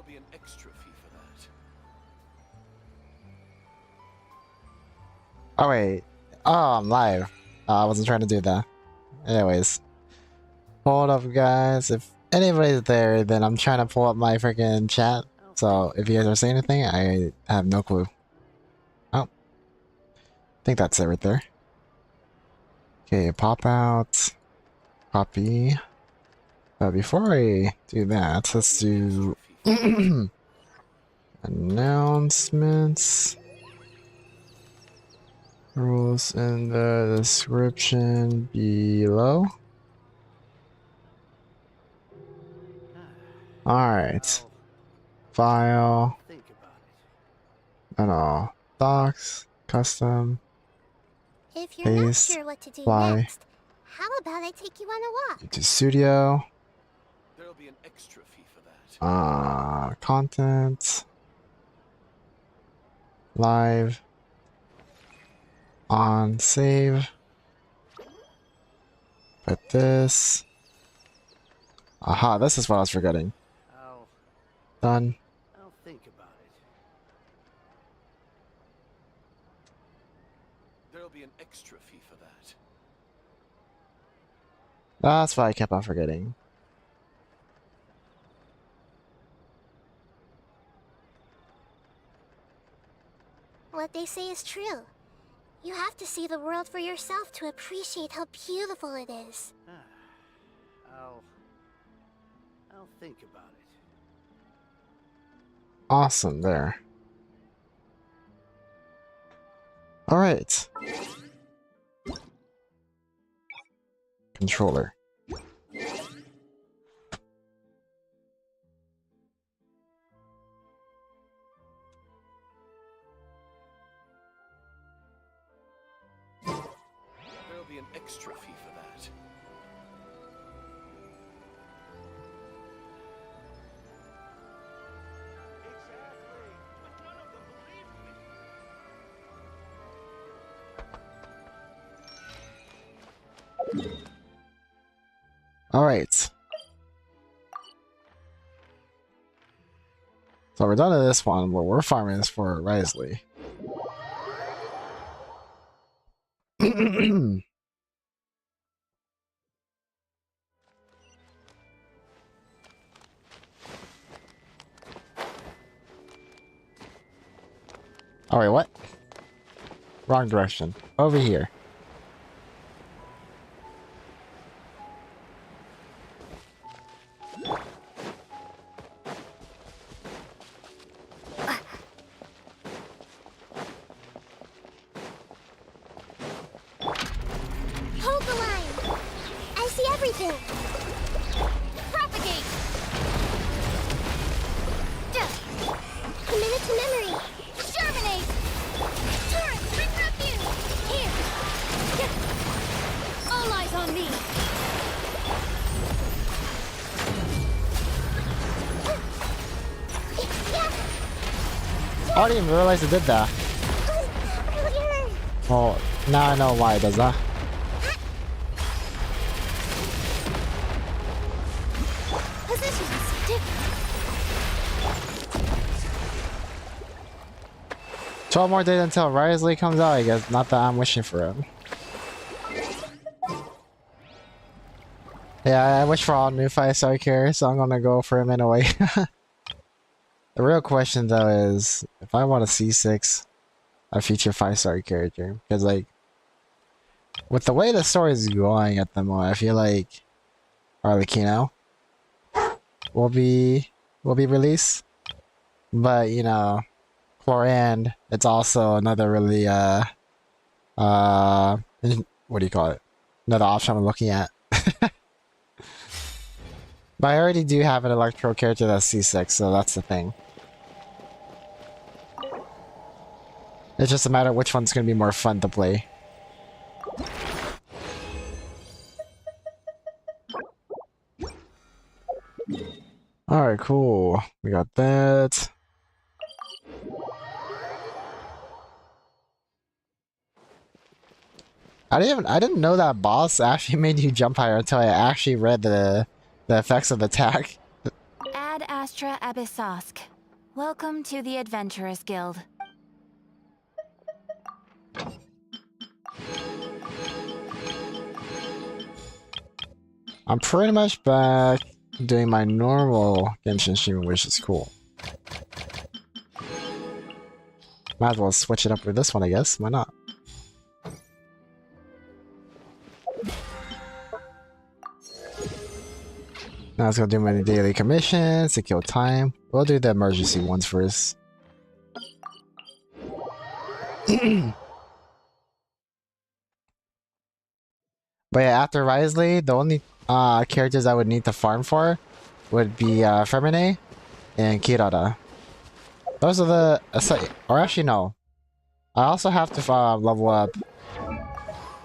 be an extra fee for that. Oh wait. Oh, I'm live. I wasn't trying to do that. Anyways. Hold up, guys. If anybody's there, then I'm trying to pull up my freaking chat. So if you guys are saying anything, I have no clue. Oh. I think that's it right there. Okay, pop out. Copy. But before I do that, let's do announcements. Rules in the description below. Alright. File. And all. Docs. Custom. If you're not Paste. sure what to do Fly. next, how about I take you on a walk? YouTube Studio. There'll be an extra fee for that. Content. Live. On save. Put this. Aha, this is what I was forgetting. Done. I'll think about it. There'll be an extra fee for that. That's why I kept on forgetting. What they say is true. You have to see the world for yourself to appreciate how beautiful it is. I'll think about it. Awesome, there. Alright. Controller. There'll be an extra fee for that. Alright. So we're done with this one, but we're farming this for Risley. Oh wait, what? Wrong direction. Over here. Hold the line! I see everything! Propagate! Commit it to memory! Germinate! Turret, bring refuge! Here! All eyes on me! Oh, I didn't even realize it did that. Well, now I know why it does that. Positions different. 12 more days until Risley comes out, I guess. Not that I'm wishing for him. Yeah, I wish for all new 5-star characters, so I'm gonna go for him anyway. The real question though is, if I want a C6, a future 5-star character, because like, with the way the story is going at the moment, I feel like Arlecchino will be released, but you know, Chlorand, it's also another really what do you call it? Another option I'm looking at. But I already do have an Electro character that's C6, so that's the thing. It's just a matter of which one's gonna be more fun to play. Alright, cool. We got that. I didn't know that boss actually made you jump higher until I actually read the effects of the attack. As Ad Astra Abyssosk. Welcome to the Adventurers Guild. I'm pretty much back doing my normal Genshin stream, which is cool. Might as well switch it up with this one, I guess. Why not? Now let's go do my daily commissions to kill time. We'll do the emergency ones first. But yeah, after Risley, the only characters I would need to farm for would be Femine and Kirara. Those are the... or actually no. I also have to level up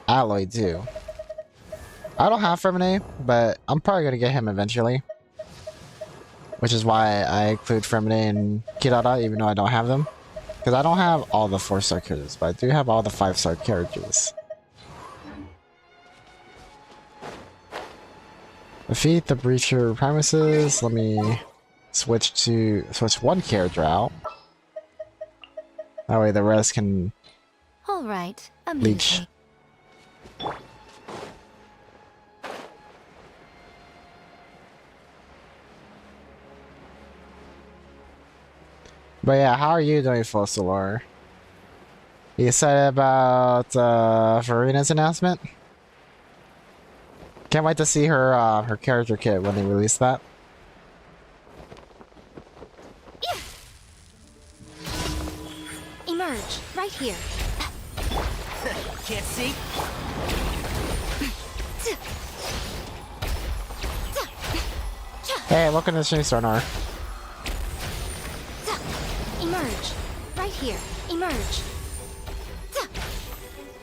Alloy too. I don't have Femine, but I'm probably gonna get him eventually. Which is why I include Femine and Kirara even though I don't have them. Because I don't have all the 4-star characters, but I do have all the 5-star characters. Defeat the Breacher premises. Let me switch one character out. That way the rest can All right, leech. But yeah, how are you doing, Fossilor? You excited about Farina's announcement? Can't wait to see her her character kit when they release that. Emerge, right here. Can't see? Hey, welcome to the stream, Sonar. Emerge, right here. Emerge.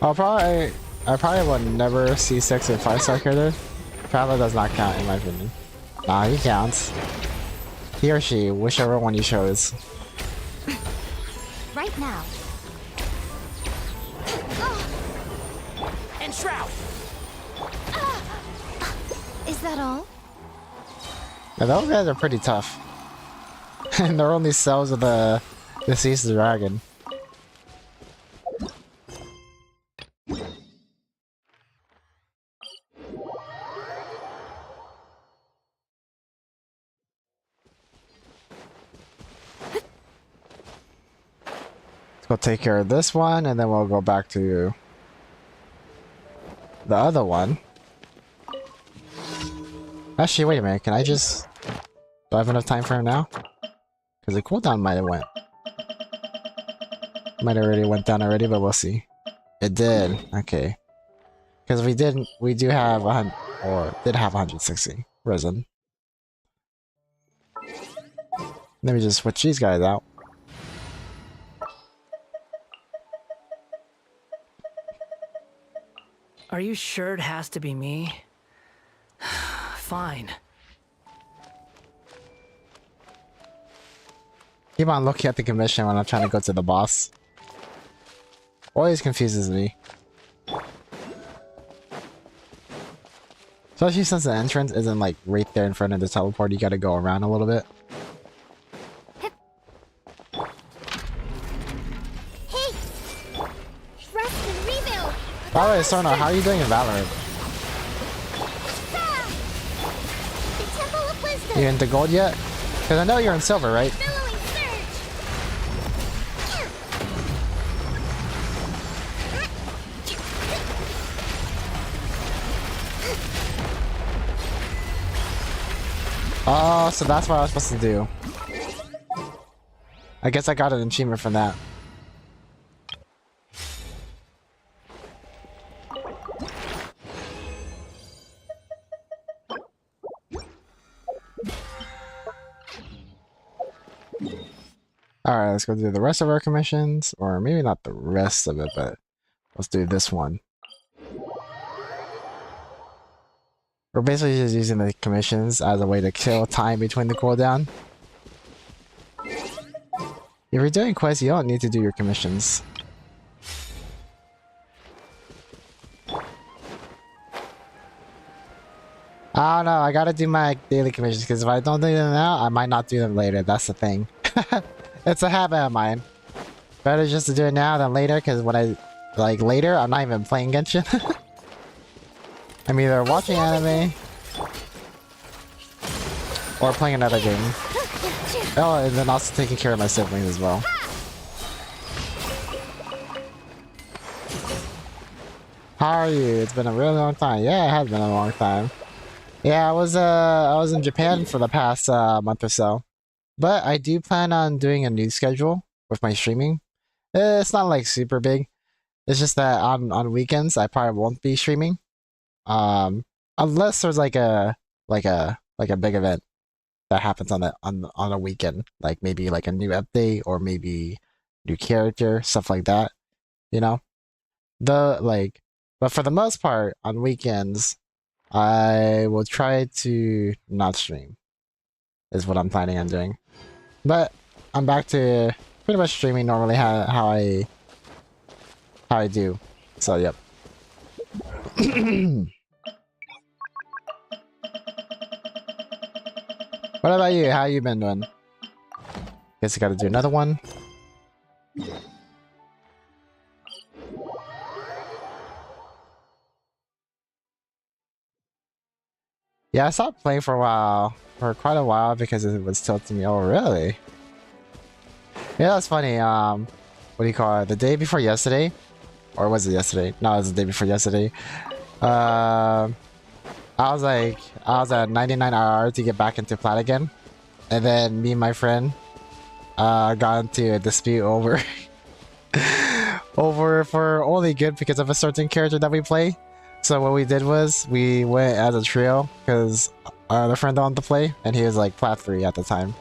I probably will never see 6 and 5-star characters. Traveler does not count in my opinion. Nah, he counts. He or she, whichever one you chose. Right now. And Shroud! Is that all? Yeah, those guys are pretty tough. And they're only cells of the deceased dragon. We'll take care of this one, and then we'll go back to the other one. Actually, wait a minute. Can I just... Do I have enough time for him now? Because the cooldown might have went. Might have already went down already, but we'll see. It did. Okay. Because we do have 100, or did have 160 resin. Let me just switch these guys out. Are you sure it has to be me? Fine. Keep on looking at the commission when I'm trying to go to the boss. Always confuses me. Especially since the entrance isn't like right there in front of the teleport, you gotta go around a little bit. Hey! Rest and rebuild! By the way, Sonar, how are you doing in Valorant? The Temple of Wisdom! You into gold yet? Because I know you're in silver, right? Billowing surge! Oh, so that's what I was supposed to do. I guess I got an achievement from that. Alright, let's go do the rest of our commissions. Or maybe not the rest of it, but let's do this one. We're basically just using the commissions as a way to kill time between the cooldown. If you're doing quests, you don't need to do your commissions. I don't know. I gotta do my daily commissions because if I don't do them now, I might not do them later. That's the thing. It's a habit of mine. Better just to do it now than later because when I like later, I'm not even playing Genshin. I'm either watching anime or playing another game. Oh, and then also taking care of my siblings as well. How are you? It's been a really long time. Yeah, it has been a long time. Yeah, I was in Japan for the past month or so. But I do plan on doing a new schedule with my streaming. It's not like super big. It's just that on weekends I probably won't be streaming. Unless there's like a big event that happens on a weekend, like maybe like a new update or maybe new character, stuff like that. You know? But for the most part, on weekends, I will try to not stream. Is what I'm planning on doing. But I'm back to pretty much streaming normally how I do. So yep. What about you? How you been doing? Guess I gotta do another one. Yeah, I stopped playing for quite a while because it was tilting me. Oh, really? Yeah, that's funny. What do you call it? The day before yesterday, or was it yesterday? No, it was the day before yesterday. I was at 99 RR to get back into plat again, and then me and my friend got into a dispute over for only good because of a certain character that we play. So what we did was we went as a trio because our other friend wanted to play, and he was like plat 3 at the time.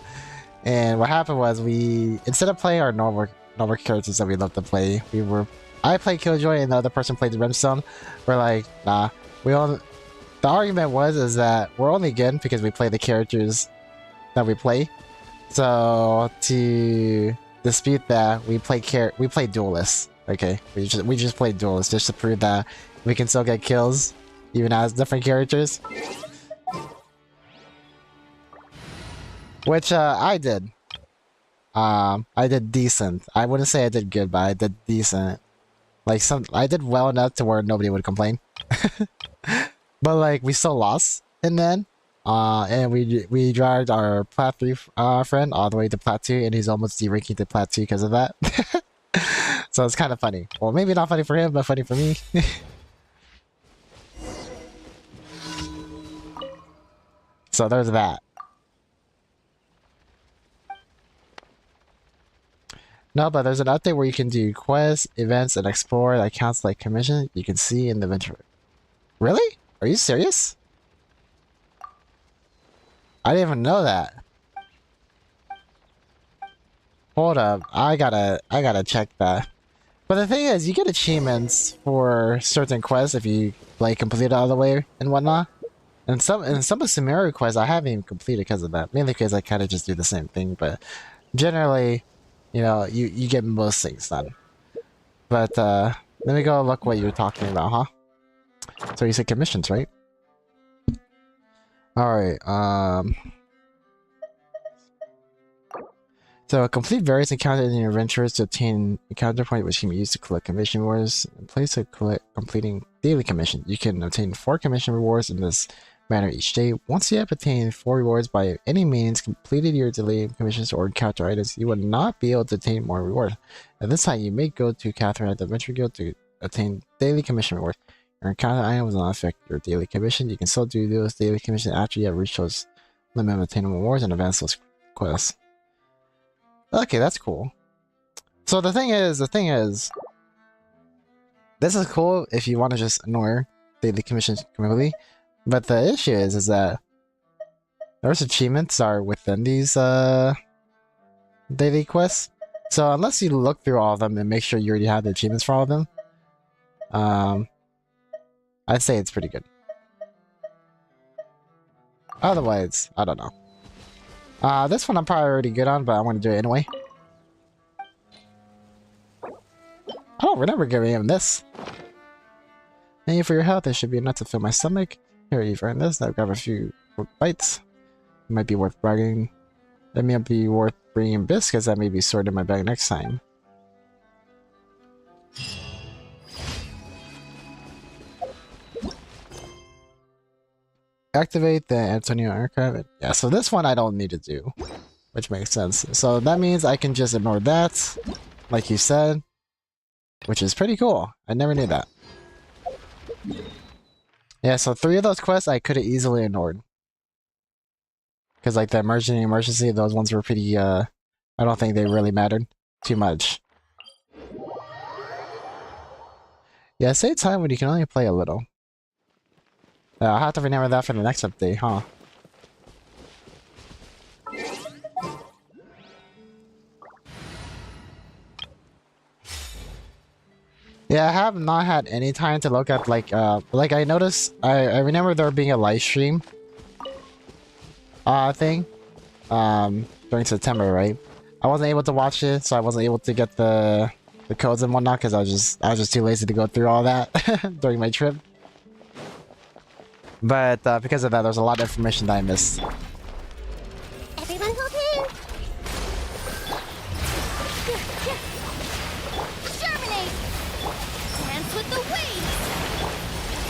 And what happened was we, instead of playing our normal characters that we love to play, I played Killjoy and the other person played the Brimstone. We're like, nah. The argument is that we're only good because we play the characters that we play. So to dispute that, we play duelists. Okay, we just play duelists just to prove that we can still get kills even as different characters. Which I did. I did decent. I wouldn't say I did good, but I did decent. Like I did well enough to where nobody would complain. But like we still lost in the end. And we dragged our plat 3 friend all the way to plat 2, and he's almost de-ranking to plat 2 because of that. So it's kind of funny. Well, maybe not funny for him, but funny for me. So there's that. No, but there's an update where you can do quests, events, and explore that counts like commission. You can see in the inventory. Really? Are you serious? I didn't even know that. Hold up, I gotta check that. But the thing is, you get achievements for certain quests if you like complete it all the way and whatnot. And some of the scenario quests I haven't even completed because of that. Mainly because I kind of just do the same thing, but generally, you know, you get most things done. But let me go look what you're talking about, huh? So you said commissions, right? Alright, so complete various encounters in your adventures to obtain encounter point which can be used to collect commission rewards. In place of completing daily commission, you can obtain 4 commission rewards in this manner each day. Once you have obtained 4 rewards by any means completed your daily commissions or encounter items, you will not be able to obtain more rewards. At this time, you may go to Catherine at the Adventure Guild to obtain daily commission rewards. Your encounter item will not affect your daily commission. You can still do those daily commissions after you have reached those limit of attainable rewards and advance those quests. Okay, that's cool. So the thing is, this is cool if you want to just ignore daily commissions completely. But the issue is that those achievements are within these daily quests. So unless you look through all of them and make sure you already have the achievements for all of them, I'd say it's pretty good. Otherwise, I don't know. This one I'm probably already good on, but I'm gonna do it anyway. I don't remember giving him this. Thank you for your help. This should be enough to fill my stomach. Here, you've earned this. Now grab a few quick bites. It might be worth bragging. That may be worth bringing biscuits that may be stored in my bag next time. Activate the Antonio aircraft. Yeah, so this one I don't need to do, which makes sense. So that means I can just ignore that, like you said, which is pretty cool. I never knew that. Yeah, so 3 of those quests I could have easily ignored. Because like the emergency, those ones were pretty, I don't think they really mattered too much. Yeah, save time when you can only play a little. I'll have to remember that for the next update, huh? Yeah, I have not had any time to look at like I noticed I remember there being a live stream thing during September, right? I wasn't able to watch it, so I wasn't able to get the codes and whatnot because I was just too lazy to go through all that during my trip. But because of that, there's a lot of information that I missed. Everyone hold hands. Germinate. Dance with the waves.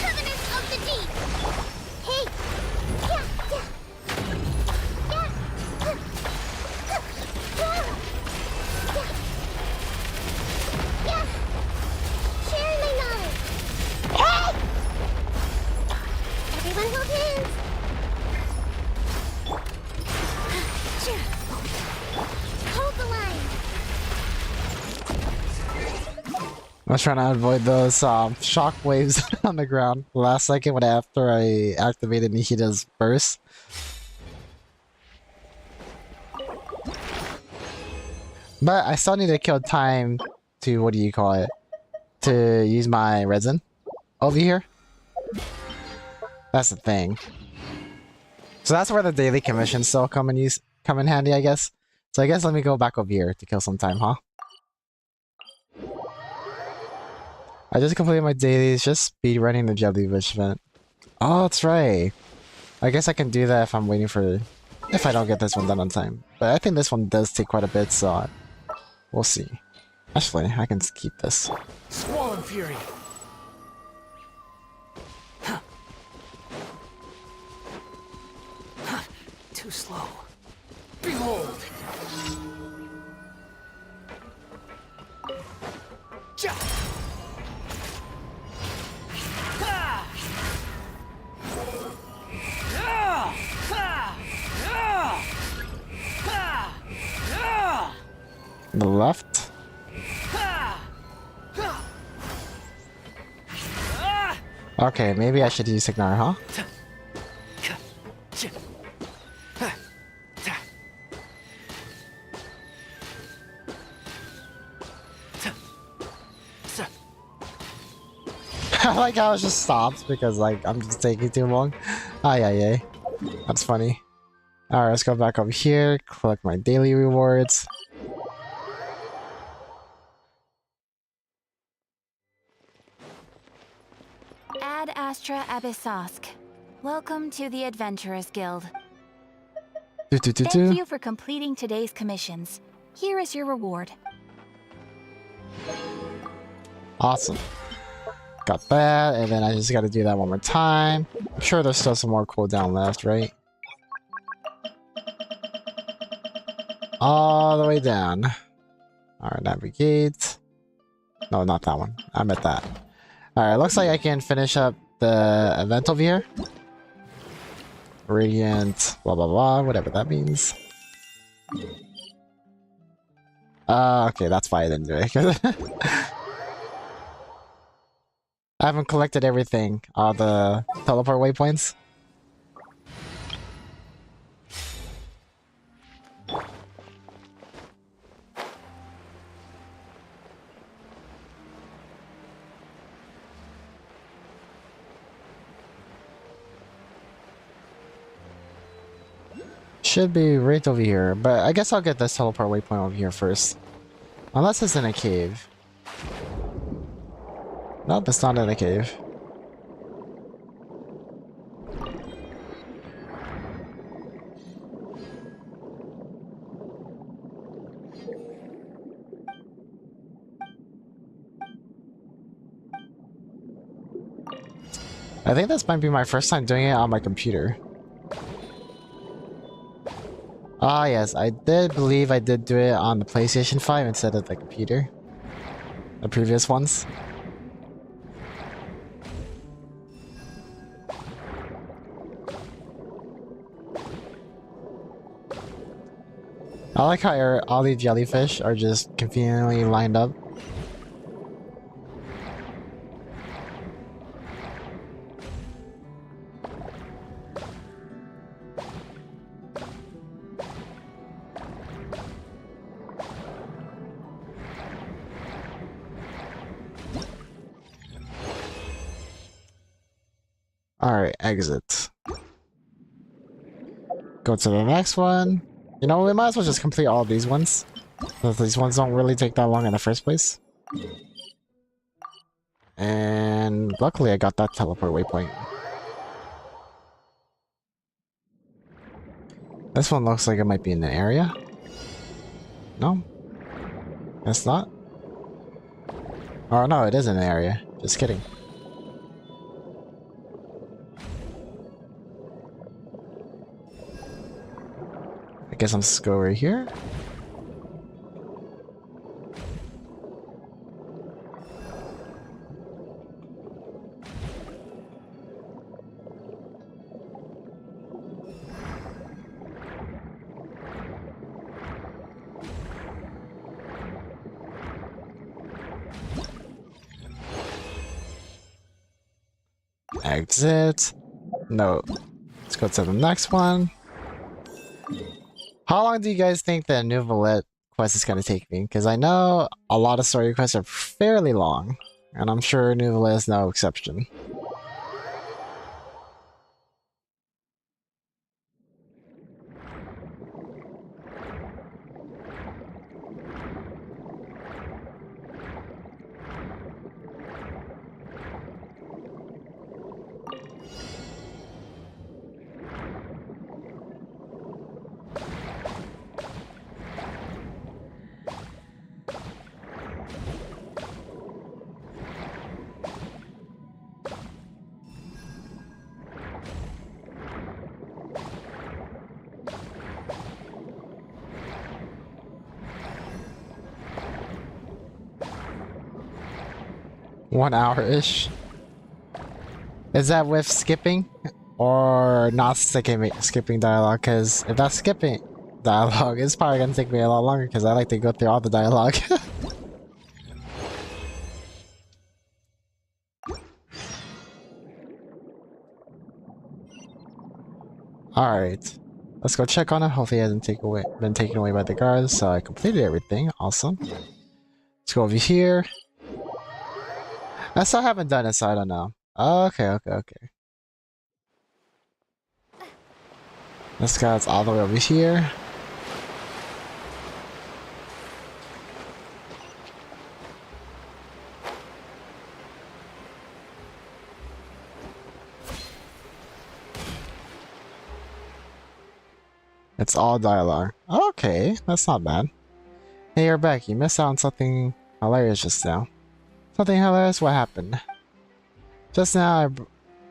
Covenant of the deep. Hey. Yeah, yeah. Yeah. Yeah. Yeah. Sharing my knowledge. Hey! Everyone hold hands. Hold the line. I was trying to avoid those shock waves on the ground last second after I activated Nihida's burst. But I still need to kill time to, what do you call it, to use my resin over here. That's the thing. So that's where the daily commissions still come in handy, I guess. So I guess let me go back over here to kill some time, huh? I just completed my dailies, just speed running the jellyfish event. Oh, that's right. I guess I can do that if I'm waiting for... if I don't get this one done on time. But I think this one does take quite a bit, so... we'll see. Actually, I can keep this. Swollen Fury. Too slow. Behold! Ja! Ha! Ah! Ha! Ah! Ha! Ah! The left? Ha! Okay, maybe I should use Ignore, huh? I like how it just stops because like I'm just taking too long. Ay. That's funny. Alright, let's go back over here, collect my daily rewards. Ad Astra Abyssosk. Welcome to the Adventurers Guild. Thank you for completing today's commissions. Here is your reward. Awesome. Got that, and then I just gotta do that one more time. I'm sure there's still some more cooldown left, right? All the way down. Alright, navigate. No, not that one. I meant that. Alright, looks like I can finish up the event over here. Radiant, blah blah blah, whatever that means. Okay, that's why I didn't do it. I haven't collected everything, all the teleport waypoints. Should be right over here, but I guess I'll get this teleport waypoint over here first. Unless it's in a cave. Nope, it's not in a cave. I think this might be my first time doing it on my computer. Ah, yes, I did believe I did do it on the PlayStation 5 instead of the computer. The previous ones. I like how all the jellyfish are just conveniently lined up. Alright, exit. Go to the next one. You know, we might as well just complete all these ones. Since these ones don't really take that long in the first place. And luckily I got that teleport waypoint. This one looks like it might be in the area. No? It's not? Oh no, it is in the area. Just kidding. I guess I'm just go over here. Exit. No. Let's go to the next one. How long do you guys think the Neuvillette quest is going to take me? Because I know a lot of story quests are fairly long. And I'm sure Neuvillette is no exception. One hour-ish. Is that with skipping? Or not skipping dialogue? Because if that's skipping dialogue, it's probably going to take me a lot longer because I like to go through all the dialogue. Alright. Let's go check on it. Hopefully it hasn't been taken away by the guards. So I completed everything. Awesome. Let's go over here. I still haven't done it, so I don't know. Okay. This guy's all the way over here. It's all dialogue. Okay, that's not bad. Hey, you're back. You missed out on something hilarious just now. Something hilarious? What happened? Just now I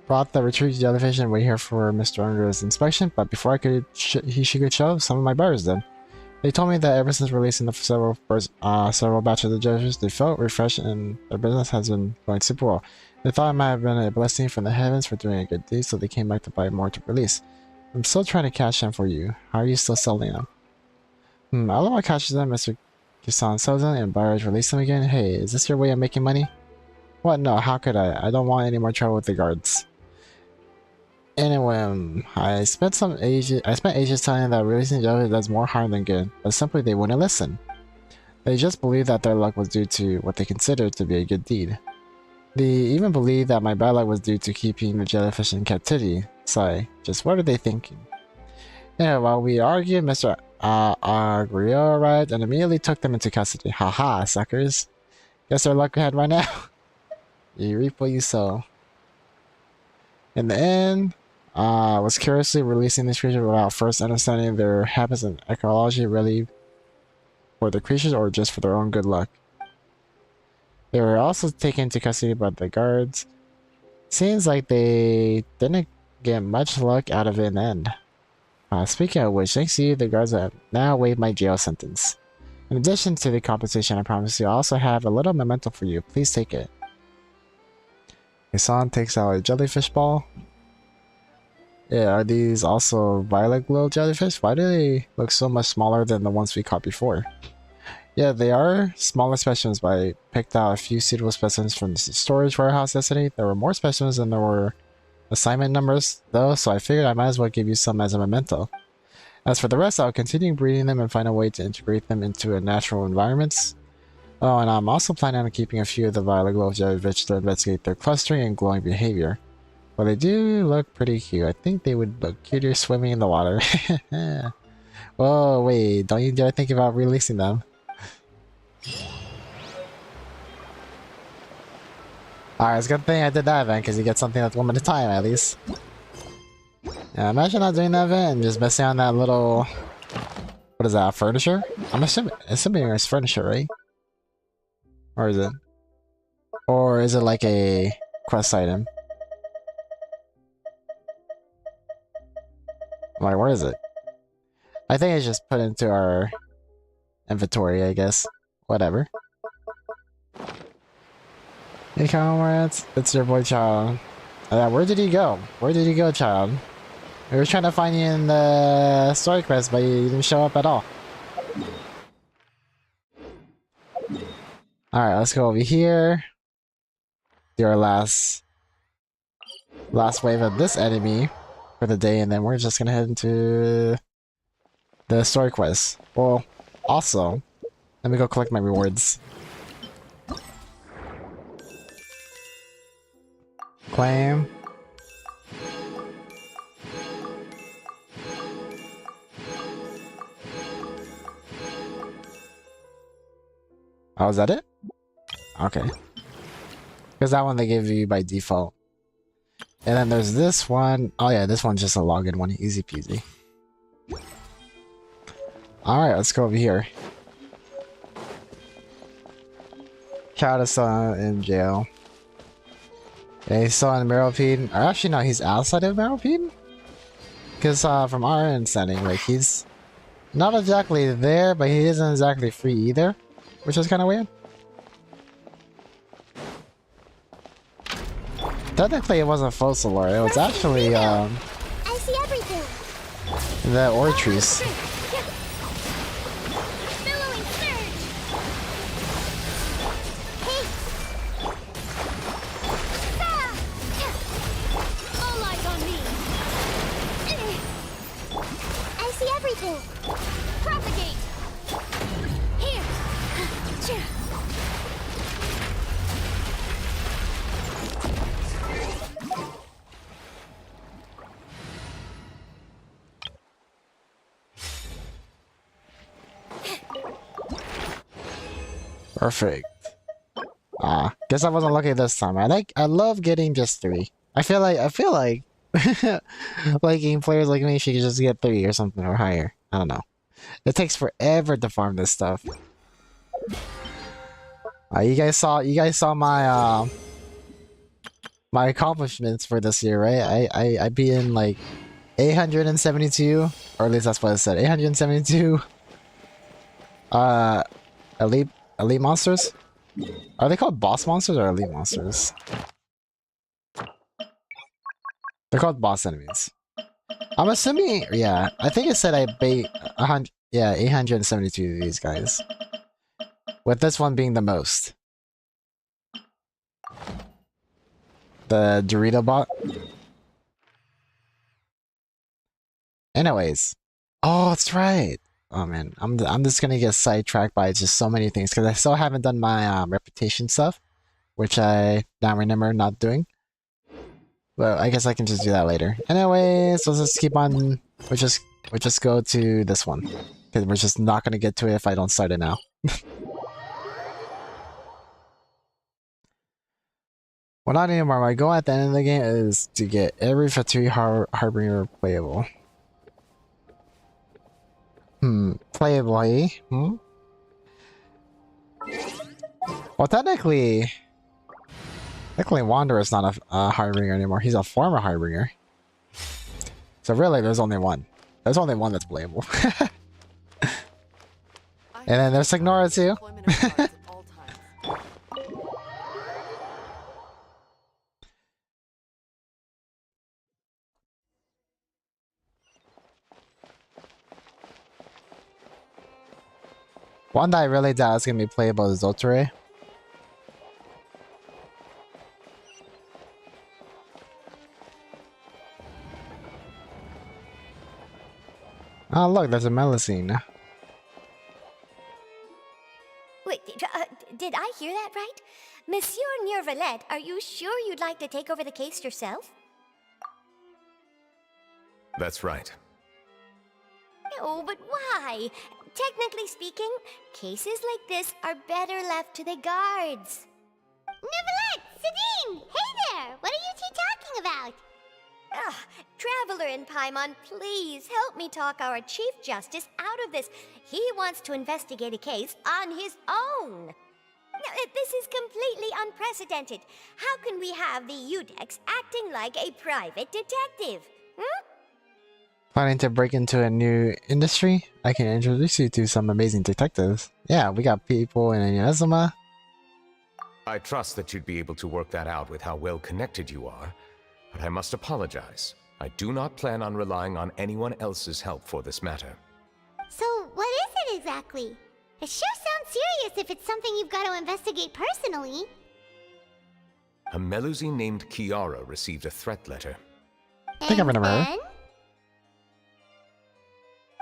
brought the retrieved jellyfish and wait here for Mr. Unger's inspection, but before I could she could show, some of my buyers did. They told me that ever since releasing the several batches of the jellyfish, they felt refreshed and their business has been going super well. They thought it might have been a blessing from the heavens for doing a good deed, so they came back to buy more to release. I'm still trying to catch them for you. How are you still selling them? I don't want to catch them, Mr. Kisan sells them and buyers release them again. Hey, is this your way of making money? What? No, how could I? I don't want any more trouble with the guards. Anyway, I spent ages telling them that releasing jellyfish does more harm than good, but simply they wouldn't listen. They just believed that their luck was due to what they considered to be a good deed. They even believed that my bad luck was due to keeping the jellyfish in captivity. Sorry, just what are they thinking? Yeah, while we argued, Mr. Agrio arrived and immediately took them into custody. Haha, suckers. Guess their luck had run out. You reap what you sow. In the end, was curiously releasing these creatures without first understanding their habits and ecology, really for the creatures or just for their own good luck. They were also taken into custody by the guards. Seems like they didn't get much luck out of it in the end. Speaking of which, thanks to you, the guards have now waived my jail sentence. In addition to the compensation I promised you, I also have a little memento for you. Please take it. Hassan takes out a jellyfish ball. Yeah, are these also violet glow jellyfish? Why do they look so much smaller than the ones we caught before? Yeah, they are smaller specimens, but I picked out a few suitable specimens from the storage warehouse yesterday. There were more specimens than there were assignment numbers, though, so I figured I might as well give you some as a memento. As for the rest, I'll continue breeding them and find a way to integrate them into a natural environments. Oh, and I'm also planning on keeping a few of the violet glow jellyfish to investigate their clustering and glowing behavior. Well, they do look pretty cute. I think they would look cuter swimming in the water. Oh, wait, don't you dare think about releasing them. Alright, it's a good thing I did that event, because you get something that's 1 minute time at least. Yeah, imagine not doing that event and just messing on that little... What is that, furniture? I'm assuming it's furniture, right? Or is it? Or is it like a quest item? Like, where is it? I think it's just put into our inventory, I guess. Whatever. Hey, comrades. It's your boy, Child. Where did he go? Where did he go, Child? We were trying to find you in the story quest, but you didn't show up at all. Alright, let's go over here. Do our last wave of this enemy for the day, and then we're just gonna head into the story quest. Well, also, let me go collect my rewards. Claim. Oh, is that it? Okay. Because that one they give you by default. And then there's this one. Oh yeah, this one's just a login one. Easy peasy. Alright, let's go over here. Chad is still in jail. Yeah, he's still in Meropede. Or actually, no, he's outside of Meropede? Because from our understanding, like, he's not exactly there, but he isn't exactly free either. Which is kind of weird. Technically, it wasn't Fossilor. It was actually, I see everything. the Ortrees. Billowing surge. Hey. Ah! All eyes on me. I see everything. Propagate. Here. Perfect. Guess I wasn't lucky this time. I love getting just 3. I feel like like game players like me should just get 3 or something or higher. I don't know. It takes forever to farm this stuff. You guys saw my my accomplishments for this year, right? I beat in like 872, or at least that's what it said. 872 elite monsters? Are they called boss monsters or elite monsters? They're called boss enemies. I'm assuming, yeah, I think it said I beat 100, yeah, 872 of these guys. With this one being the most. The Dorito bot. Anyways. Oh, that's right. Oh man, I'm just gonna get sidetracked by just so many things because I still haven't done my reputation stuff, which I now remember not doing. But I guess I can just do that later. Anyways, let's just keep on. We'll just go to this one because we're just not gonna get to it if I don't start it now. Well, not anymore. My goal at the end of the game is to get every Fatui Harbinger playable. Playable, eh? Well, technically, Luckily, Wanderer's not a Harbinger anymore. He's a former Harbinger. So really, there's only one. There's only one that's playable. And then there's Signora too. One that I really doubt is gonna be playable is Zotere. Oh look, there's a Melusine. Wait, did I hear that right? Monsieur Neuvillette, are you sure you'd like to take over the case yourself? That's right. No, but why? Technically speaking, cases like this are better left to the guards. Neuvillette! Sidine! Hey there! What are you two talking about? Traveler in Paimon, please help me talk our Chief Justice out of this. He wants to investigate a case on his own. This is completely unprecedented. How can we have the Udex acting like a private detective? Planning to break into a new industry? I can introduce you to some amazing detectives. Yeah, we got people in Inazuma. I trust that you'd be able to work that out with how well connected you are, but I must apologize. I do not plan on relying on anyone else's help for this matter. So, what is it exactly? It sure sounds serious if it's something you've got to investigate personally. A Melusine named Kiara received a threat letter. I think I've never heard. then?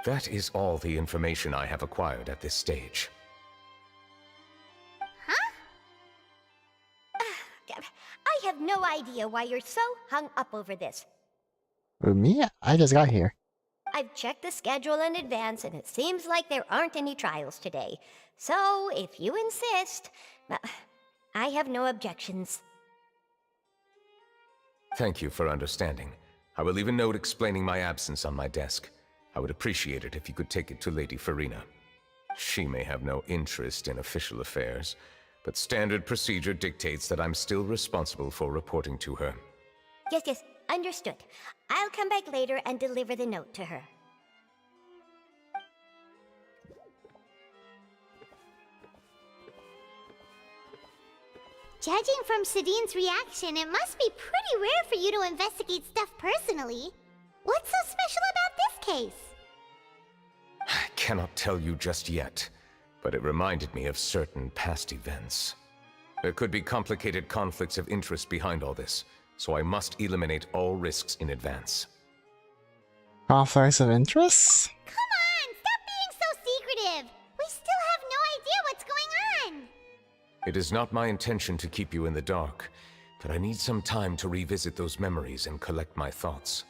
That is all the information I have acquired at this stage. I have no idea why you're so hung up over this. With me? I just got here. I've checked the schedule in advance, and it seems like there aren't any trials today. So, if you insist, I have no objections. Thank you for understanding. I will leave a note explaining my absence on my desk. I would appreciate it if you could take it to Lady Farina. She may have no interest in official affairs, but standard procedure dictates that I'm still responsible for reporting to her. Yes, understood. I'll come back later and deliver the note to her. Judging from Sidine's reaction, it must be pretty rare for you to investigate stuff personally. What's so special about this case? I cannot tell you just yet, but it reminded me of certain past events. There could be complicated conflicts of interest behind all this, so I must eliminate all risks in advance. Conflicts of interest? Come on, stop being so secretive! We still have no idea what's going on! It is not my intention to keep you in the dark, but I need some time to revisit those memories and collect my thoughts.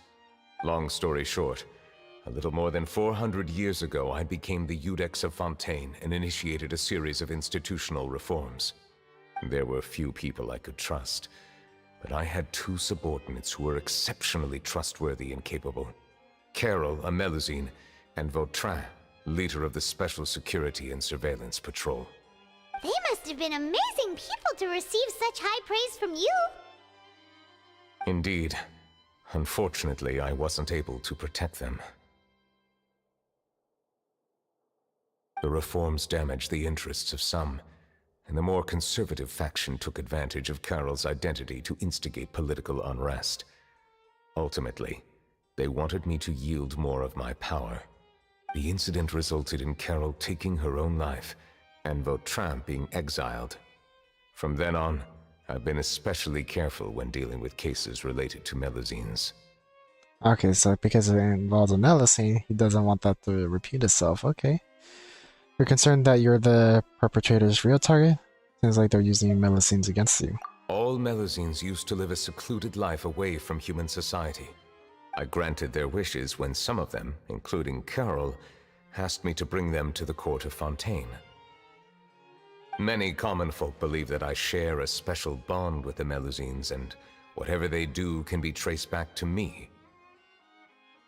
Long story short, a little more than 400 years ago, I became the Udex of Fontaine and initiated a series of institutional reforms. There were few people I could trust, but I had two subordinates who were exceptionally trustworthy and capable. Carol, a Melusine, and Vautrin, leader of the Special Security and Surveillance Patrol. They must have been amazing people to receive such high praise from you! Indeed. Unfortunately, I wasn't able to protect them. The reforms damaged the interests of some, and the more conservative faction took advantage of Carol's identity to instigate political unrest. Ultimately, they wanted me to yield more of my power. The incident resulted in Carol taking her own life, and Vautrin being exiled. From then on, I've been especially careful when dealing with cases related to Melusines. Okay, so because it involves a Melusine, he doesn't want that to repeat itself. Okay. You're concerned that you're the perpetrator's real target? Seems like they're using Melusines against you. All Melusines used to live a secluded life away from human society. I granted their wishes when some of them, including Carol, asked me to bring them to the court of Fontaine. Many common folk believe that I share a special bond with the Melusines, and whatever they do can be traced back to me.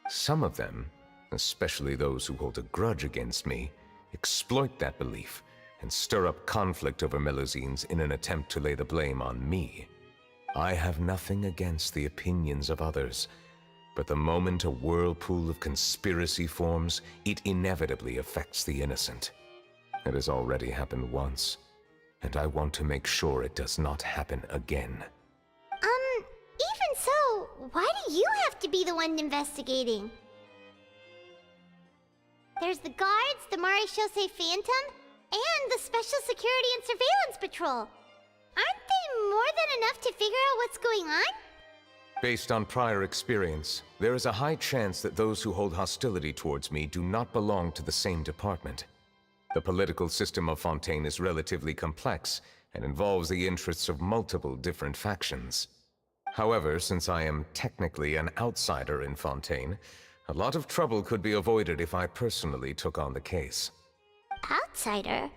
Some of them, especially those who hold a grudge against me, exploit that belief and stir up conflict over Melusines in an attempt to lay the blame on me. I have nothing against the opinions of others, but the moment a whirlpool of conspiracy forms, it inevitably affects the innocent. It has already happened once, and I want to make sure it does not happen again. Even so, why do you have to be the one investigating? There's the guards, the Marechaussee Phantom, and the Special Security and Surveillance Patrol. Aren't they more than enough to figure out what's going on? Based on prior experience, there is a high chance that those who hold hostility towards me do not belong to the same department. The political system of Fontaine is relatively complex and involves the interests of multiple different factions. However, since I am technically an outsider in Fontaine, a lot of trouble could be avoided if I personally took on the case. Outsider?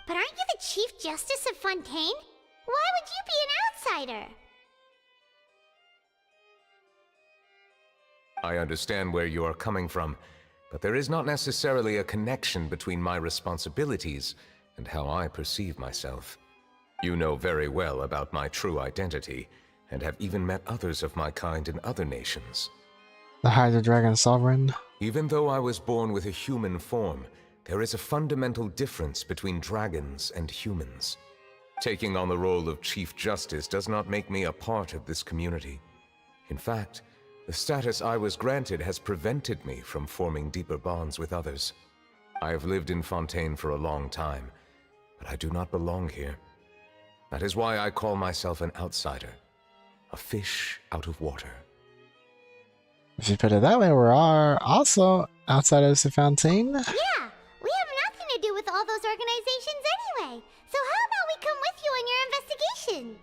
But aren't you the Chief Justice of Fontaine? Why would you be an outsider? I understand where you are coming from, but there is not necessarily a connection between my responsibilities and how I perceive myself. You know very well about my true identity, and have even met others of my kind in other nations. The Hydra Dragon Sovereign. Even though I was born with a human form, there is a fundamental difference between dragons and humans. Taking on the role of Chief Justice does not make me a part of this community. In fact, the status I was granted has prevented me from forming deeper bonds with others. I have lived in Fontaine for a long time, but I do not belong here. That is why I call myself an outsider. A fish out of water. If you put it that way, we're also outsiders of Fontaine. Yeah, we have nothing to do with all those organizations anyway. So how about we come with you on your investigation?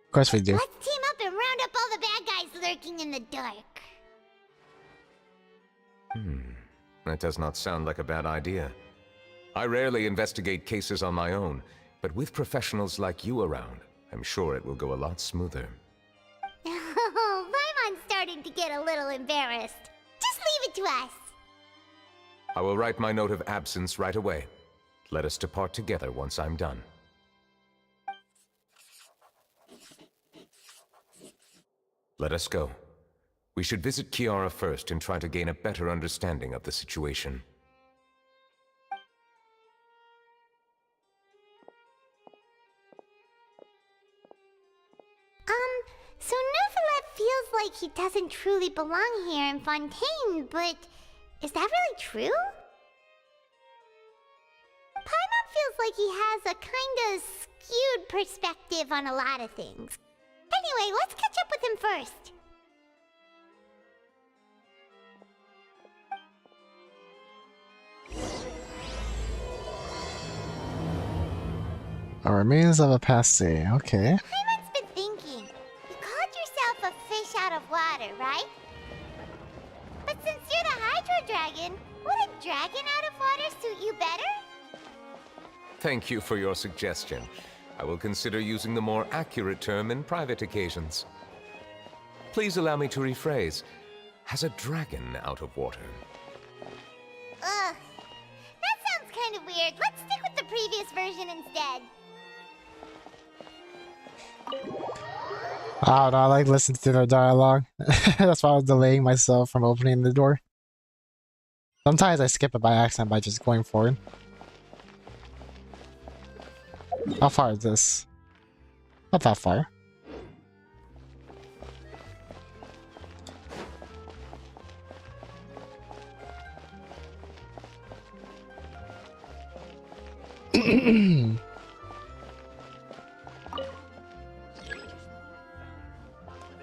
Of course we do. Let's team up and round up all the bad guys lurking in the dark. That does not sound like a bad idea. I rarely investigate cases on my own, but with professionals like you around, I'm sure it will go a lot smoother. Oh, Paimon's starting to get a little embarrassed. Just leave it to us. I will write my note of absence right away. Let us depart together once I'm done. Let us go. We should visit Kiara first and try to gain a better understanding of the situation. So Neuvillette feels like he doesn't truly belong here in Fontaine, but is that really true? Paimon feels like he has a kinda skewed perspective on a lot of things. Anyway, let's catch up with him first. A remains of a past day. Okay. Paimon's been thinking. You called yourself a fish out of water, right? But since you're the Hydro Dragon, would a dragon out of water suit you better? Thank you for your suggestion. I will consider using the more accurate term in private occasions. Please allow me to rephrase. Has a dragon out of water? Ugh. That sounds kind of weird. Let's stick with the previous version instead. Oh no, I like listening to their dialogue. That's why I was delaying myself from opening the door. Sometimes I skip it by accident by just going forward. How far is this? Not that far.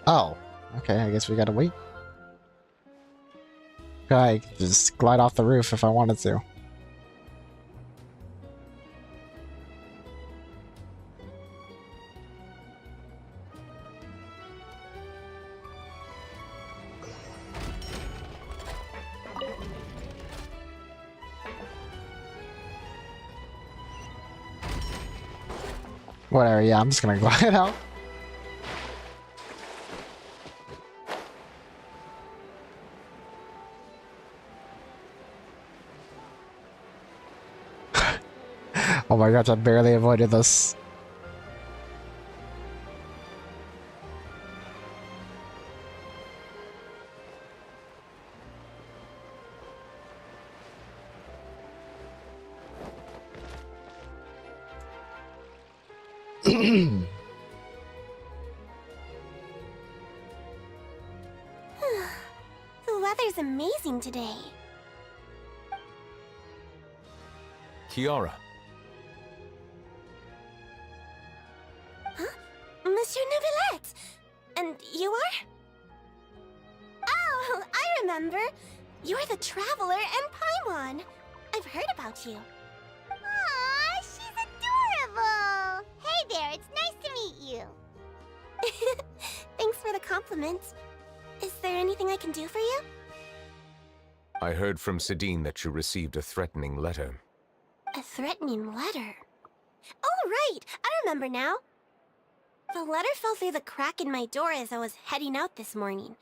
Oh, okay, I guess we gotta wait. I could just glide off the roof if I wanted to. Whatever, yeah, I'm just gonna glide out. Oh my gosh, I barely avoided this. The weather's amazing today. Kiara, Monsieur Neuvillette! And you are? Oh, I remember. You're the Traveler and Paimon. I've heard about you. Aw, she's adorable. Hey there, it's nice to meet you. Thanks for the compliment. Is there anything I can do for you? I heard from Sidine that you received a threatening letter. A threatening letter? Oh, right! I remember now. The letter fell through the crack in my door as I was heading out this morning.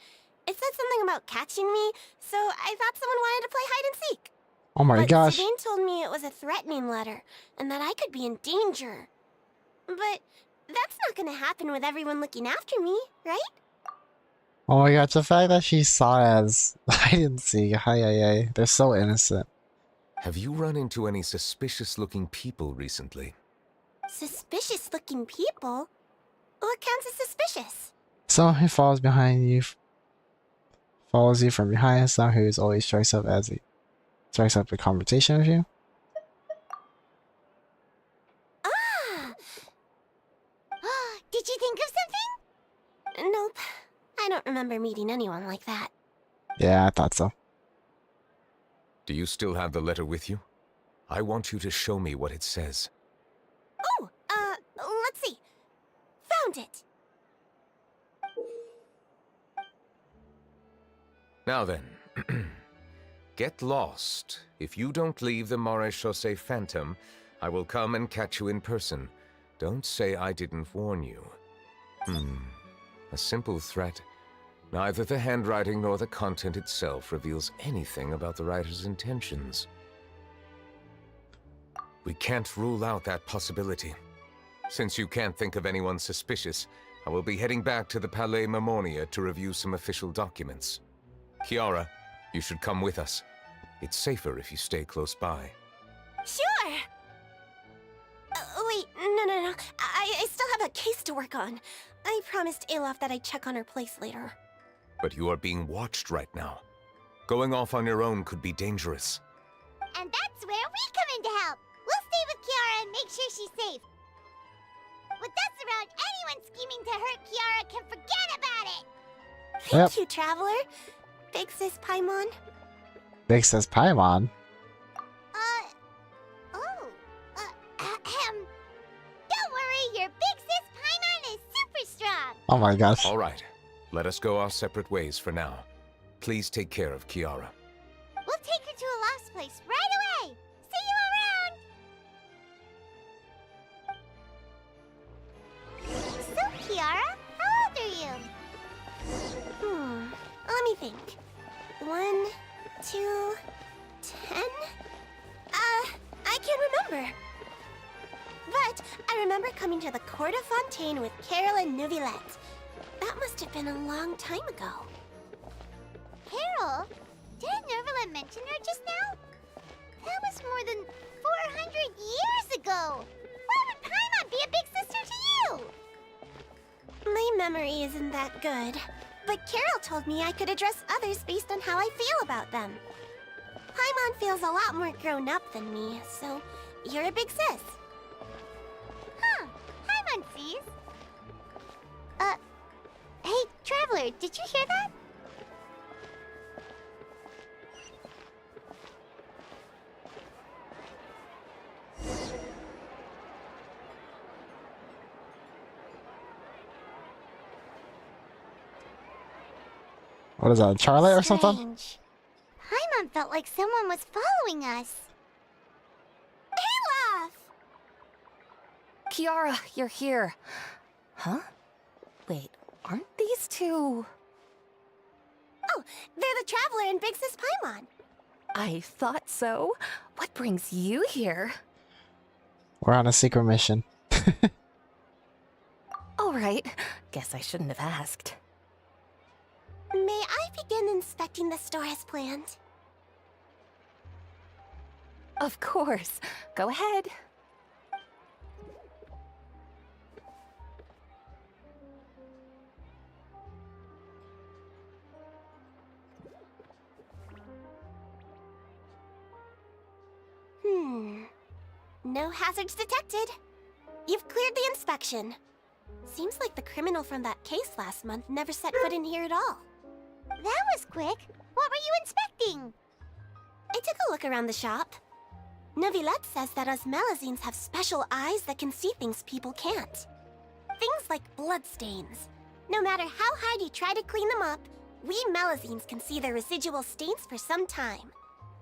It said something about catching me, so I thought someone wanted to play hide and seek. Oh my But gosh. Sidine told me it was a threatening letter, and that I could be in danger. But that's not gonna happen with everyone looking after me, right? Oh my gosh, the fact that she saw it as I didn't see. Hi. They're so innocent. Have you run into any suspicious-looking people recently? Suspicious-looking people? What counts as suspicious? Someone who follows behind you, follows you from behind, someone who is always strikes up a conversation with you. Ah! Did you think of something? Nope. I don't remember meeting anyone like that. Yeah, I thought so. Do you still have the letter with you? I want you to show me what it says. Oh, let's see. Found it. Now then, get lost. If you don't leave the Maréchaussée Phantom, I will come and catch you in person. Don't say I didn't warn you. A simple threat. Neither the handwriting nor the content itself reveals anything about the writer's intentions. We can't rule out that possibility. Since you can't think of anyone suspicious, I will be heading back to the Palais Mermonia to review some official documents. Kiara, you should come with us. It's safer if you stay close by. Sure. Wait, no. I still have a case to work on. I promised Alof that I'd check on her place later. But you are being watched right now. Going off on your own could be dangerous. And that's where we come in to help. We'll stay with Kiara and make sure she's safe. With us around, anyone scheming to hurt Kiara can forget about it. Thank you, Traveler. Big Sis Paimon. Big says Paimon. Don't worry, your big sis Paimon is super strong. Oh my gosh. All right, let us go our separate ways for now. Please take care of Kiara. We'll take her to a lost place right away. See you around. So, Kiara, how old are you? Let me think. 1, 2, 10? I can't remember. But I remember coming to the Court of Fontaine with Carol and Neuvillette. That must have been a long time ago. Carol? Didn't Neuvillette mention her just now? That was more than 400 years ago. Why would Paimon be a big sister to you? My memory isn't that good. But Carol told me I could address others based on how I feel about them. Paimon feels a lot more grown up than me, so you're a big sis. Huh. Paimon sees. Hey, Traveler, did you hear that? What is that, Charlotte or something? Strange. Paimon felt like someone was following us. Olaf! Kiara, you're here. Huh? Wait, aren't these two... Oh, they're the Traveler and Big Sis Paimon. I thought so. What brings you here? We're on a secret mission. All right. Guess I shouldn't have asked. May I begin inspecting the store as planned? Of course. Go ahead. No hazards detected. You've cleared the inspection. Seems like the criminal from that case last month never set foot in here at all. That was quick. What were you inspecting? I took a look around the shop. Neuvillette says that us Melazines have special eyes that can see things people can't. Things like bloodstains. No matter how hard you try to clean them up, we Melazines can see their residual stains for some time.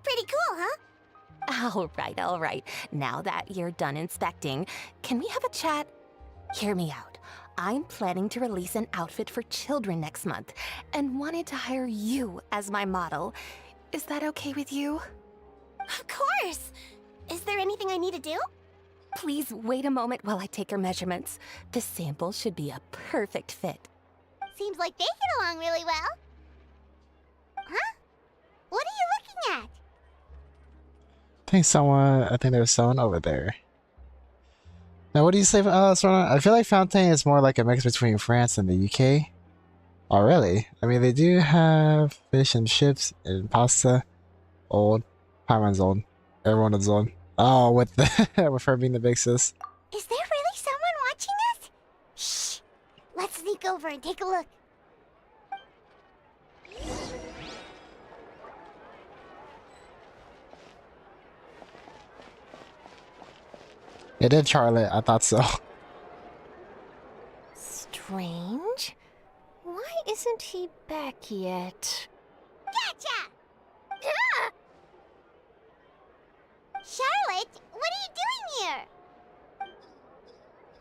Pretty cool, huh? All right. Now that you're done inspecting, can we have a chat? Hear me out. I'm planning to release an outfit for children next month and wanted to hire you as my model. Is that okay with you? Of course! Is there anything I need to do? Please wait a moment while I take your measurements. The sample should be a perfect fit. Seems like they get along really well. Huh? What are you looking at? I think there's someone over there. Now, what do you say, Sorna? I feel like Fontaine is more like a mix between France and the UK. Oh, really? I mean, they do have fish and chips and pasta. Old. Paimon's old. Everyone is old. Oh, with the with her being the big sis. Is there really someone watching us? Shh! Let's sneak over and take a look. It did, Charlotte. I thought so. Strange. Why isn't he back yet? Gotcha! Ah! Charlotte, what are you doing here?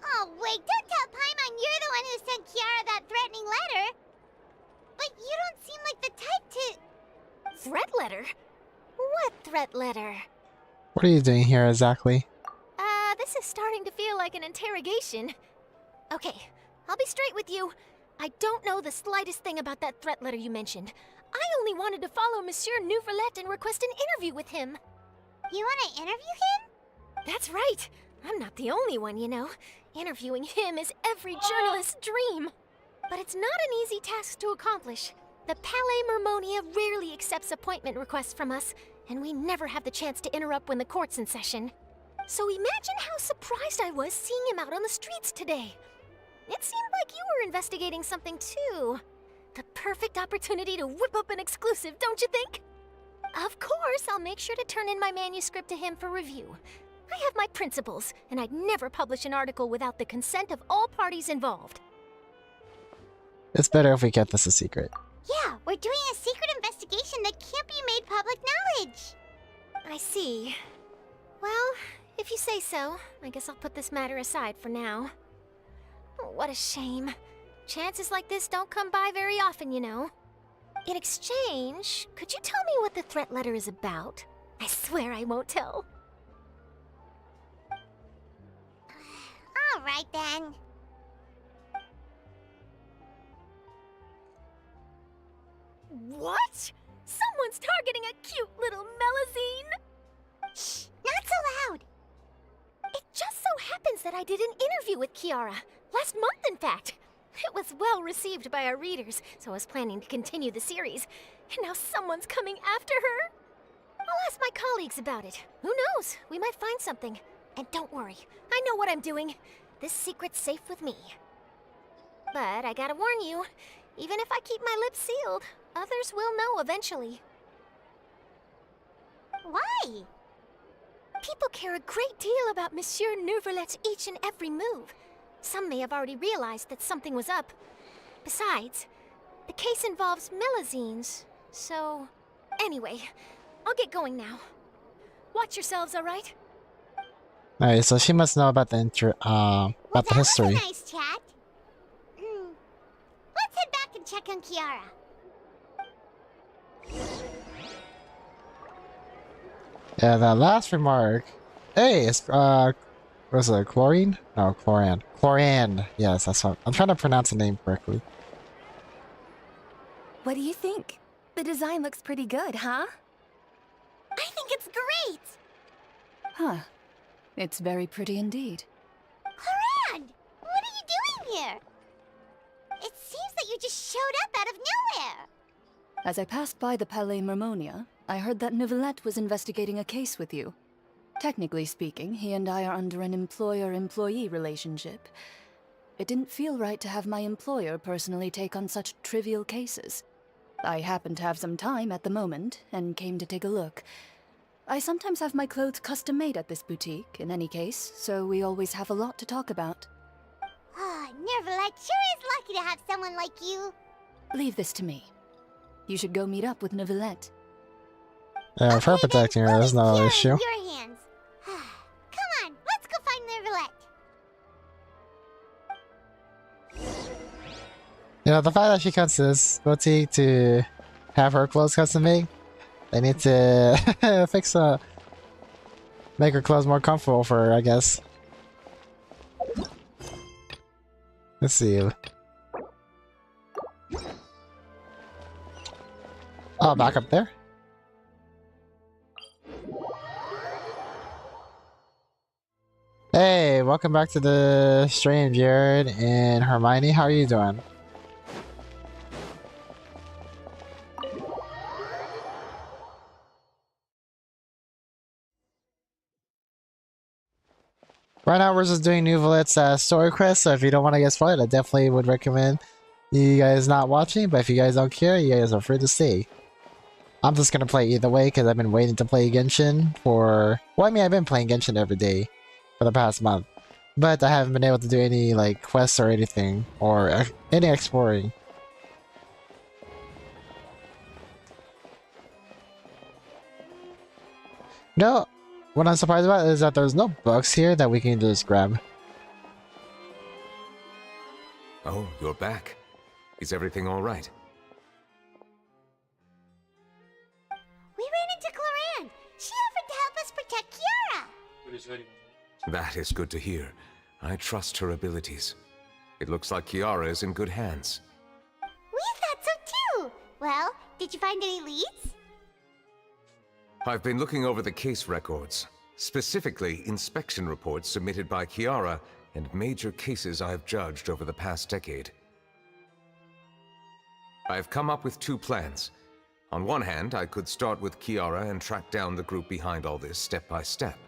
Oh, wait, don't tell Paimon you're the one who sent Kiara that threatening letter. But you don't seem like the type to... Threat letter? What threat letter? What are you doing here exactly? This is starting to feel like an interrogation. Okay, I'll be straight with you. I don't know the slightest thing about that threat letter you mentioned. I only wanted to follow Monsieur Neuvillette and request an interview with him. You want to interview him? That's right. I'm not the only one, you know. Interviewing him is every journalist's dream. But it's not an easy task to accomplish. The Palais Mermonia rarely accepts appointment requests from us, and we never have the chance to interrupt when the court's in session. So imagine how surprised I was seeing him out on the streets today. It seemed like you were investigating something too. The perfect opportunity to whip up an exclusive, don't you think? Of course, I'll make sure to turn in my manuscript to him for review. I have my principles, and I'd never publish an article without the consent of all parties involved. It's better if we kept this a secret. Yeah, we're doing a secret investigation that can't be made public knowledge. I see. Well, if you say so, I guess I'll put this matter aside for now. What a shame. Chances like this don't come by very often, you know. In exchange, could you tell me what the threat letter is about? I swear I won't tell. All right, then. What? Someone's targeting a cute little Melazine? Shh, not so loud. It just so happens that I did an interview with Kiara. Last month, in fact. It was well received by our readers, so I was planning to continue the series. And now someone's coming after her. I'll ask my colleagues about it. Who knows? We might find something. And don't worry, I know what I'm doing. This secret's safe with me. But I gotta warn you, even if I keep my lips sealed, others will know eventually. Why? People care a great deal about Monsieur Neuvillette's each and every move. Some may have already realized that something was up. Besides, the case involves Melazines, so... Anyway, I'll get going now. Watch yourselves, alright? Alright, so she must know about the about the history. That was a nice chat. Let's head back and check on Kiara. Yeah, that last remark. Hey, it's was it chlorine? No, chloran. Chloran. Yes, that's what I'm trying to pronounce the name correctly. What do you think? The design looks pretty good, huh? I think it's great! Huh. It's very pretty indeed. Haran! What are you doing here? It seems that you just showed up out of nowhere. As I passed by the Palais Mermonia, I heard that Neuvillette was investigating a case with you. Technically speaking, he and I are under an employer-employee relationship. It didn't feel right to have my employer personally take on such trivial cases. I happen to have some time at the moment, and came to take a look. I sometimes have my clothes custom-made at this boutique, in any case, so we always have a lot to talk about. Ah, Neuvillette sure is lucky to have someone like you. Leave this to me. You should go meet up with Neuvillette. Yeah, if her Okay, then, protecting her, we'll that's leave not an Kiara issue. in your hands. Come on, let's go find Neuvillette. You know, the fact that she comes to this boutique to have her clothes custom made, they need to make her clothes more comfortable for her, I guess. Let's see. Oh, back up there? Hey, welcome back to the stream, Jared and Hermione. How are you doing? Right now, we're just doing Neuvillette's story quest, so if you don't want to get spoiled, I definitely would recommend you guys not watching, but if you guys don't care, you guys are free to stay. I'm just gonna play either way, because I've been waiting to play Genshin for... Well, I mean, I've been playing Genshin every day for the past month, but I haven't been able to do any, like, quests or anything, or any exploring. No, what I'm surprised about is that there's no books here that we can just grab. Oh, you're back. Is everything all right? We ran into Cloran. She offered to help us protect Kiara. That is good to hear. I trust her abilities. It looks like Kiara is in good hands. We thought so too. Well, did you find any leads? I've been looking over the case records, specifically inspection reports submitted by Kiara and major cases I have judged over the past decade. I have come up with two plans. On one hand, I could start with Kiara and track down the group behind all this step by step.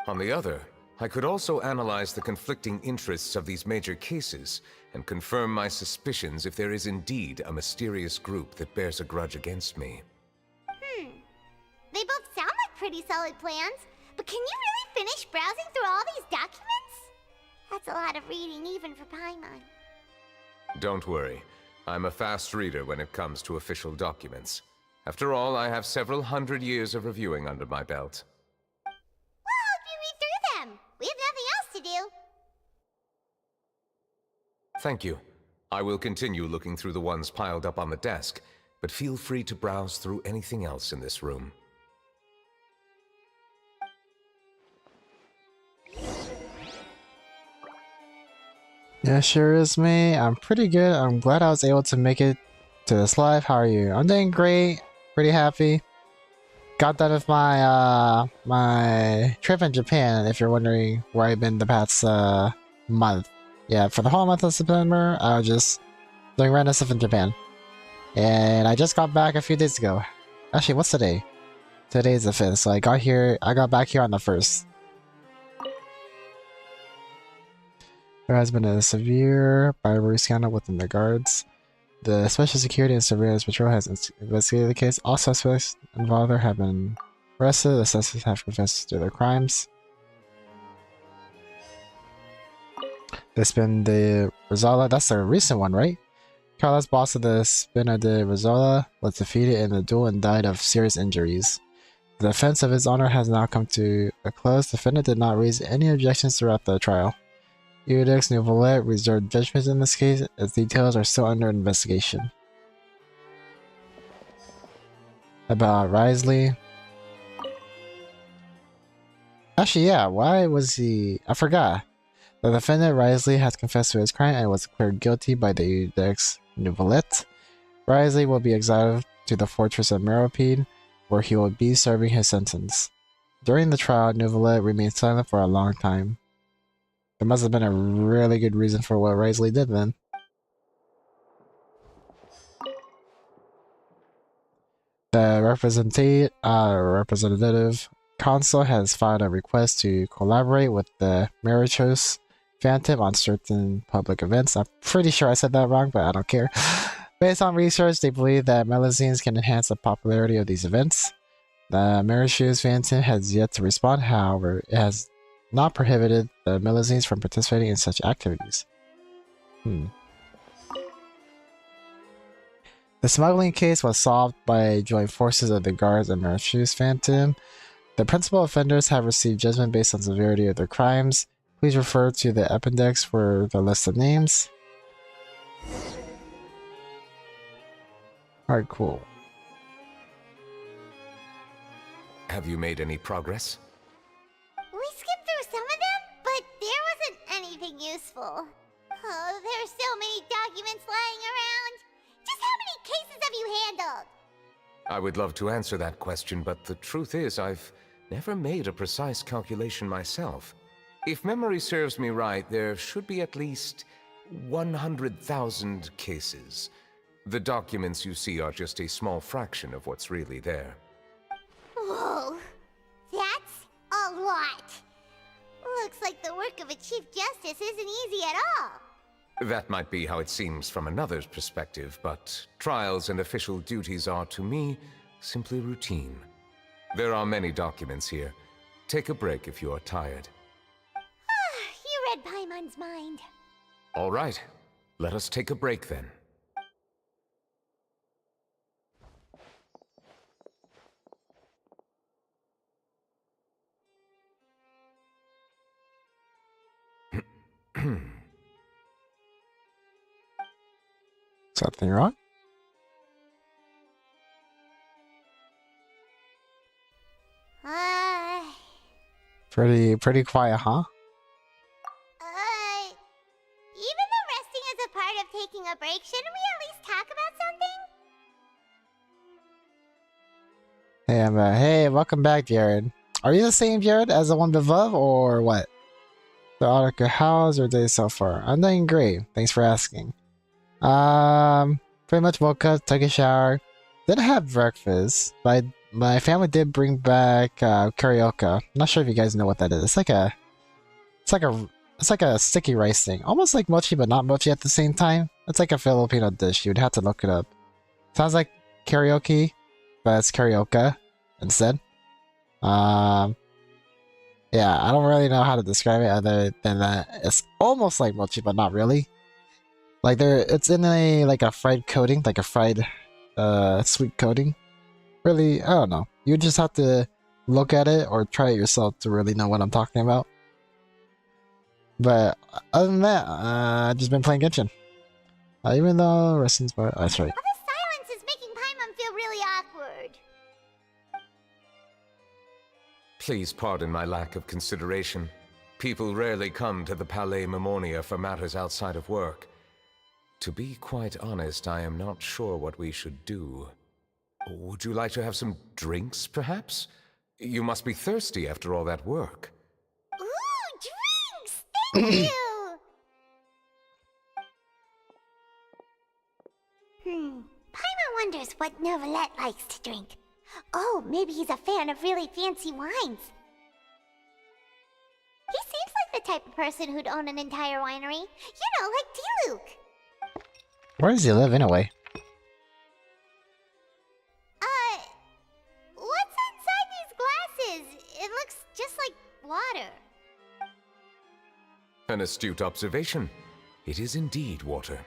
On the other, I could also analyze the conflicting interests of these major cases and confirm my suspicions if there is indeed a mysterious group that bears a grudge against me. They both sound like pretty solid plans, but can you really finish browsing through all these documents? That's a lot of reading even for Paimon. Don't worry. I'm a fast reader when it comes to official documents. After all, I have several hundred years of reviewing under my belt. We'll help you read through them. We have nothing else to do. Thank you. I will continue looking through the ones piled up on the desk, but feel free to browse through anything else in this room. Yeah, sure is me. I'm pretty good. I'm glad I was able to make it to this live. How are you? I'm doing great. Pretty happy. Got done with my my trip in Japan, if you're wondering where I've been the past month. Yeah, for the whole month of September, I was just doing random stuff in Japan. And I just got back a few days ago. Actually, what's today? Today's the 5th, so I got back here on the 1st. There has been a severe bribery scandal within the guards. The Special Security and Surveillance Patrol has investigated the case. All suspects involved have been arrested. The suspects have confessed to their crimes. There's been the Rizala. That's the recent one, right? Carlos, boss of the Spina de Rizala, was defeated in a duel and died of serious injuries. The defense of his honor has now come to a close. The defendant did not raise any objections throughout the trial. Eudex Neuvillette reserved judgment in this case, as details are still under investigation. About Risley. Actually, yeah, why was he... I forgot. The defendant, Risley, has confessed to his crime and was declared guilty by the Eudex Neuvillette. Risley will be exiled to the fortress of Meropide, where he will be serving his sentence. During the trial, Neuvillette remained silent for a long time. There must have been a really good reason for what Risley did then. The representative Council has filed a request to collaborate with the Moderators Phantom on certain public events. I'm pretty sure I said that wrong, but I don't care. Based on research, they believe that melazines can enhance the popularity of these events. The Moderators Phantom has yet to respond, however, it has not prohibited the melazines from participating in such activities. The smuggling case was solved by joint forces of the guards and Moderators Phantom. The principal offenders have received judgment based on severity of their crimes. Please refer to the appendix for the list of names. Alright, cool. Have you made any progress? We skipped through some of them, but there wasn't anything useful. Oh, there are so many documents lying around. Just how many cases have you handled? I would love to answer that question, but the truth is I've never made a precise calculation myself. If memory serves me right, there should be at least 100,000 cases. The documents you see are just a small fraction of what's really there. Whoa, that's a lot. Looks like the work of a Chief Justice isn't easy at all. That might be how it seems from another's perspective, but trials and official duties are, to me, simply routine. There are many documents here. Take a break if you are tired. You read Paimon's mind. All right, let us take a break then. Something wrong? Pretty quiet, huh? Even though resting is a part of taking a break, shouldn't we at least talk about something? Hey, welcome back, Jared. Are you the same Jared as the one above, or what? The article, how's your day so far? I'm doing great. Thanks for asking. Pretty much woke up, took a shower, didn't have breakfast, but my family did bring back karaoke. I'm not sure if you guys know what that is. It's like a sticky rice thing, almost like mochi, but not mochi at the same time. It's like a Filipino dish. You'd have to look it up. Sounds like karaoke, but it's karaoke instead. Yeah, I don't really know how to describe it other than that it's almost like mochi, but not really. Like it's in a fried coating, like a fried sweet coating. Really, I don't know. You just have to look at it or try it yourself to really know what I'm talking about. But other than that, I've just been playing Genshin. Even though Reston's part, that's right. All the silence is making Paimon feel really awkward. Please pardon my lack of consideration. People rarely come to the Palais Memonia for matters outside of work. To be quite honest, I am not sure what we should do. Would you like to have some drinks, perhaps? You must be thirsty after all that work. Ooh, drinks! Thank you! Paimon wonders what Neuvillette likes to drink. Oh, maybe he's a fan of really fancy wines. He seems like the type of person who'd own an entire winery. You know, like T-Luke. Where does he live anyway? What's inside these glasses? It looks just like water. An astute observation. It is indeed water.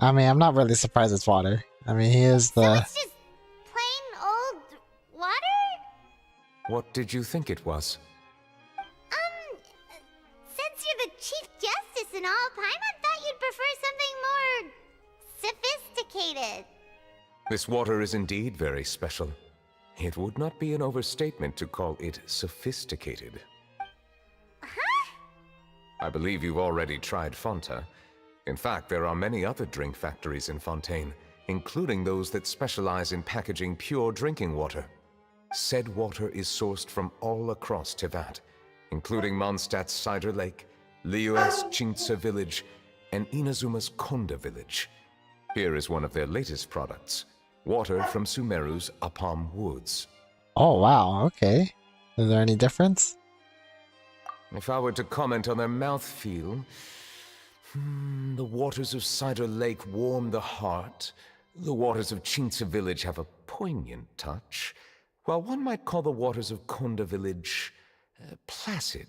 I mean, I'm not really surprised it's water. I mean, he is the... So it's just plain old water? What did you think it was? Since you're the Chief Justice and all, Paimon thought you'd prefer something more sophisticated. This water is indeed very special. It would not be an overstatement to call it sophisticated. Huh? I believe you've already tried Fonta. In fact, there are many other drink factories in Fontaine, including those that specialize in packaging pure drinking water. Said water is sourced from all across Tevat, including Mondstadt's Cider Lake, Liyue's Chingtse village, and Inazuma's Konda village. Here is one of their latest products, Water from Sumeru's Apam Woods. Oh, wow. Okay. Is there any difference? If I were to comment on their mouthfeel, the waters of Cider Lake warm the heart. The waters of Chintza Village have a poignant touch, while one might call the waters of Konda Village placid.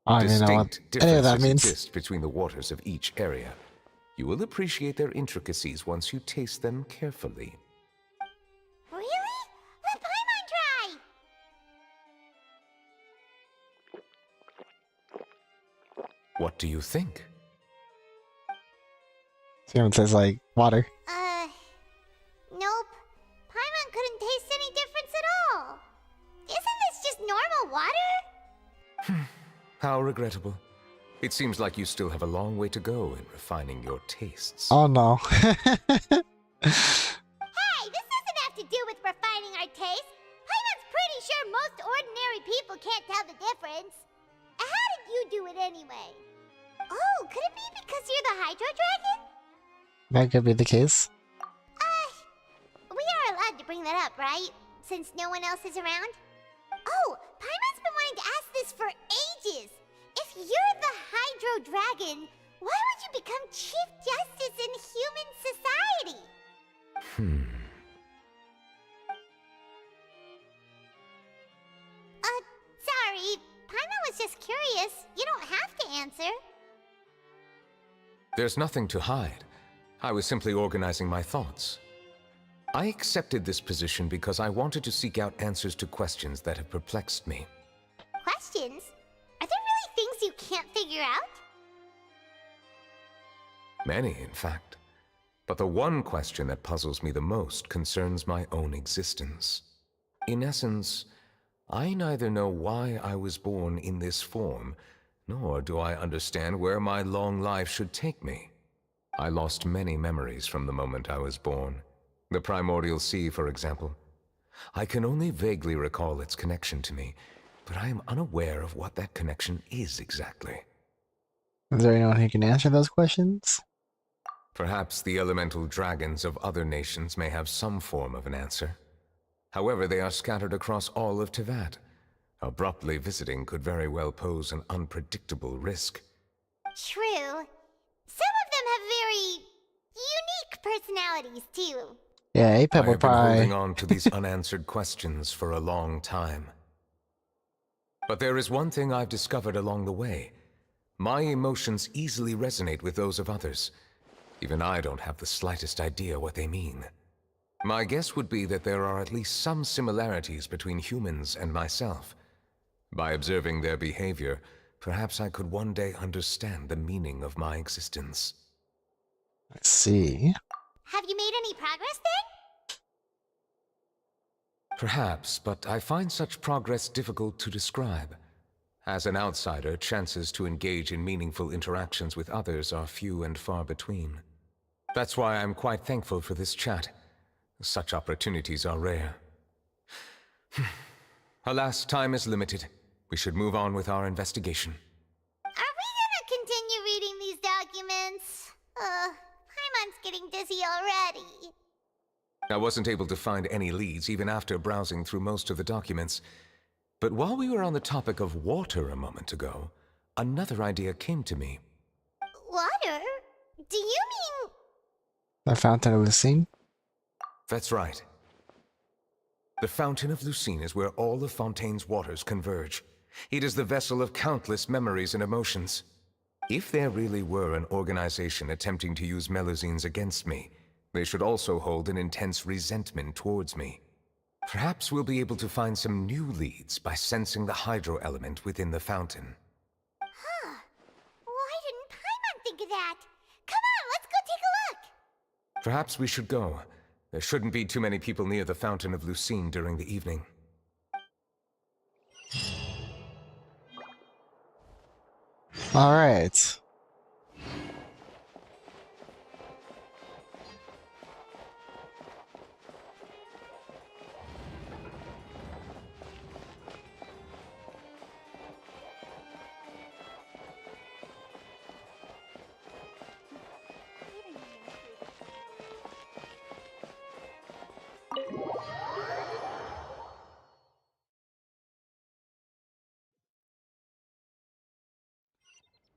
I don't even know what Distinct any of that differences means. exist between the waters of each area. You will appreciate their intricacies once you taste them carefully. Really? Let Paimon try! What do you think? Someone says like water. Nope. Paimon couldn't taste any difference at all. Isn't this just normal water? How regrettable. It seems like you still have a long way to go in refining your tastes. Oh no. Hey, this doesn't have to do with refining our taste. Paimon's pretty sure most ordinary people can't tell the difference. How did you do it anyway? Oh, could it be because you're the Hydro Dragon? That could be the case. We are allowed to bring that up, right? Since no one else is around? Oh, Paimon's been wanting to ask this for ages. If you're the Hydro Dragon, why would you become Chief Justice in human society? Sorry. Paimon was just curious. You don't have to answer. There's nothing to hide. I was simply organizing my thoughts. I accepted this position because I wanted to seek out answers to questions that have perplexed me. Questions? Are there really things you can't figure out? Many, in fact. But the one question that puzzles me the most concerns my own existence. In essence, I neither know why I was born in this form, nor do I understand where my long life should take me. I lost many memories from the moment I was born. The primordial sea, for example. I can only vaguely recall its connection to me, but I am unaware of what that connection is exactly. Is there anyone who can answer those questions? Perhaps the elemental dragons of other nations may have some form of an answer. However, they are scattered across all of Teyvat. Abruptly visiting could very well pose an unpredictable risk. True. Some of them have very unique personalities, too. Yeah, Apep I will have been probably. holding on to these unanswered questions for a long time. But there is one thing I've discovered along the way. My emotions easily resonate with those of others. Even I don't have the slightest idea what they mean. My guess would be that there are at least some similarities between humans and myself. By observing their behavior, perhaps I could one day understand the meaning of my existence. Let's see. Have you made any progress then? Perhaps, but I find such progress difficult to describe. As an outsider, chances to engage in meaningful interactions with others are few and far between. That's why I'm quite thankful for this chat. Such opportunities are rare. Alas, time is limited. We should move on with our investigation. Are we gonna continue reading these documents? Paimon's getting dizzy already. I wasn't able to find any leads even after browsing through most of the documents. But while we were on the topic of water a moment ago, another idea came to me. Water? Do you mean... The Fountain of Lucine? That's right. The Fountain of Lucine is where all of Fontaine's waters converge. It is the vessel of countless memories and emotions. If there really were an organization attempting to use Melusines against me, they should also hold an intense resentment towards me. Perhaps we'll be able to find some new leads by sensing the hydro element within the fountain. Huh. Why didn't Paimon think of that? Come on, let's go take a look! Perhaps we should go. There shouldn't be too many people near the Fountain of Lucine during the evening. Alright.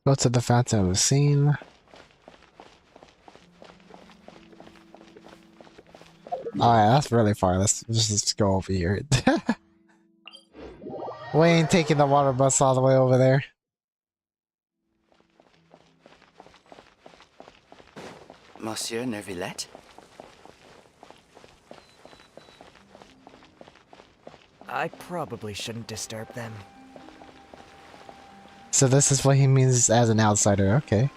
Go to the fountain of the scene. Oh yeah, that's really far. Let's go over here. We ain't taking the water bus all the way over there. Monsieur Neuvillette? I probably shouldn't disturb them. So this is what he means as an outsider, okay.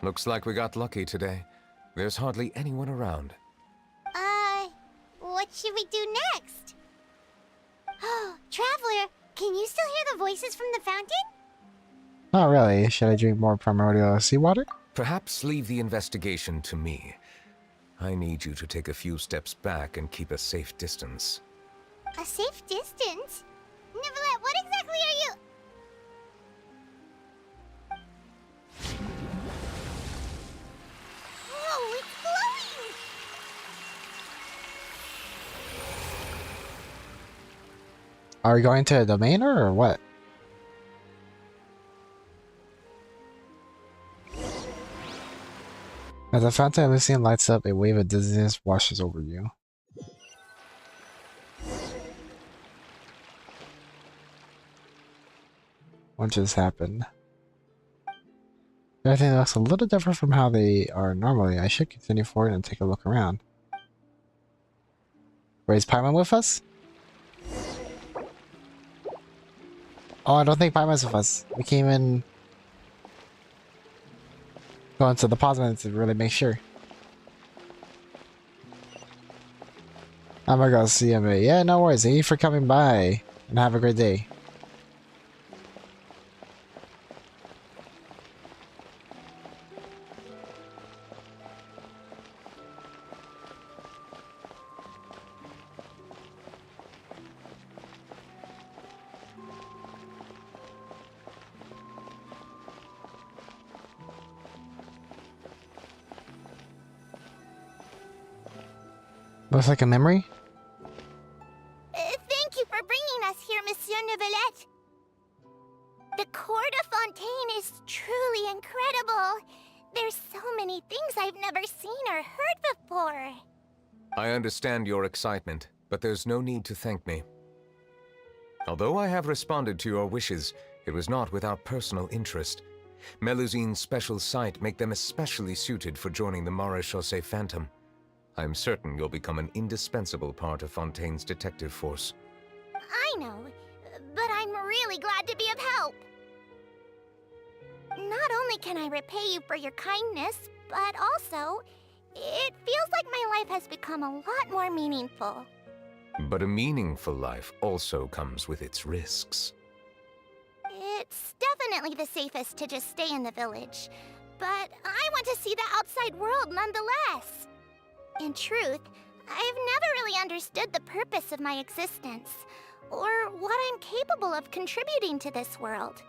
Looks like we got lucky today. There's hardly anyone around. What should we do next? Oh, Traveler, can you still hear the voices from the fountain? Not really. Should I drink more primordial seawater? Perhaps leave the investigation to me. I need you to take a few steps back and keep a safe distance. A safe distance? Neuvillette, what exactly are you... Whoa, it's glowing! Are we going to the domainer or what? As the fountain of Lucian lights up, a wave of dizziness washes over you. What just happened? Everything looks a little different from how they are normally. I should continue forward and take a look around. Wait, is Paimon with us? Oh, I don't think Paimon's with us. We came in... Going to the pause to really make sure. I'm gonna go see him. Yeah, no worries. Thank you for coming by. And have a great day. Looks like a memory? Thank you for bringing us here, Monsieur Neuvillette. The Court of Fontaine is truly incredible. There's so many things I've never seen or heard before. I understand your excitement, but there's no need to thank me. Although I have responded to your wishes, it was not without personal interest. Melusine's special sight make them especially suited for joining the Maréchaussée Phantom. I'm certain you'll become an indispensable part of Fontaine's detective force. I know, but I'm really glad to be of help. Not only can I repay you for your kindness, but also, it feels like my life has become a lot more meaningful. But a meaningful life also comes with its risks. It's definitely the safest to just stay in the village, but I want to see the outside world nonetheless. In truth, I've never really understood the purpose of my existence, or what I'm capable of contributing to this world.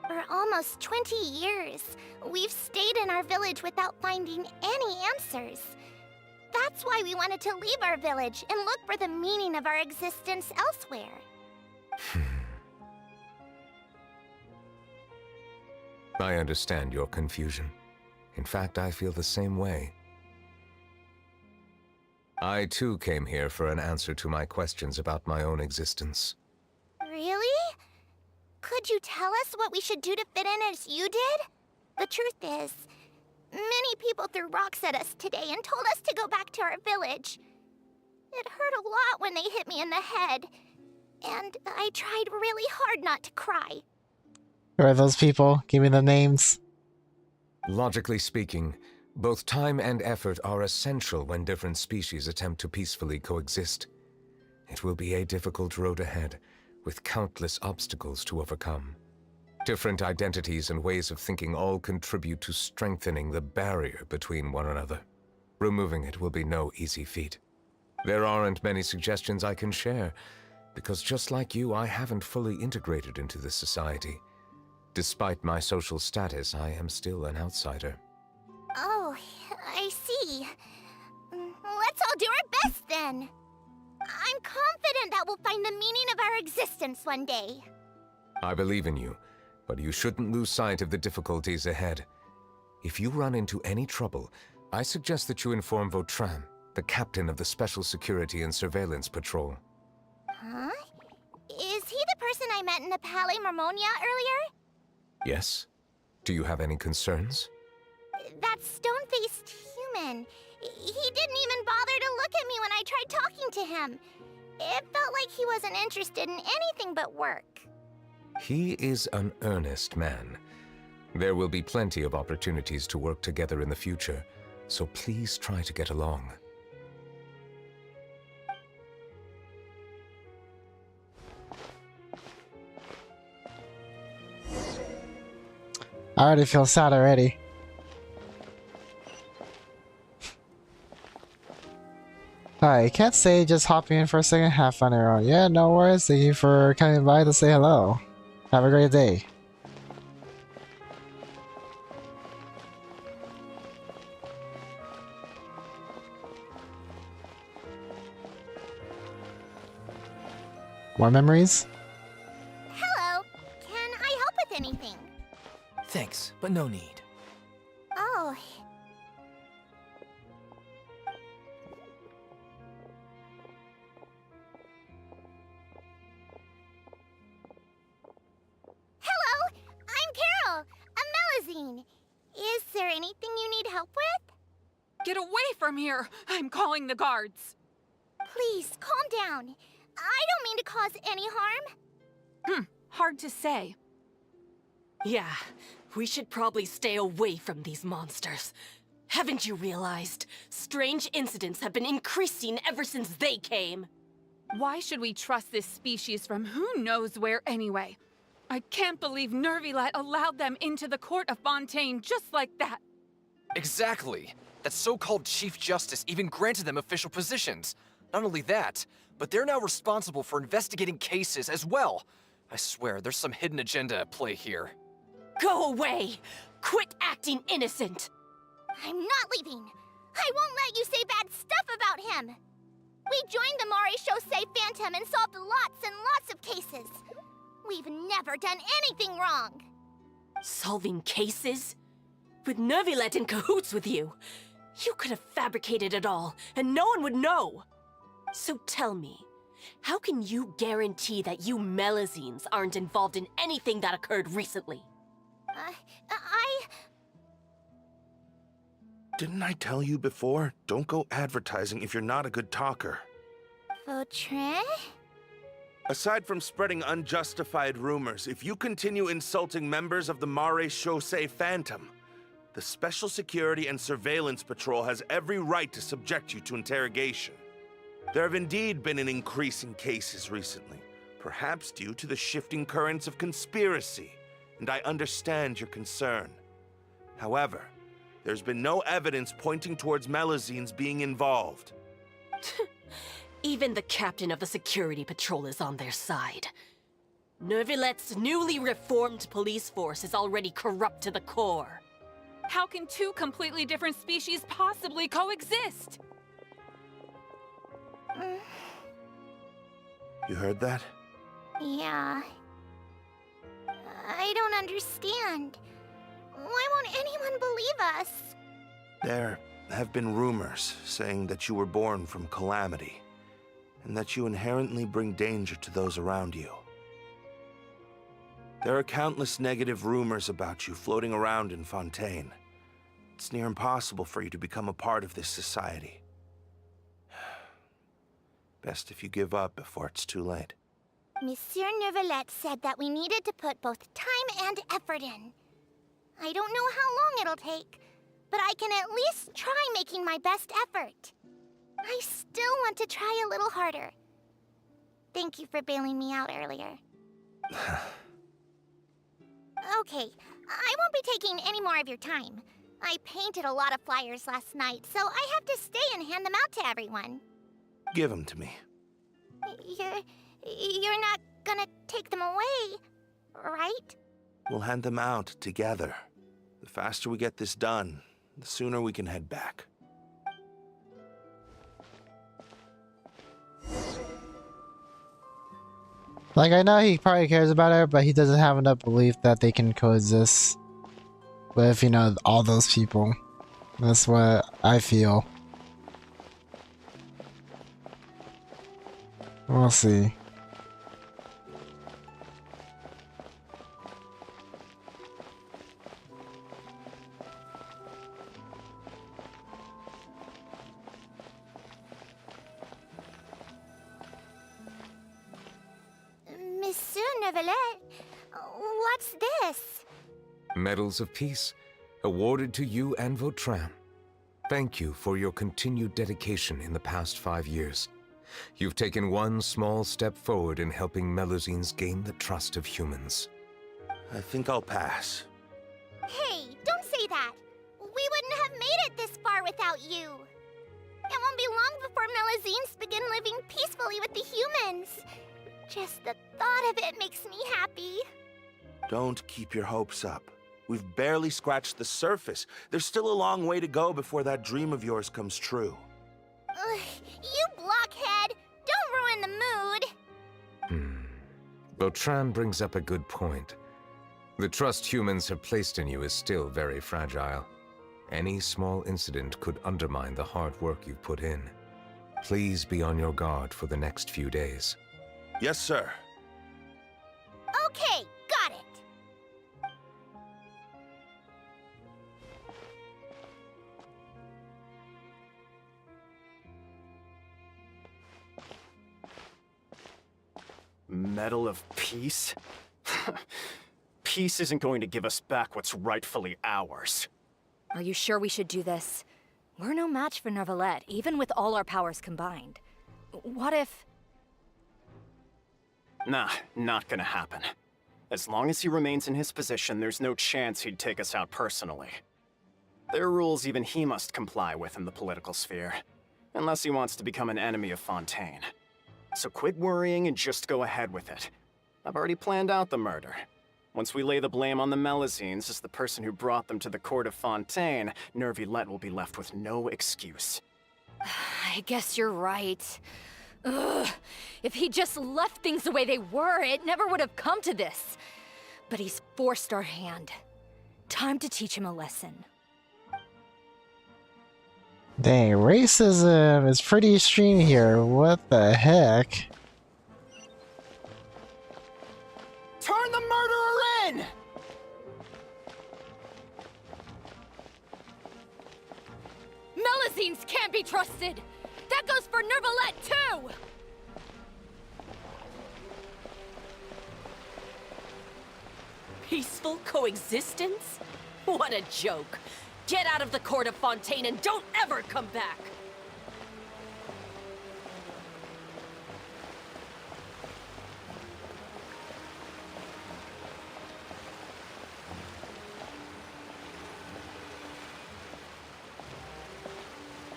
For almost 20 years, we've stayed in our village without finding any answers. That's why we wanted to leave our village and look for the meaning of our existence elsewhere. I understand your confusion. In fact, I feel the same way. I too came here for an answer to my questions about my own existence. Really? Could you tell us what we should do to fit in as you did? The truth is, many people threw rocks at us today and told us to go back to our village. It hurt a lot when they hit me in the head, and I tried really hard not to cry. Who are those people? Give me the names. Logically speaking, both time and effort are essential when different species attempt to peacefully coexist. It will be a difficult road ahead, with countless obstacles to overcome. Different identities and ways of thinking all contribute to strengthening the barrier between one another. Removing it will be no easy feat. There aren't many suggestions I can share, because just like you, I haven't fully integrated into this society. Despite my social status, I am still an outsider. Oh, I see see. Let's all do our best then. I'm confident that we'll find the meaning of our existence one day. I believe in you, but you shouldn't lose sight of the difficulties ahead. If you run into any trouble, I suggest that you inform Vautrin, the captain of the Special Security and Surveillance Patrol. Huh? Is he the person I met in the Palais Marmonia earlier? Yes? Do you have any concerns? That stone-faced human. He didn't even bother to look at me when I tried talking to him. It felt like he wasn't interested in anything but work. He is an earnest man. There will be plenty of opportunities to work together in the future, so please try to get along. I already feel sad already. Alright, can't say just hopping in for a second, have fun everyone. Yeah, no worries, thank you for coming by to say hello. Have a great day. More memories? Hello. Can I help with anything? Thanks, but no need. Oh. Hello! I'm Carol, a Melazine. Is there anything you need help with? Get away from here! I'm calling the guards! Please, calm down. I don't mean to cause any harm. Hard to say. Yeah, we should probably stay away from these monsters. Haven't you realized? Strange incidents have been increasing ever since they came. Why should we trust this species from who knows where anyway? I can't believe Neuvillette allowed them into the court of Fontaine just like that. Exactly. That so-called Chief Justice even granted them official positions. Not only that, but they're now responsible for investigating cases as well. I swear, there's some hidden agenda at play here. Go away! Quit acting innocent! I'm not leaving. I won't let you say bad stuff about him. We joined the Mare Chaussee Phantom and solved lots and lots of cases. We've never done anything wrong. Solving cases? With Neuvillette in cahoots with you? You could have fabricated it all, and no one would know. So tell me, how can you guarantee that you Melazines aren't involved in anything that occurred recently? Didn't I tell you before? Don't go advertising if you're not a good talker. Vautrin? Aside from spreading unjustified rumors, if you continue insulting members of the Mare Chaussee Phantom, the Special Security and Surveillance Patrol has every right to subject you to interrogation. There have indeed been an increase in cases recently, perhaps due to the shifting currents of conspiracy, and I understand your concern. However, there's been no evidence pointing towards Melazines being involved. Even the captain of the security patrol is on their side. Neuvillette's newly reformed police force is already corrupt to the core. How can two completely different species possibly coexist? You heard that? Yeah. I don't understand. Why won't anyone believe us? There have been rumors saying that you were born from calamity, and that you inherently bring danger to those around you. There are countless negative rumors about you floating around in Fontaine. It's near impossible for you to become a part of this society. Best if you give up before it's too late. Monsieur Neuvillette said that we needed to put both time and effort in. I don't know how long it'll take, but I can at least try making my best effort. I still want to try a little harder. Thank you for bailing me out earlier. Okay, I won't be taking any more of your time. I painted a lot of flyers last night, so I have to stay and hand them out to everyone. Give them to me. You're not gonna take them away, right? We'll hand them out together. The faster we get this done, the sooner we can head back. Like, I know he probably cares about her, but he doesn't have enough belief that they can coexist with, you know, all those people. That's what I feel. We'll see. Monsieur Neuvillette, what's this? Medals of Peace, awarded to you and Vautrin. Thank you for your continued dedication in the past 5 years. You've taken one small step forward in helping Melusines gain the trust of humans. I think I'll pass. Hey, don't say that. We wouldn't have made it this far without you. It won't be long before Melusines begin living peacefully with the humans. Just the thought of it makes me happy. Don't keep your hopes up. We've barely scratched the surface. There's still a long way to go before that dream of yours comes true. You blockhead! Don't ruin the mood! Vautrin brings up a good point. The trust humans have placed in you is still very fragile. Any small incident could undermine the hard work you've put in. Please be on your guard for the next few days. Yes, sir. Okay, got it! Medal of Peace? Peace isn't going to give us back what's rightfully ours. Are you sure we should do this? We're no match for Neuvillette, even with all our powers combined. What if... Nah, not gonna happen. As long as he remains in his position, there's no chance he'd take us out personally. There are rules even he must comply with in the political sphere, unless he wants to become an enemy of Fontaine. So quit worrying and just go ahead with it. I've already planned out the murder. Once we lay the blame on the Melusines as the person who brought them to the court of Fontaine, Neuvillette will be left with no excuse. I guess you're right. Ugh. If he just left things the way they were, it never would have come to this. But he's forced our hand. Time to teach him a lesson. Dang, racism is pretty extreme here. What the heck? Turn the murderer in! Melusines can't be trusted! That goes for Neuvillette, too! Peaceful coexistence? What a joke. Get out of the court of Fontaine and don't ever come back!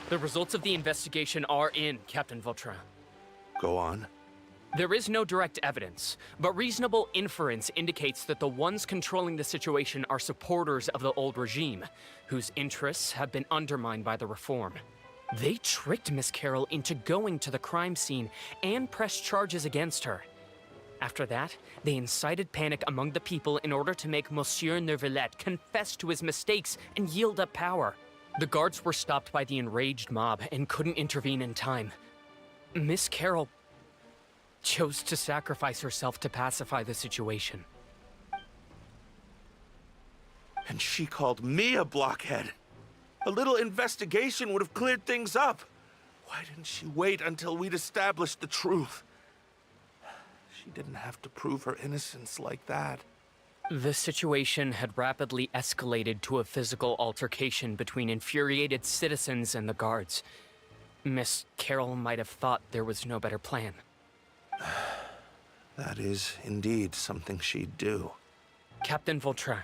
The results of the investigation are in, Captain Vautrin. Go on. There is no direct evidence, but reasonable inference indicates that the ones controlling the situation are supporters of the old regime, whose interests have been undermined by the reform. They tricked Miss Carroll into going to the crime scene and pressed charges against her. After that, they incited panic among the people in order to make Monsieur Neuvillette confess to his mistakes and yield up power. The guards were stopped by the enraged mob and couldn't intervene in time. Miss Carroll chose to sacrifice herself to pacify the situation. And she called me a blockhead. A little investigation would have cleared things up. Why didn't she wait until we'd established the truth? She didn't have to prove her innocence like that. The situation had rapidly escalated to a physical altercation between infuriated citizens and the guards. Miss Carroll might have thought there was no better plan. That is indeed something she'd do. Captain Vautrin,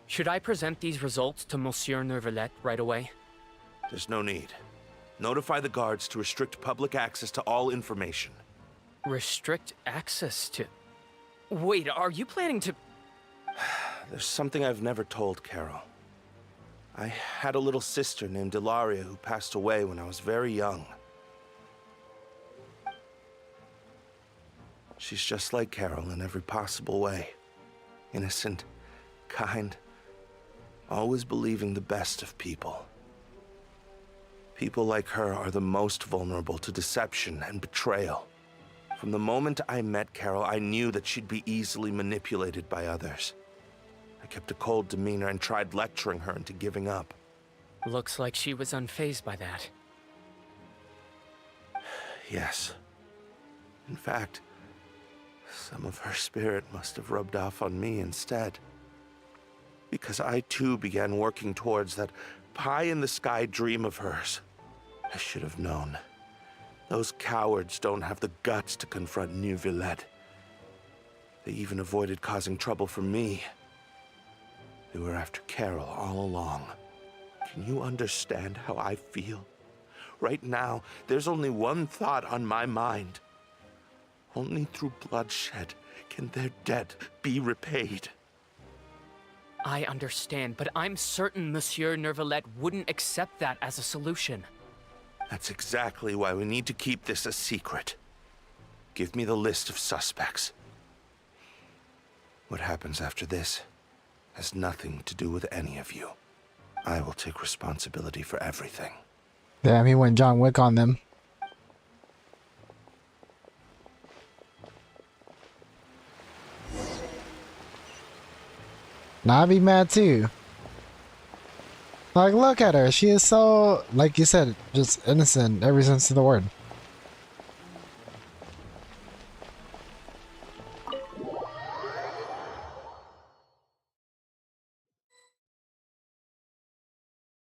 should I present these results to Monsieur Neuvillette right away? There's no need. Notify the guards to restrict public access to all information. Restrict access to... Wait, are you planning to... There's something I've never told Carol. I had a little sister named Ilaria who passed away when I was very young. She's just like Carol in every possible way. Innocent, kind, always believing the best of people. People like her are the most vulnerable to deception and betrayal. From the moment I met Carol, I knew that she'd be easily manipulated by others. I kept a cold demeanor and tried lecturing her into giving up. Looks like she was unfazed by that. Yes. In fact, some of her spirit must have rubbed off on me instead. Because I too began working towards that pie-in-the-sky dream of hers. I should have known. Those cowards don't have the guts to confront Neuvillette. They even avoided causing trouble for me. They were after Carol all along. Can you understand how I feel? Right now, there's only one thought on my mind. Only through bloodshed can their debt be repaid. I understand, but I'm certain Monsieur Neuvillette wouldn't accept that as a solution. That's exactly why we need to keep this a secret. Give me the list of suspects. What happens after this has nothing to do with any of you. I will take responsibility for everything. Damn, he went John Wick on them. Now I'd be mad too. Like, look at her. She is so, like you said, just innocent every sense of the word.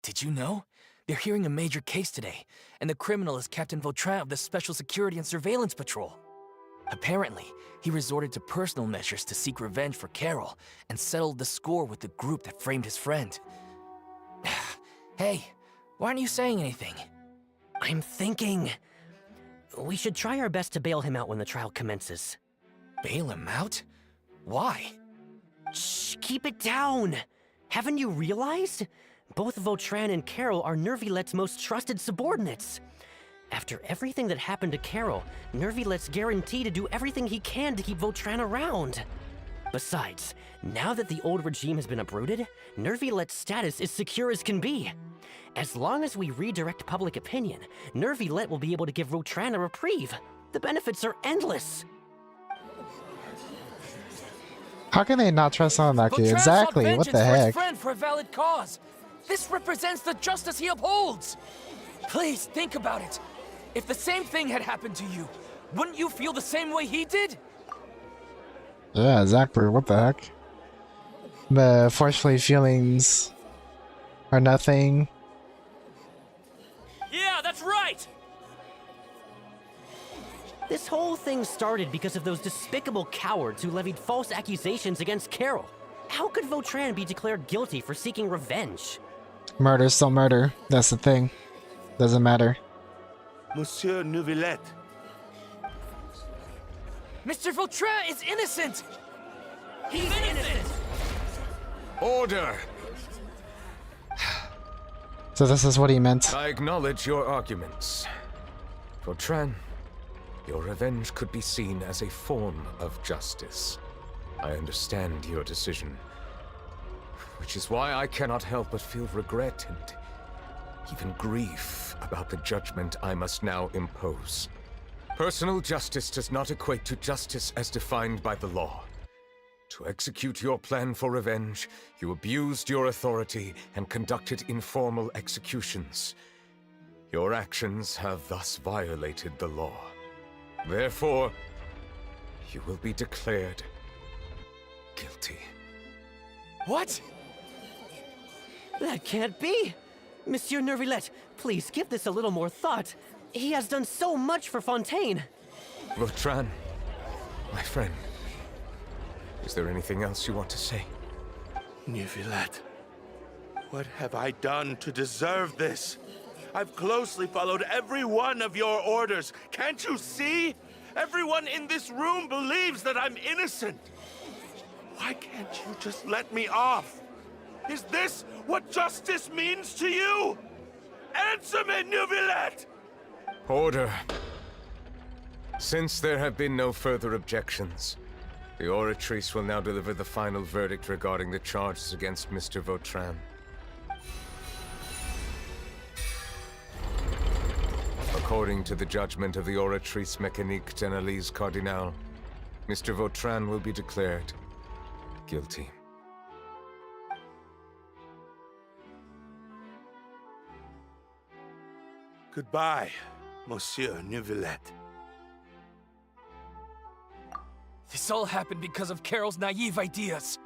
Did you know? They're hearing a major case today, and the criminal is Captain Vautrin of the Special Security and Surveillance Patrol. Apparently, he resorted to personal measures to seek revenge for Carol and settled the score with the group that framed his friend. Hey, why aren't you saying anything? I'm thinking... we should try our best to bail him out when the trial commences. Bail him out? Why? Shh, keep it down! Haven't you realized? Both Vautrin and Carol are Neuvillette's most trusted subordinates. After everything that happened to Carol, Neuvillette's guaranteed to do everything he can to keep Vautrin around. Besides, now that the old regime has been uprooted, Neuvillette's status is secure as can be. As long as we redirect public opinion, Neuvillette will be able to give Vautrin a reprieve. The benefits are endless. How can they not trust someone like you? Vautrin Exactly, sought what the vengeance for his heck? friend for a valid cause. This represents the justice he upholds. Please think about it. If the same thing had happened to you, wouldn't you feel the same way he did? Yeah, exactly, what the heck? The forcefully feelings are nothing. Yeah, that's right! This whole thing started because of those despicable cowards who levied false accusations against Carol. How could Vautrin be declared guilty for seeking revenge? Murder's still murder, that's the thing. Doesn't matter. Monsieur Neuvillette. Mr. Vautrin is innocent! He's innocent! Order! So this is what he meant. I acknowledge your arguments. Vautrin, your revenge could be seen as a form of justice. I understand your decision, which is why I cannot help but feel regret and even grief about the judgment I must now impose. Personal justice does not equate to justice as defined by the law. To execute your plan for revenge, you abused your authority and conducted informal executions. Your actions have thus violated the law. Therefore, you will be declared guilty. What? That can't be! Monsieur Neuvillette, please give this a little more thought. He has done so much for Fontaine. Vautrin, my friend, is there anything else you want to say? Neuvillette, what have I done to deserve this? I've closely followed every one of your orders. Can't you see? Everyone in this room believes that I'm innocent. Why can't you just let me off? Is this what justice means to you? Answer me, Neuvillette! Order. Since there have been no further objections, the Oratrice will now deliver the final verdict regarding the charges against Mr. Vautrin. According to the judgment of the Oratrice Mécanique d'Analyse Cardinal, Mr. Vautrin will be declared guilty. Goodbye, Monsieur Neuvillette. This all happened because of Carol's naive ideas.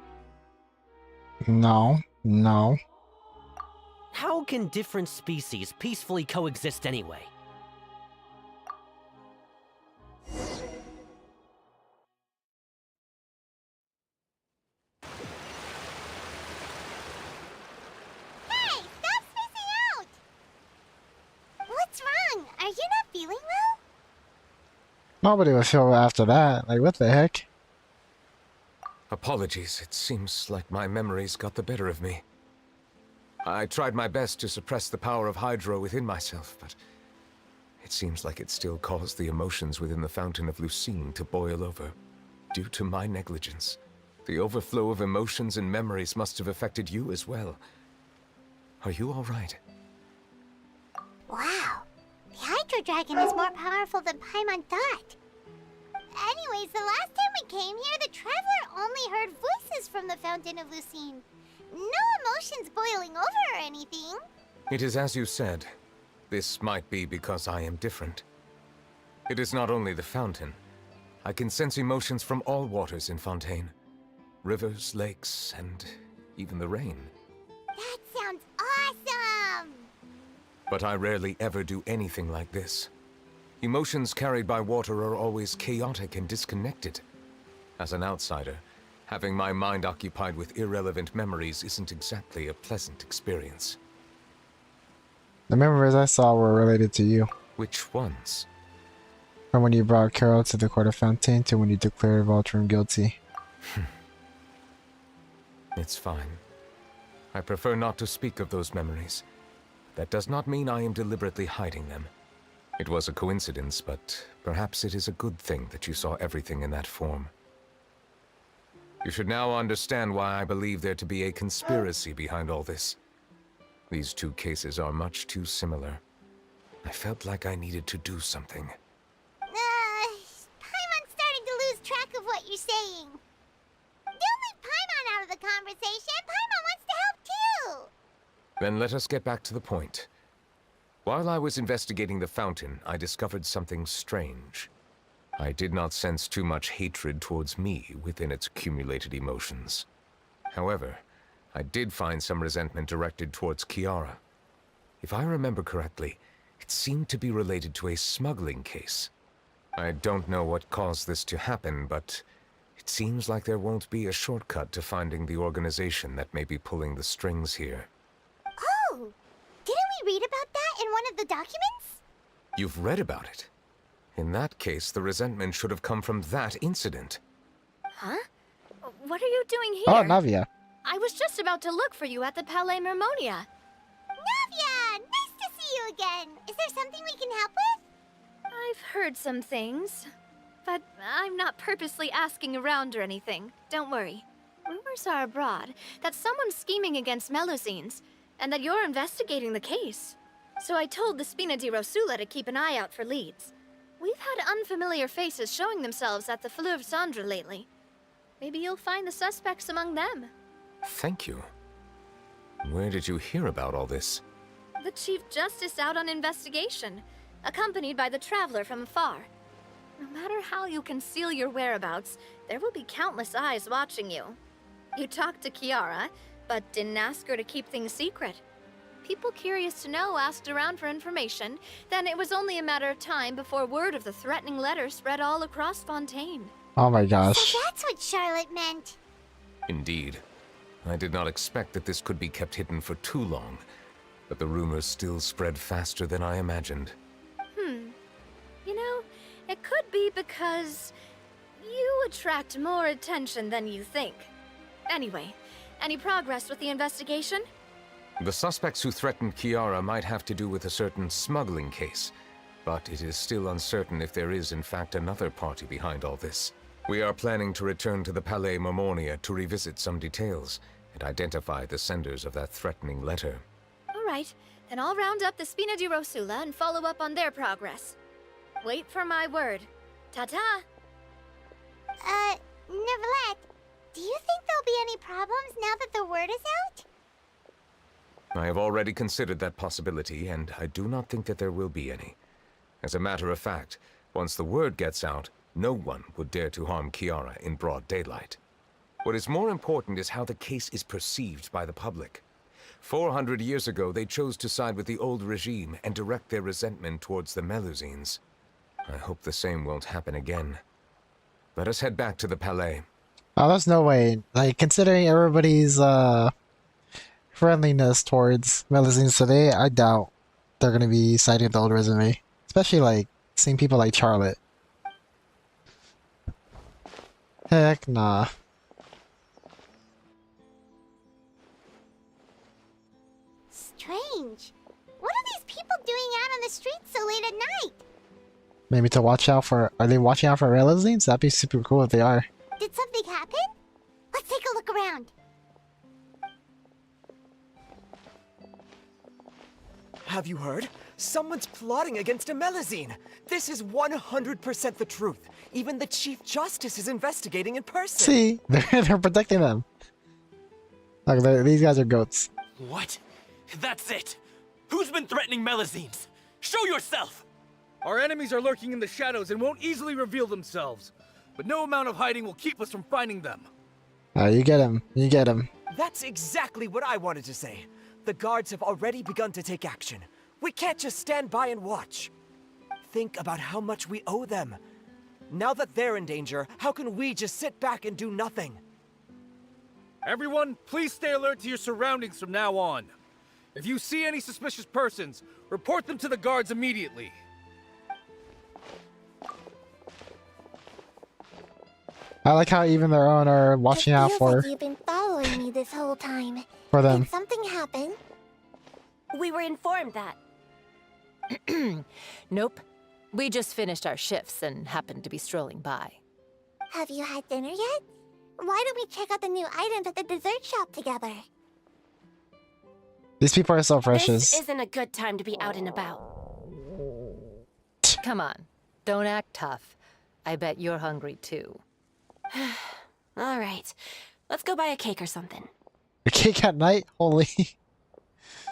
No, no. How can different species peacefully coexist anyway? Hey, stop spacing out! What's wrong? Are you not feeling well? Nobody was feel after that. Like, what the heck? Apologies, it seems like my memories got the better of me. I tried my best to suppress the power of Hydro within myself, but it seems like it still caused the emotions within the Fountain of Lucine to boil over, due to my negligence. The overflow of emotions and memories must have affected you as well. Are you all right? Wow, the Hydro Dragon is more powerful than Paimon thought. Anyways, the last time we came here, the Traveler only heard voices from the Fountain of Lucine. No emotions boiling over or anything. It is as you said. This might be because I am different. It is not only the fountain. I can sense emotions from all waters in Fontaine. Rivers, lakes, and even the rain. That sounds awesome! But I rarely ever do anything like this. Emotions carried by water are always chaotic and disconnected. As an outsider, having my mind occupied with irrelevant memories isn't exactly a pleasant experience. The memories I saw were related to you. Which ones? From when you brought Carol to the Court of Fontaine to when you declared Vautrin guilty. It's fine. I prefer not to speak of those memories. That does not mean I am deliberately hiding them. It was a coincidence, but perhaps it is a good thing that you saw everything in that form. You should now understand why I believe there to be a conspiracy behind all this. These two cases are much too similar. I felt like I needed to do something. Paimon's starting to lose track of what you're saying. Don't leave Paimon out of the conversation. Paimon wants to help too. Then let us get back to the point. While I was investigating the fountain, I discovered something strange. I did not sense too much hatred towards me within its accumulated emotions. However, I did find some resentment directed towards Kiara. If I remember correctly, it seemed to be related to a smuggling case. I don't know what caused this to happen, but it seems like there won't be a shortcut to finding the organization that may be pulling the strings here. Oh! Didn't we read about that in one of the documents? You've read about it? In that case, the resentment should have come from that incident. Huh? What are you doing here? Oh, Navia. I was just about to look for you at the Palais Mermonia. Navia! Nice to see you again! Is there something we can help with? I've heard some things, but I'm not purposely asking around or anything. Don't worry. Rumors are abroad that someone's scheming against Melusines, and that you're investigating the case. So I told the Spina di Rosula to keep an eye out for leads. We've had unfamiliar faces showing themselves at the Fleuve Cendre lately. Maybe you'll find the suspects among them. Thank you. Where did you hear about all this? The Chief Justice out on investigation, accompanied by the Traveler from afar. No matter how you conceal your whereabouts, there will be countless eyes watching you. You talked to Kiara, but didn't ask her to keep things secret. People curious to know asked around for information, then it was only a matter of time before word of the threatening letter spread all across Fontaine. Oh my gosh. So that's what Charlotte meant. Indeed. I did not expect that this could be kept hidden for too long, but the rumors still spread faster than I imagined. You know, it could be because you attract more attention than you think. Anyway, any progress with the investigation? The suspects who threatened Kiara might have to do with a certain smuggling case. but it is still uncertain if there is in fact another party behind all this. We are planning to return to the Palais Mermonia to revisit some details and identify the senders of that threatening letter. All right, then I'll round up the Spina di Rosula and follow up on their progress. Wait for my word. Ta-ta! Neuvillette, do you think there'll be any problems now that the word is out? I have already considered that possibility, and I do not think that there will be any. As a matter of fact, once the word gets out, no one would dare to harm Kiara in broad daylight. What is more important is how the case is perceived by the public. 400 years ago, they chose to side with the old regime and direct their resentment towards the Melusines. I hope the same won't happen again. Let us head back to the Palais. Oh, there's no way. Like, considering everybody's friendliness towards Melusines today, I doubt they're gonna be siding with the old resume. Especially, like, seeing people like Charlotte. Heck nah. Strange. What are these people doing out on the streets so late at night? Maybe to watch out for... Are they watching out for Melusines? That'd be super cool if they are. Did something happen? Let's take a look around. Have you heard? Someone's plotting against a Melusine. This is 100% the truth. Even the Chief Justice is investigating in person. See? They're protecting them. Look, these guys are goats. What? That's it! Who's been threatening Melusines? Show yourself! Our enemies are lurking in the shadows and won't easily reveal themselves. But no amount of hiding will keep us from finding them. You get him. You get him. That's exactly what I wanted to say. The guards have already begun to take action. We can't just stand by and watch. Think about how much we owe them. Now that they're in danger, how can we just sit back and do nothing? Everyone, please stay alert to your surroundings from now on. If you see any suspicious persons, report them to the guards immediately. I like how even their own are watching out for... Like you've been following me this whole time. For them. Did something happen? We were informed that. Nope. We just finished our shifts and happened to be strolling by. Have you had dinner yet? Why don't we check out the new items at the dessert shop together? These people are so precious. This isn't a good time to be out and about. Come on. Don't act tough. I bet you're hungry too. All right. Let's go buy a cake or something. A cake at night? Holy.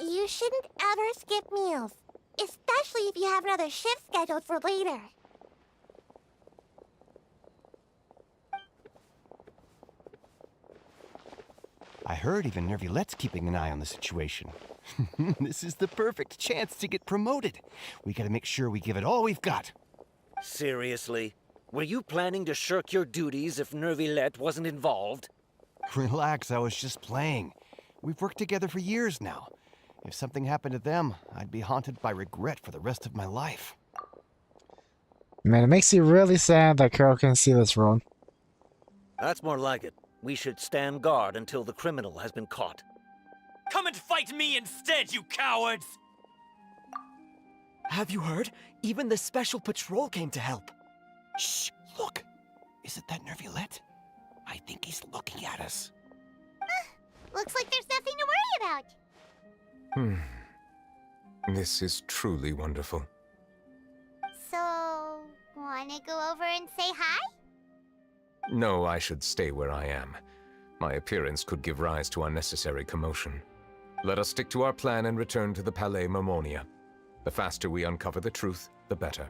You shouldn't ever skip meals. Especially if you have another shift scheduled for later. I heard even Neuvillette's keeping an eye on the situation. This is the perfect chance to get promoted. We gotta make sure we give it all we've got. Seriously? Were you planning to shirk your duties if Neuvillette wasn't involved? Relax, I was just playing. We've worked together for years now. If something happened to them, I'd be haunted by regret for the rest of my life. Man, it makes you really sad that Carol can see this wrong. That's more like it. We should stand guard until the criminal has been caught. Come and fight me instead, you cowards! Have you heard? Even the Special Patrol came to help. Shh! Look! Isn't that Neuvillette? I think he's looking at us. Looks like there's nothing to worry about. This is truly wonderful. So, wanna go over and say hi? No, I should stay where I am. My appearance could give rise to unnecessary commotion. Let us stick to our plan and return to the Palais Mermonia. The faster we uncover the truth, the better.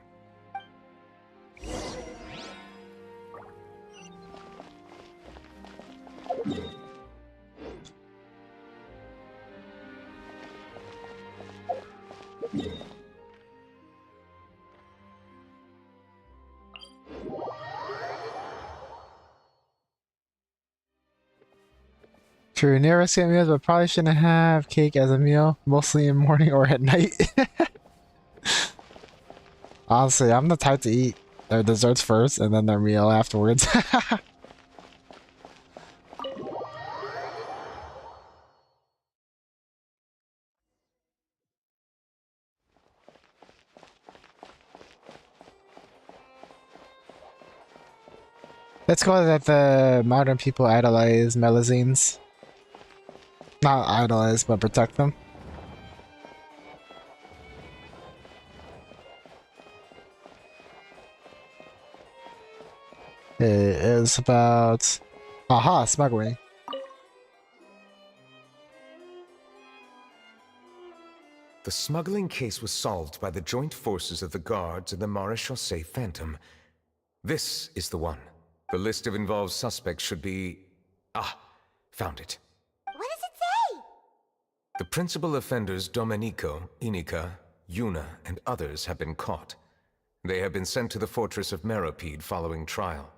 True, near escape meals, but probably shouldn't have cake as a meal, mostly in morning or at night. Honestly, I'm the type to eat their desserts first and then their meal afterwards. Let's call it that the modern people idolize Melazines. Not idolize, but protect them. It is about... Aha, smuggling. The smuggling case was solved by the joint forces of the guards and the Maréchaussée Phantom. This is the one. The list of involved suspects should be... Ah, found it. What does it say? The principal offenders Domenico, Inica, Yuna, and others have been caught. They have been sent to the fortress of Meropide following trial.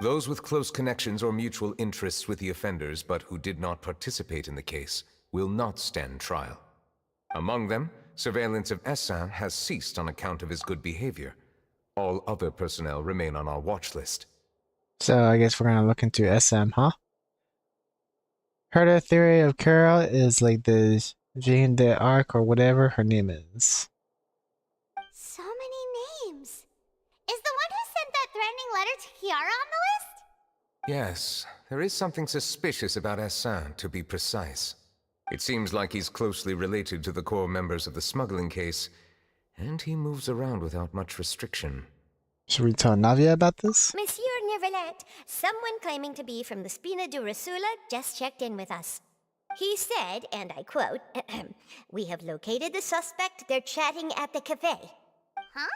Those with close connections or mutual interests with the offenders but who did not participate in the case will not stand trial. Among them, surveillance of Essin has ceased on account of his good behavior. All other personnel remain on our watch list. So I guess we're gonna look into SM, huh? Heard a theory of Carol is like the Jeanne d'Arc or whatever her name is. So many names. Is the one who sent that threatening letter to Kiara on the list? Yes, there is something suspicious about Essin, to be precise. It seems like he's closely related to the core members of the smuggling case, and he moves around without much restriction. Should we tell Navia about this? Monsieur Neuvillette, someone claiming to be from the Spina Durasula just checked in with us. He said, and I quote, "We have located the suspect. They're chatting at the cafe." Huh?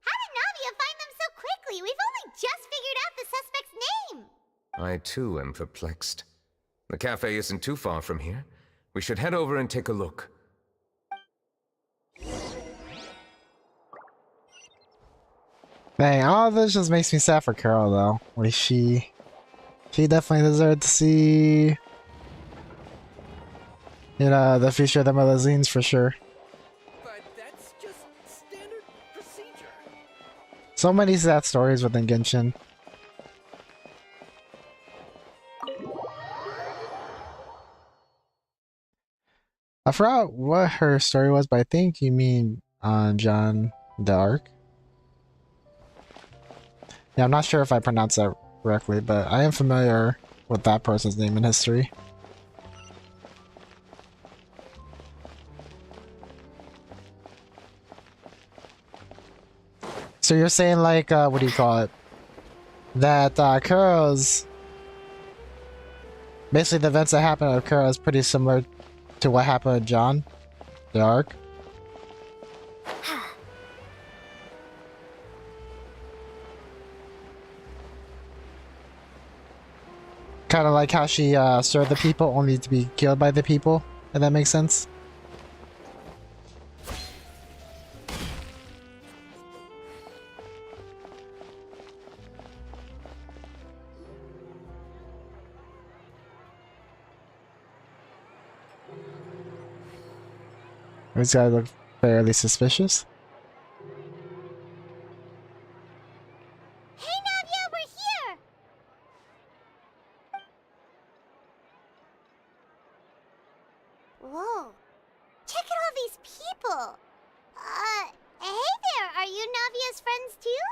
How did Navia find them so quickly? We've only just figured out the suspect's name. I too am perplexed. The cafe isn't too far from here. We should head over and take a look. Dang, all this just makes me sad for Carol though. Like she definitely deserved to see, you know, the future of the Melazines for sure. But that's just standard procedure. So many sad stories within Genshin. I forgot what her story was, but I think you mean Jeanne d'Arc. Yeah, I'm not sure if I pronounced that correctly, but I am familiar with that person's name in history. So you're saying like, what do you call it? That Kuro's... Basically the events that happened with Kuro is pretty similar to what happened with Jeanne d'Arc. Kind of like how she served the people only to be killed by the people, if that makes sense. These guys look fairly suspicious. Hey Navia, we're here! Whoa. Check out all these people! Hey there, are you Navia's friends too?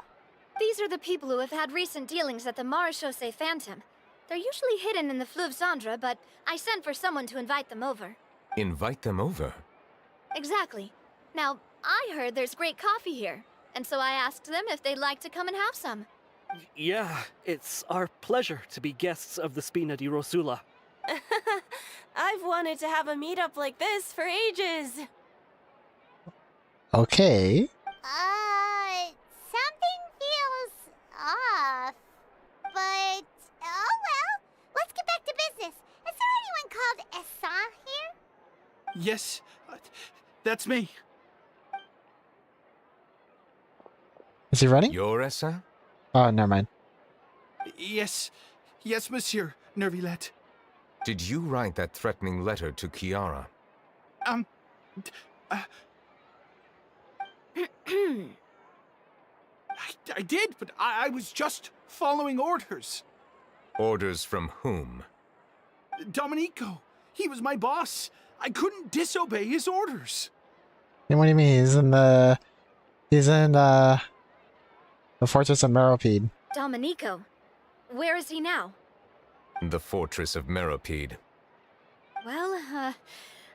These are the people who have had recent dealings at the Maréchaussée Phantom. They're usually hidden in the Fleuve Cendre, but I sent for someone to invite them over. Invite them over? Exactly. Now, I heard there's great coffee here, and so I asked them if they'd like to come and have some. Yeah, it's our pleasure to be guests of the Spina di Rosula. I've wanted to have a meetup like this for ages. Okay. Something feels off. But, oh well. Let's get back to business. Is there anyone called Essin here? Yes, that's me. Is he running? You're Essin? Oh, never mind. Yes, Monsieur Neuvillette. Did you write that threatening letter to Kiara? I did, but I was just following orders. Orders from whom? Domenico. He was my boss. I couldn't disobey his orders. And what do you mean? He's in the fortress of Meropide. Domenico. Where is he now? The fortress of Meropide. Well,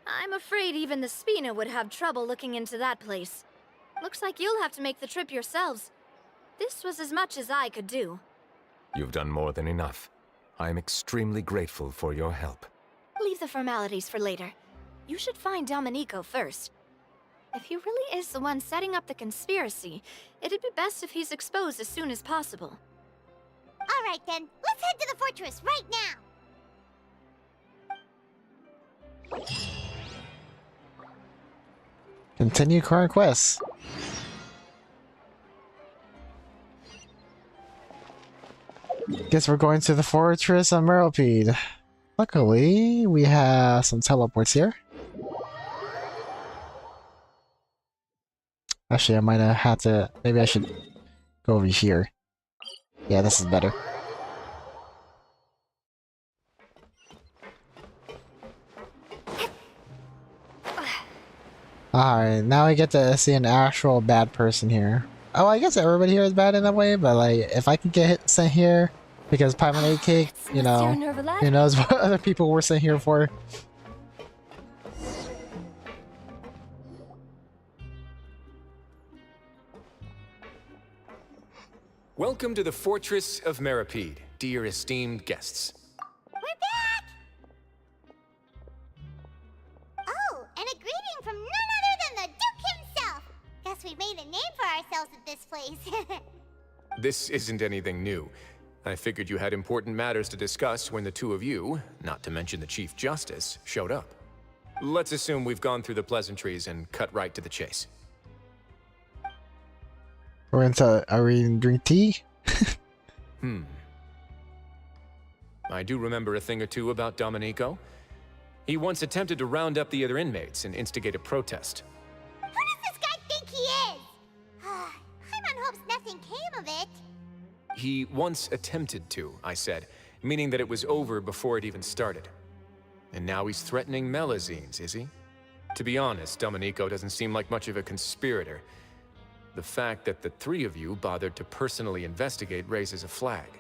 I'm afraid even the Spina would have trouble looking into that place. Looks like you'll have to make the trip yourselves. This was as much as I could do. You've done more than enough. I am extremely grateful for your help. Leave the formalities for later. You should find Domenico first. If he really is the one setting up the conspiracy, it'd be best if he's exposed as soon as possible. Alright then, let's head to the fortress right now! Continue current quests. Guess we're going to the fortress of Meropide. Luckily, we have some teleports here. Actually, I might have had to... Maybe I should go over here. Yeah, this is better. Alright, now I get to see an actual bad person here. Oh, I guess everybody here is bad in a way, but like, if I can get sent here because Paimon Cake, you know, who knows what other people were sent here for. Welcome to the Fortress of Meropide, dear esteemed guests. We're back! Oh, and a greeting from none other than the Duke himself! Guess we've made a name for ourselves at this place. This isn't anything new. I figured you had important matters to discuss when the two of you, not to mention the Chief Justice, showed up. Let's assume we've gone through the pleasantries and cut right to the chase. Are we in drink tea? I do remember a thing or two about Domenico. He once attempted to round up the other inmates and instigate a protest. Who does this guy think he is? Paimon hopes nothing came of it. He once attempted to, I said, meaning that it was over before it even started. And now he's threatening Melazines, is he? To be honest, Domenico doesn't seem like much of a conspirator. The fact that the three of you bothered to personally investigate raises a flag.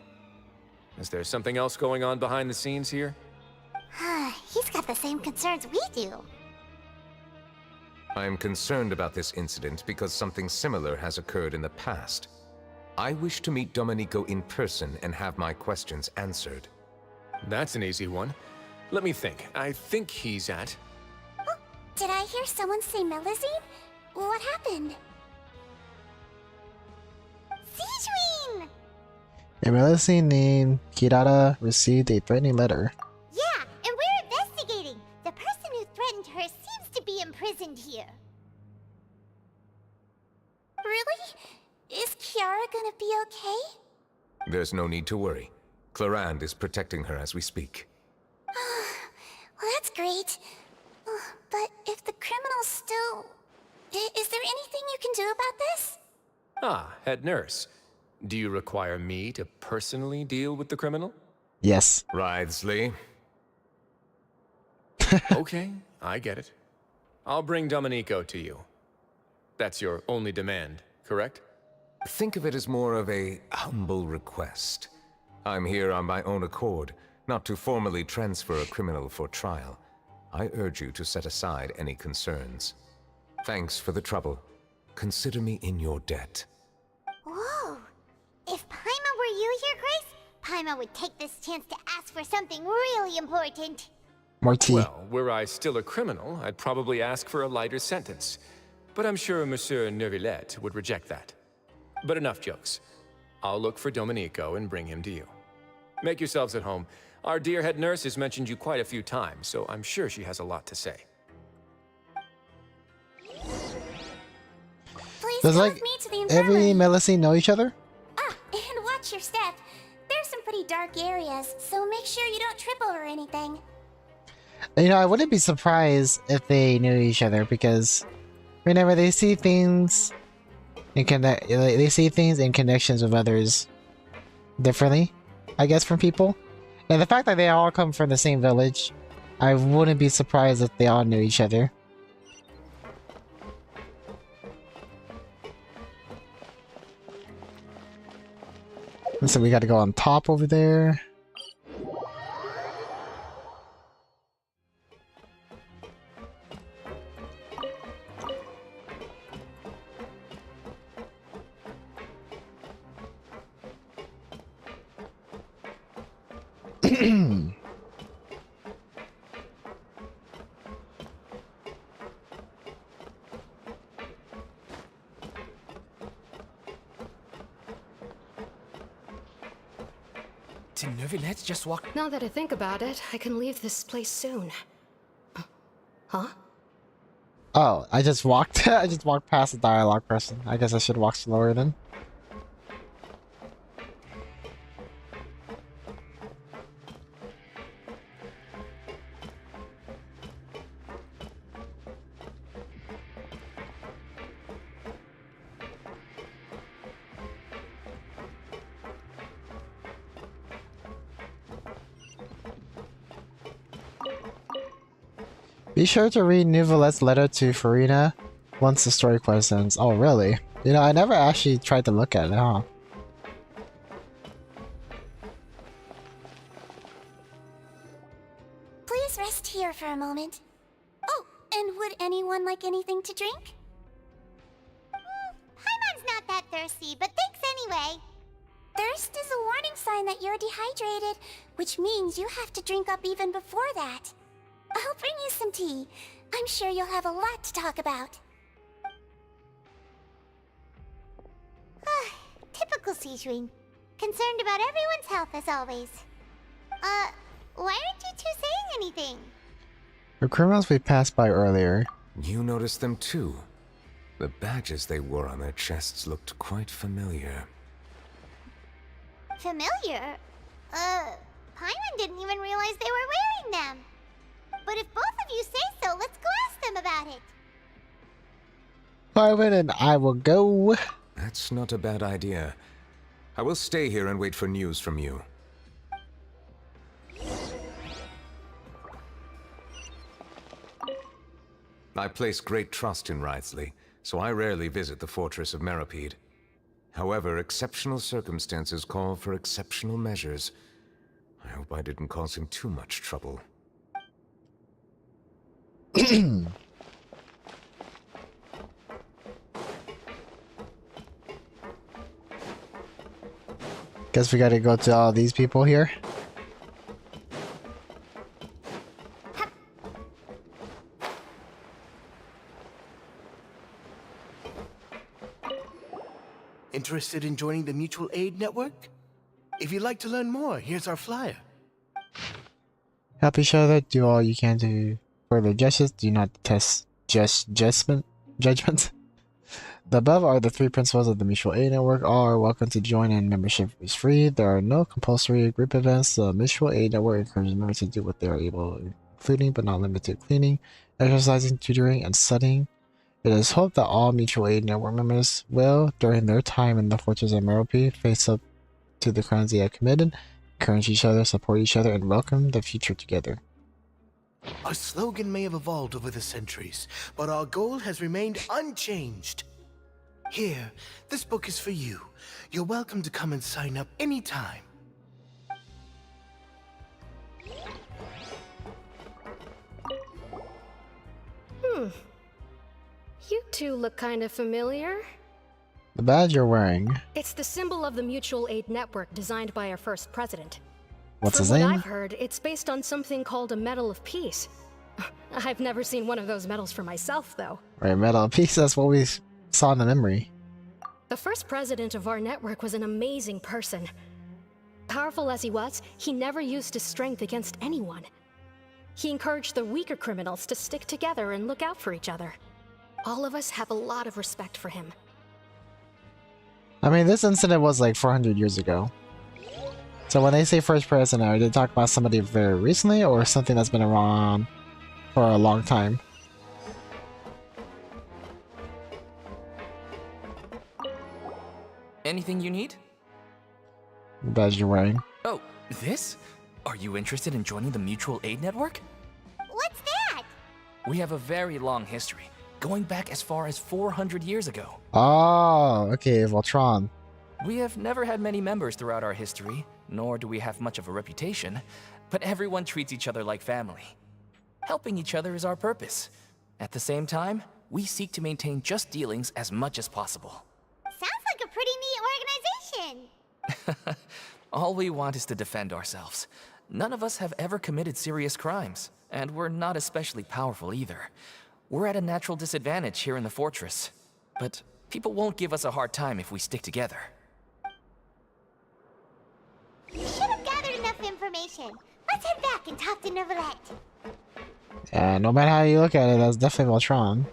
Is there something else going on behind the scenes here? He's got the same concerns we do. I am concerned about this incident because something similar has occurred in the past. I wish to meet Domenico in person and have my questions answered. That's an easy one. Let me think. I think he's at... Oh, did I hear someone say Melazine? What happened? Sijuin! A Melazine named Kirara received a threatening letter. Yeah, and we're investigating. The person who threatened her seems to be imprisoned here. Really? Is Kiara gonna be okay? There's no need to worry. Clarande is protecting her as we speak. Well, that's great. But if the criminal's still... Is there anything you can do about this? Ah, head nurse. Do you require me to personally deal with the criminal? Yes. Wriothesley. Okay, I get it. I'll bring Domenico to you. That's your only demand, correct? Think of it as more of a humble request. I'm here on my own accord, not to formally transfer a criminal for trial. I urge you to set aside any concerns. Thanks for the trouble. Consider me in your debt. Whoa! If Paimon were you here, Grace, Paimon would take this chance to ask for something really important. More tea. Well, were I still a criminal, I'd probably ask for a lighter sentence. But I'm sure Monsieur Neuvillette would reject that. But enough jokes. I'll look for Domenico and bring him to you. Make yourselves at home. Our dear head nurse has mentioned you quite a few times, so I'm sure she has a lot to say. Please Does come like with me to the every infirmary. Melazine know each other? And watch your step. There's some pretty dark areas, so make sure you don't trip over anything. You know, I wouldn't be surprised if they knew each other because whenever they see things they see things in connections with others differently, I guess, from people. And the fact that they all come from the same village, I wouldn't be surprised if they all knew each other. And so we got to go on top over there. Did Neuvillette just walk? Now that I think about it, I can leave this place soon. Huh? Oh, I just walked past the dialogue person. I guess I should walk slower then. Be sure to read Neuvillette's letter to Farina once the story quest ends. Oh, really? You know, I never actually tried to look at it, huh? Please rest here for a moment. Oh, and would anyone like anything to drink? Paimon's not that thirsty, but thanks anyway. Thirst is a warning sign that you're dehydrated, which means you have to drink up even before that. I'll bring you some tea. I'm sure you'll have a lot to talk about. Typical Sejuin. Concerned about everyone's health as always. Why aren't you two saying anything? The criminals we passed by earlier. You noticed them too. The badges they wore on their chests looked quite familiar. Familiar? Paimon didn't even realize they were wearing them. But if both of you say so, let's go ask them about it. Paimon and I will go. That's not a bad idea. I will stay here and wait for news from you. I place great trust in Wriothesley, so I rarely visit the fortress of Meropide. However, exceptional circumstances call for exceptional measures. I hope I didn't cause him too much trouble. Guess we gotta go to all these people here. Interested in joining the Mutual Aid Network? If you'd like to learn more, here's our flyer. Help each other, do all you can to further justice, do not test judgment. The above are the 3 principles of the Mutual Aid Network. All are welcome to join, and membership is free. There are no compulsory group events. The Mutual Aid Network encourages members to do what they are able, including but not limited to cleaning, exercising, tutoring, and studying. It is hoped that all Mutual Aid Network members will, during their time in the Fortress of Meropide, face up to the crimes they have committed, encourage each other, support each other, and welcome the future together. Our slogan may have evolved over the centuries, but our goal has remained unchanged. Here, this book is for you. You're welcome to come and sign up anytime. You two look kind of familiar. The badge you're wearing. It's the symbol of the Mutual Aid Network designed by our first president. What's From his what name? I've heard, it's based on something called a Medal of Peace. I've never seen one of those medals for myself, though. Right, Medal of Peace, that's what we saw in the memory. The first president of our network was an amazing person. Powerful as he was, he never used his strength against anyone. He encouraged the weaker criminals to stick together and look out for each other. All of us have a lot of respect for him. I mean, this incident was like 400 years ago. So when they say first president, are they talking about somebody very recently or something that's been around for a long time? Anything you need? The badge you're wearing. Oh, this? Are you interested in joining the Mutual Aid Network? What's that? We have a very long history, going back as far as 400 years ago. Oh, okay, Voltron. We have never had many members throughout our history, nor do we have much of a reputation, but everyone treats each other like family. Helping each other is our purpose. At the same time, we seek to maintain just dealings as much as possible. Sounds like a pretty neat organization. All we want is to defend ourselves. None of us have ever committed serious crimes, and we're not especially powerful either. We're at a natural disadvantage here in the fortress, but people won't give us a hard time if we stick together. We should have gathered enough information. Let's head back and talk to Neuvillette. Yeah, no matter how you look at it, that's definitely Voltron.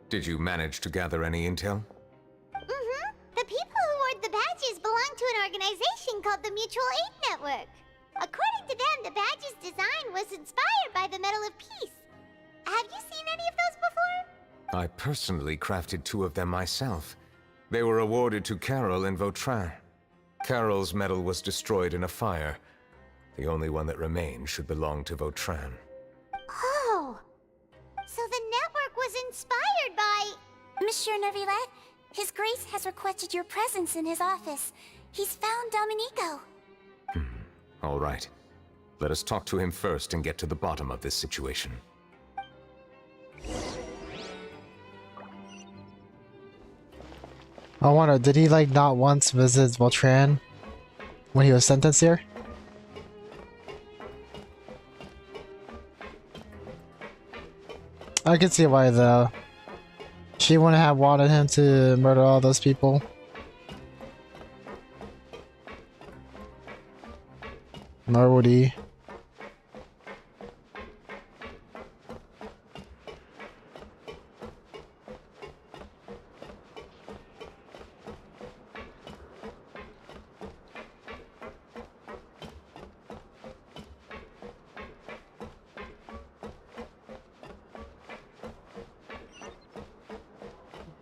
Did you manage to gather any intel? Mm-hmm. The people who wore the badges belong to an organization called the Mutual Aid Network. According to them, the badge's design was inspired by the Medal of Peace. Have you seen any of those before? I personally crafted 2 of them myself. They were awarded to Carol and Vautrin. Carol's medal was destroyed in a fire. The only one that remained should belong to Vautrin. Oh! So the network was inspired by... Monsieur Neuvillette, His Grace has requested your presence in his office. He's found Domenico. All right. Let us talk to him first and get to the bottom of this situation. I wonder, did he like not once visit Voltran when he was sentenced here? I can see why though. She wouldn't have wanted him to murder all those people. Nor would he.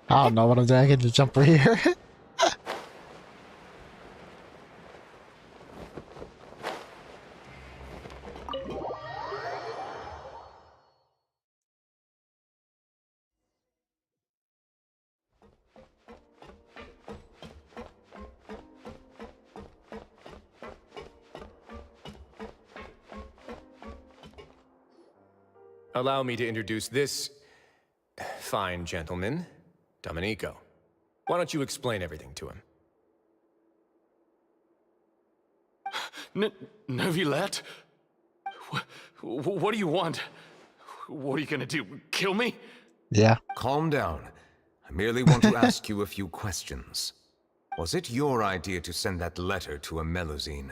I don't know what I'm doing. I can just jump right here. Allow me to introduce this fine gentleman, Domenico. Why don't you explain everything to him? Neuvillette? What do you want? What are you gonna do? Kill me? Yeah. Calm down. I merely want to ask you a few questions. Was it your idea to send that letter to a Melusine?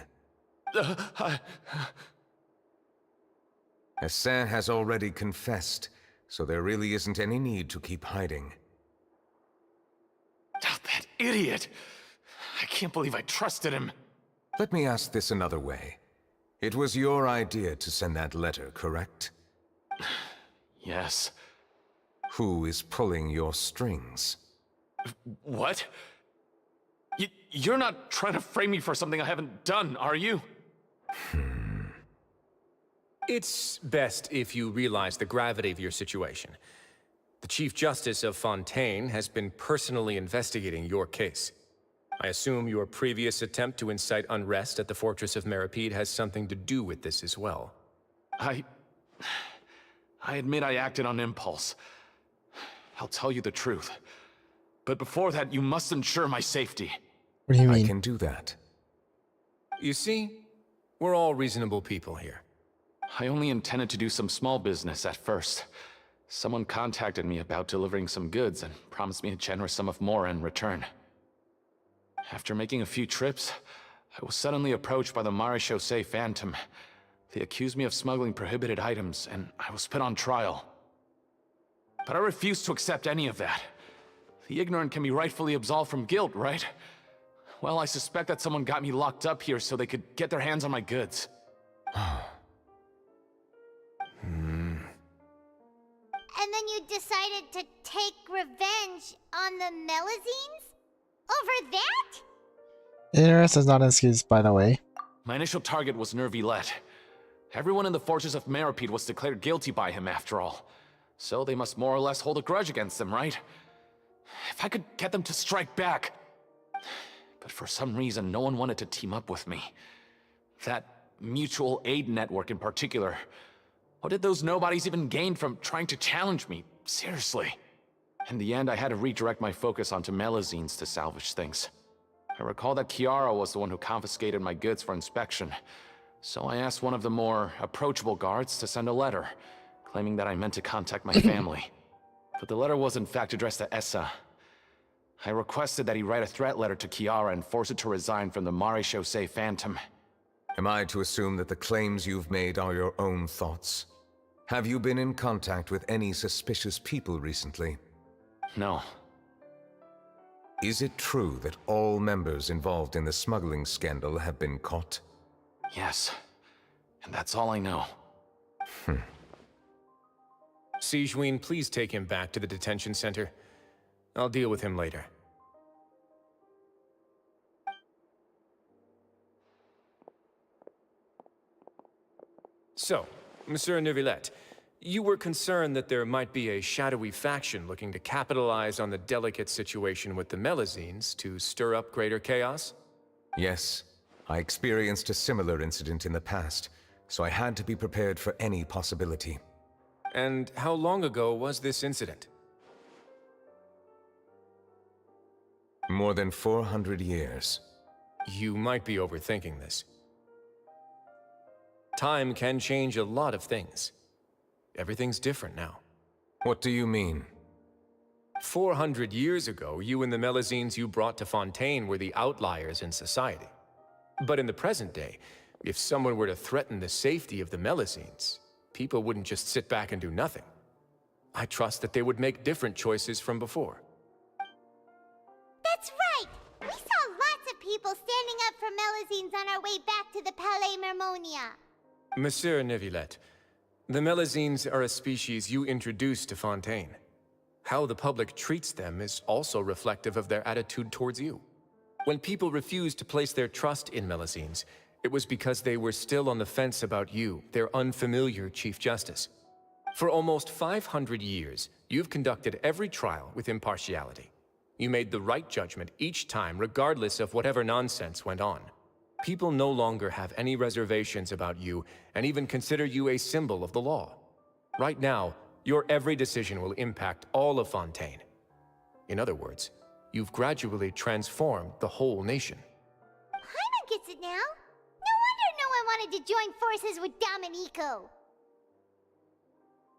Hassan has already confessed, so there really isn't any need to keep hiding. Oh, that idiot! I can't believe I trusted him. Let me ask this another way. It was your idea to send that letter, correct? Yes. Who is pulling your strings? What? You're not trying to frame me for something I haven't done, are you? It's best if you realize the gravity of your situation. The Chief Justice of Fontaine has been personally investigating your case. I assume your previous attempt to incite unrest at the Fortress of Meripede has something to do with this as well. I admit I acted on impulse. I'll tell you the truth. But before that, you must ensure my safety. What do you mean? I can do that. You see, we're all reasonable people here. I only intended to do some small business at first. Someone contacted me about delivering some goods and promised me a generous sum of more in return. After making a few trips, I was suddenly approached by the Maréchaussée Phantom. They accused me of smuggling prohibited items, and I was put on trial. But I refused to accept any of that. The ignorant can be rightfully absolved from guilt, right? Well, I suspect that someone got me locked up here so they could get their hands on my goods. then you decided to take revenge on the Melazines? Over that? Ignorance is not an excuse, by the way. My initial target was Neuvillette. Everyone in the fortress of Meropide was declared guilty by him after all. So they must more or less hold a grudge against them, right? If I could get them to strike back. But for some reason, no one wanted to team up with me. That mutual aid network in particular. What did those nobodies even gain from trying to challenge me? Seriously. In the end, I had to redirect my focus onto Melazines to salvage things. I recall that Kiara was the one who confiscated my goods for inspection. So I asked one of the more approachable guards to send a letter, claiming that I meant to contact my family. But the letter was in fact addressed to Essa. I requested that he write a threat letter to Kiara and force her to resign from the Maréchaussée Phantom. Am I to assume that the claims you've made are your own thoughts? Have you been in contact with any suspicious people recently? No. Is it true that all members involved in the smuggling scandal have been caught? Yes. And that's all I know. Sigewinne, please take him back to the detention center. I'll deal with him later. So, Monsieur Neuvillette, you were concerned that there might be a shadowy faction looking to capitalize on the delicate situation with the Melazines to stir up greater chaos? Yes. I experienced a similar incident in the past, so I had to be prepared for any possibility. And how long ago was this incident? More than 400 years. You might be overthinking this. Time can change a lot of things. Everything's different now. What do you mean? 400 years ago, you and the Melazines you brought to Fontaine were the outliers in society. But in the present day, if someone were to threaten the safety of the Melazines, people wouldn't just sit back and do nothing. I trust that they would make different choices from before. That's right! We saw lots of people standing up for Melazines on our way back to the Palais Mermonia. Monsieur Neuvillette, the Melazines are a species you introduced to Fontaine. How the public treats them is also reflective of their attitude towards you. When people refused to place their trust in Melazines, it was because they were still on the fence about you, their unfamiliar Chief Justice. For almost 500 years, you've conducted every trial with impartiality. You made the right judgment each time, regardless of whatever nonsense went on. People no longer have any reservations about you, and even consider you a symbol of the law. Right now, your every decision will impact all of Fontaine. In other words, you've gradually transformed the whole nation. Paimon gets it now. No wonder no one wanted to join forces with Domenico.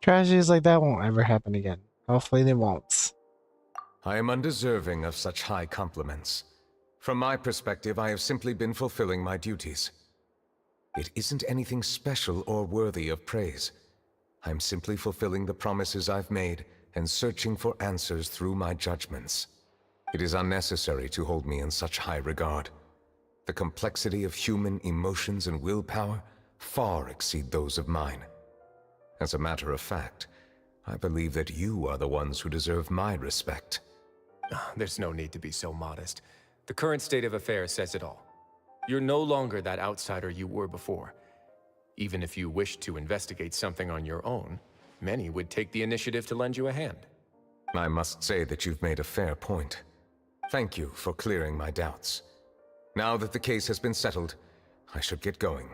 Tragedies like that won't ever happen again. Hopefully they won't. I am undeserving of such high compliments. From my perspective, I have simply been fulfilling my duties. It isn't anything special or worthy of praise. I'm simply fulfilling the promises I've made and searching for answers through my judgments. It is unnecessary to hold me in such high regard. The complexity of human emotions and willpower far exceed those of mine. As a matter of fact, I believe that you are the ones who deserve my respect. There's no need to be so modest. The current state of affairs says it all. You're no longer that outsider you were before. Even if you wished to investigate something on your own, many would take the initiative to lend you a hand. I must say that you've made a fair point. Thank you for clearing my doubts. Now that the case has been settled, I should get going.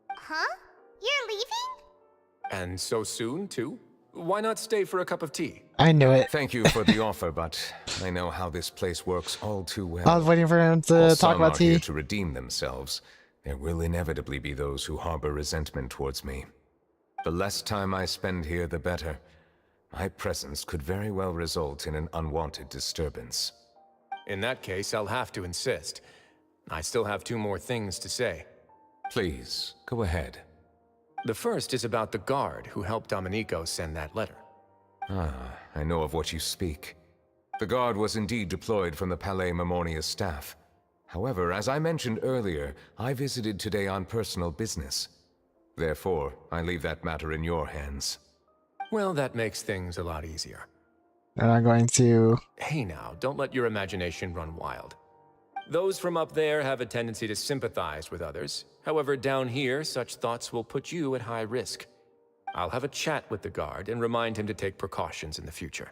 Huh? You're leaving? And so soon, too? Why not stay for a cup of tea? I knew it. Thank you for the offer, but I know how this place works all too well. I was waiting for him to While talk about some are here tea. to redeem themselves, there will inevitably be those who harbor resentment towards me. The less time I spend here, the better. My presence could very well result in an unwanted disturbance. In that case, I'll have to insist. I still have 2 more things to say. Please, go ahead. The first is about the guard who helped Domenico send that letter. Ah, I know of what you speak. The guard was indeed deployed from the Palais Mermonia staff. However, as I mentioned earlier, I visited today on personal business. Therefore, I leave that matter in your hands. Well, that makes things a lot easier. And I'm going to... Hey now, don't let your imagination run wild. Those from up there have a tendency to sympathize with others. However, down here, such thoughts will put you at high risk. I'll have a chat with the guard and remind him to take precautions in the future.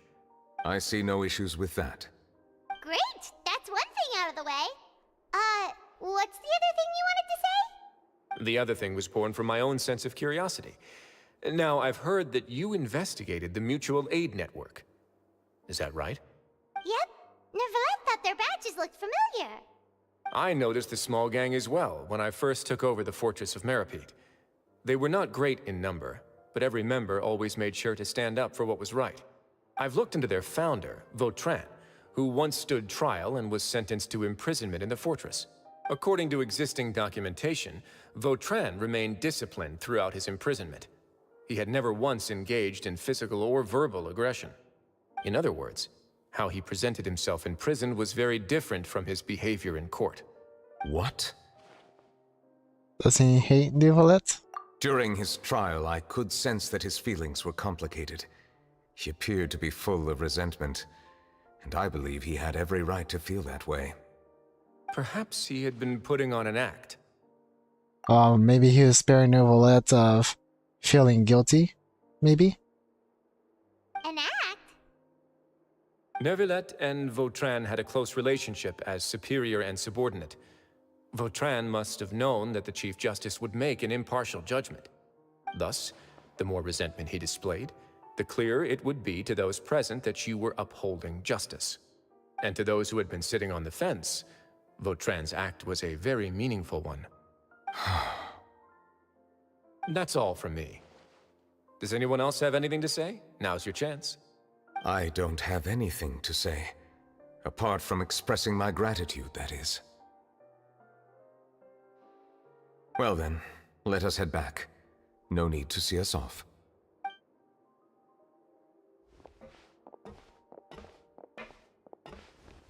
I see no issues with that. Great! That's one thing out of the way. What's the other thing you wanted to say? The other thing was born from my own sense of curiosity. Now, I've heard that you investigated the mutual aid network. Is that right? Yep. Neuvillette thought their badges looked familiar. I noticed the small gang as well when I first took over the Fortress of Meripede. They were not great in number, but every member always made sure to stand up for what was right. I've looked into their founder, Vautrin, who once stood trial and was sentenced to imprisonment in the fortress. According to existing documentation, Vautrin remained disciplined throughout his imprisonment. He had never once engaged in physical or verbal aggression. In other words, how he presented himself in prison was very different from his behavior in court. What? Does he hate Neuvillette? During his trial, I could sense that his feelings were complicated. He appeared to be full of resentment, and I believe he had every right to feel that way. Perhaps he had been putting on an act. Maybe he was sparing Neuvillette of feeling guilty, maybe? An act? Neuvillette and Vautrin had a close relationship as superior and subordinate. Vautrin must have known that the Chief Justice would make an impartial judgment. Thus, the more resentment he displayed, the clearer it would be to those present that you were upholding justice. And to those who had been sitting on the fence, Vautrin's act was a very meaningful one. That's all from me. Does anyone else have anything to say? Now's your chance. I don't have anything to say. Apart from expressing my gratitude, that is. Well then, let us head back. No need to see us off.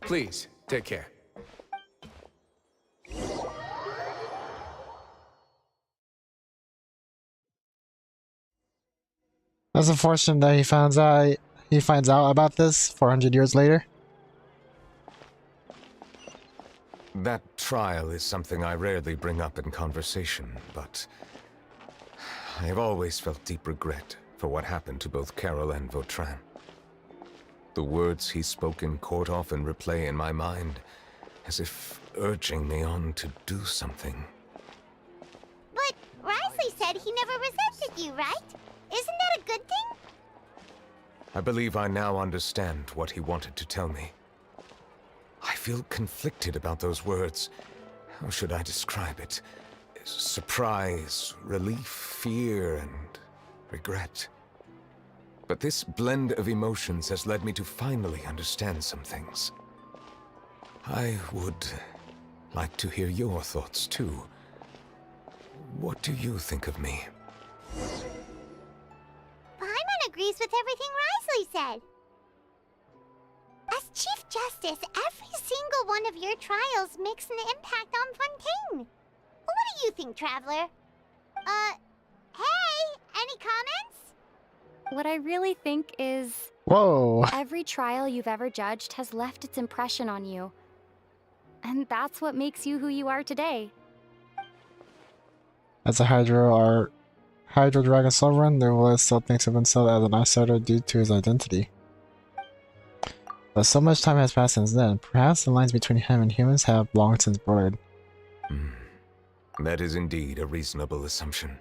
Please, take care. That's unfortunate that he finds out about this 400 years later. That trial is something I rarely bring up in conversation, but I have always felt deep regret for what happened to both Carol and Vautrin. The words he spoke in court often replay in my mind, as if urging me on to do something. But Risley said he never resented you, right? Isn't that a good thing? I believe I now understand what he wanted to tell me. I feel conflicted about those words. How should I describe it? Surprise, relief, fear, and regret. But this blend of emotions has led me to finally understand some things. I would like to hear your thoughts, too. What do you think of me? Paimon agrees with everything Risley said. As Chief Justice, every single one of your trials makes an impact on Fontaine. What do you think, Traveler? Hey, any comments? What I really think is... Whoa! Every trial you've ever judged has left its impression on you. And that's what makes you who you are today. As a Hydro Dragon Sovereign, Neuvillette still thinks of himself as an outsider due to his identity. But so much time has passed since then, perhaps the lines between him and humans have long since blurred. That is indeed a reasonable assumption.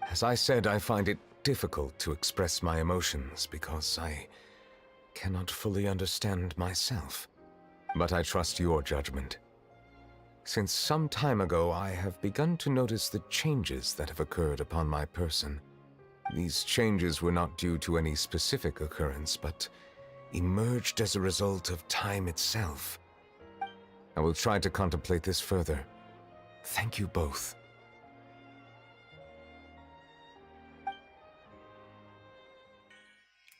As I said, I find it difficult to express my emotions because I cannot fully understand myself. But I trust your judgment. Since some time ago, I have begun to notice the changes that have occurred upon my person. These changes were not due to any specific occurrence, but emerged as a result of time itself. I will try to contemplate this further. Thank you both.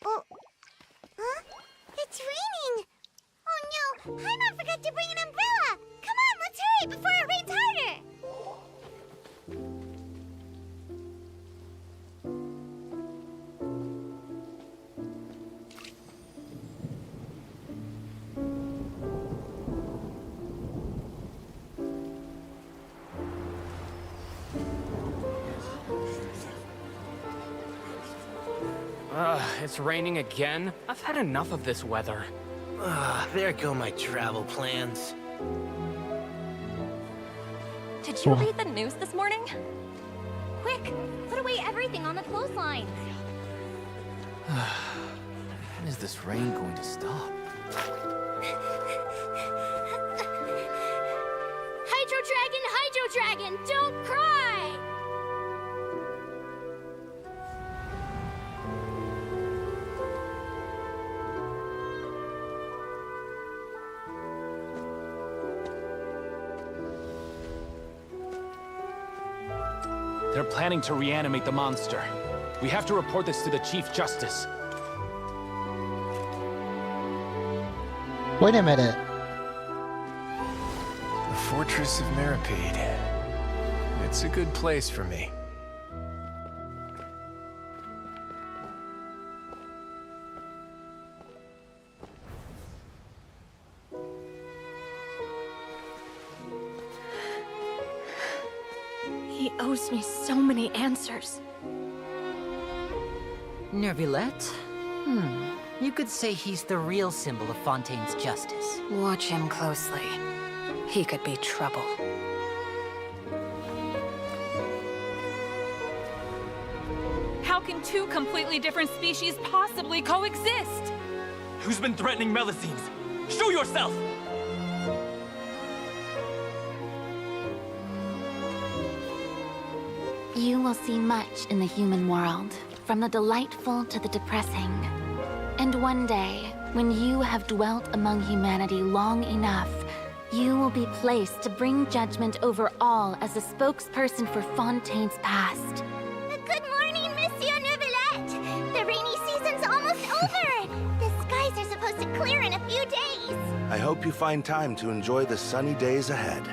Oh, huh? It's raining! Oh no, Paimon forgot to bring an umbrella! Come on, let's hurry before it rains harder! It's raining again? I've had enough of this weather. There go my travel plans. Did you read the news this morning? Quick, put away everything on the clothesline. When is this rain going to stop? Hydro Dragon, don't cry! They're planning to reanimate the monster. We have to report this to the Chief Justice. Wait a minute. The Fortress of Meripede. It's a good place for me. He owes me so many answers. Neuvillette? You could say he's the real symbol of Fontaine's justice. Watch him closely. He could be trouble. How can two completely different species possibly coexist? Who's been threatening Melusines? Show yourself! You will see much in the human world, from the delightful to the depressing. And one day, when you have dwelt among humanity long enough, you will be placed to bring judgment over all as a spokesperson for Fontaine's past. Good morning, Monsieur Neuvillette! The rainy season's almost over! The skies are supposed to clear in a few days! I hope you find time to enjoy the sunny days ahead.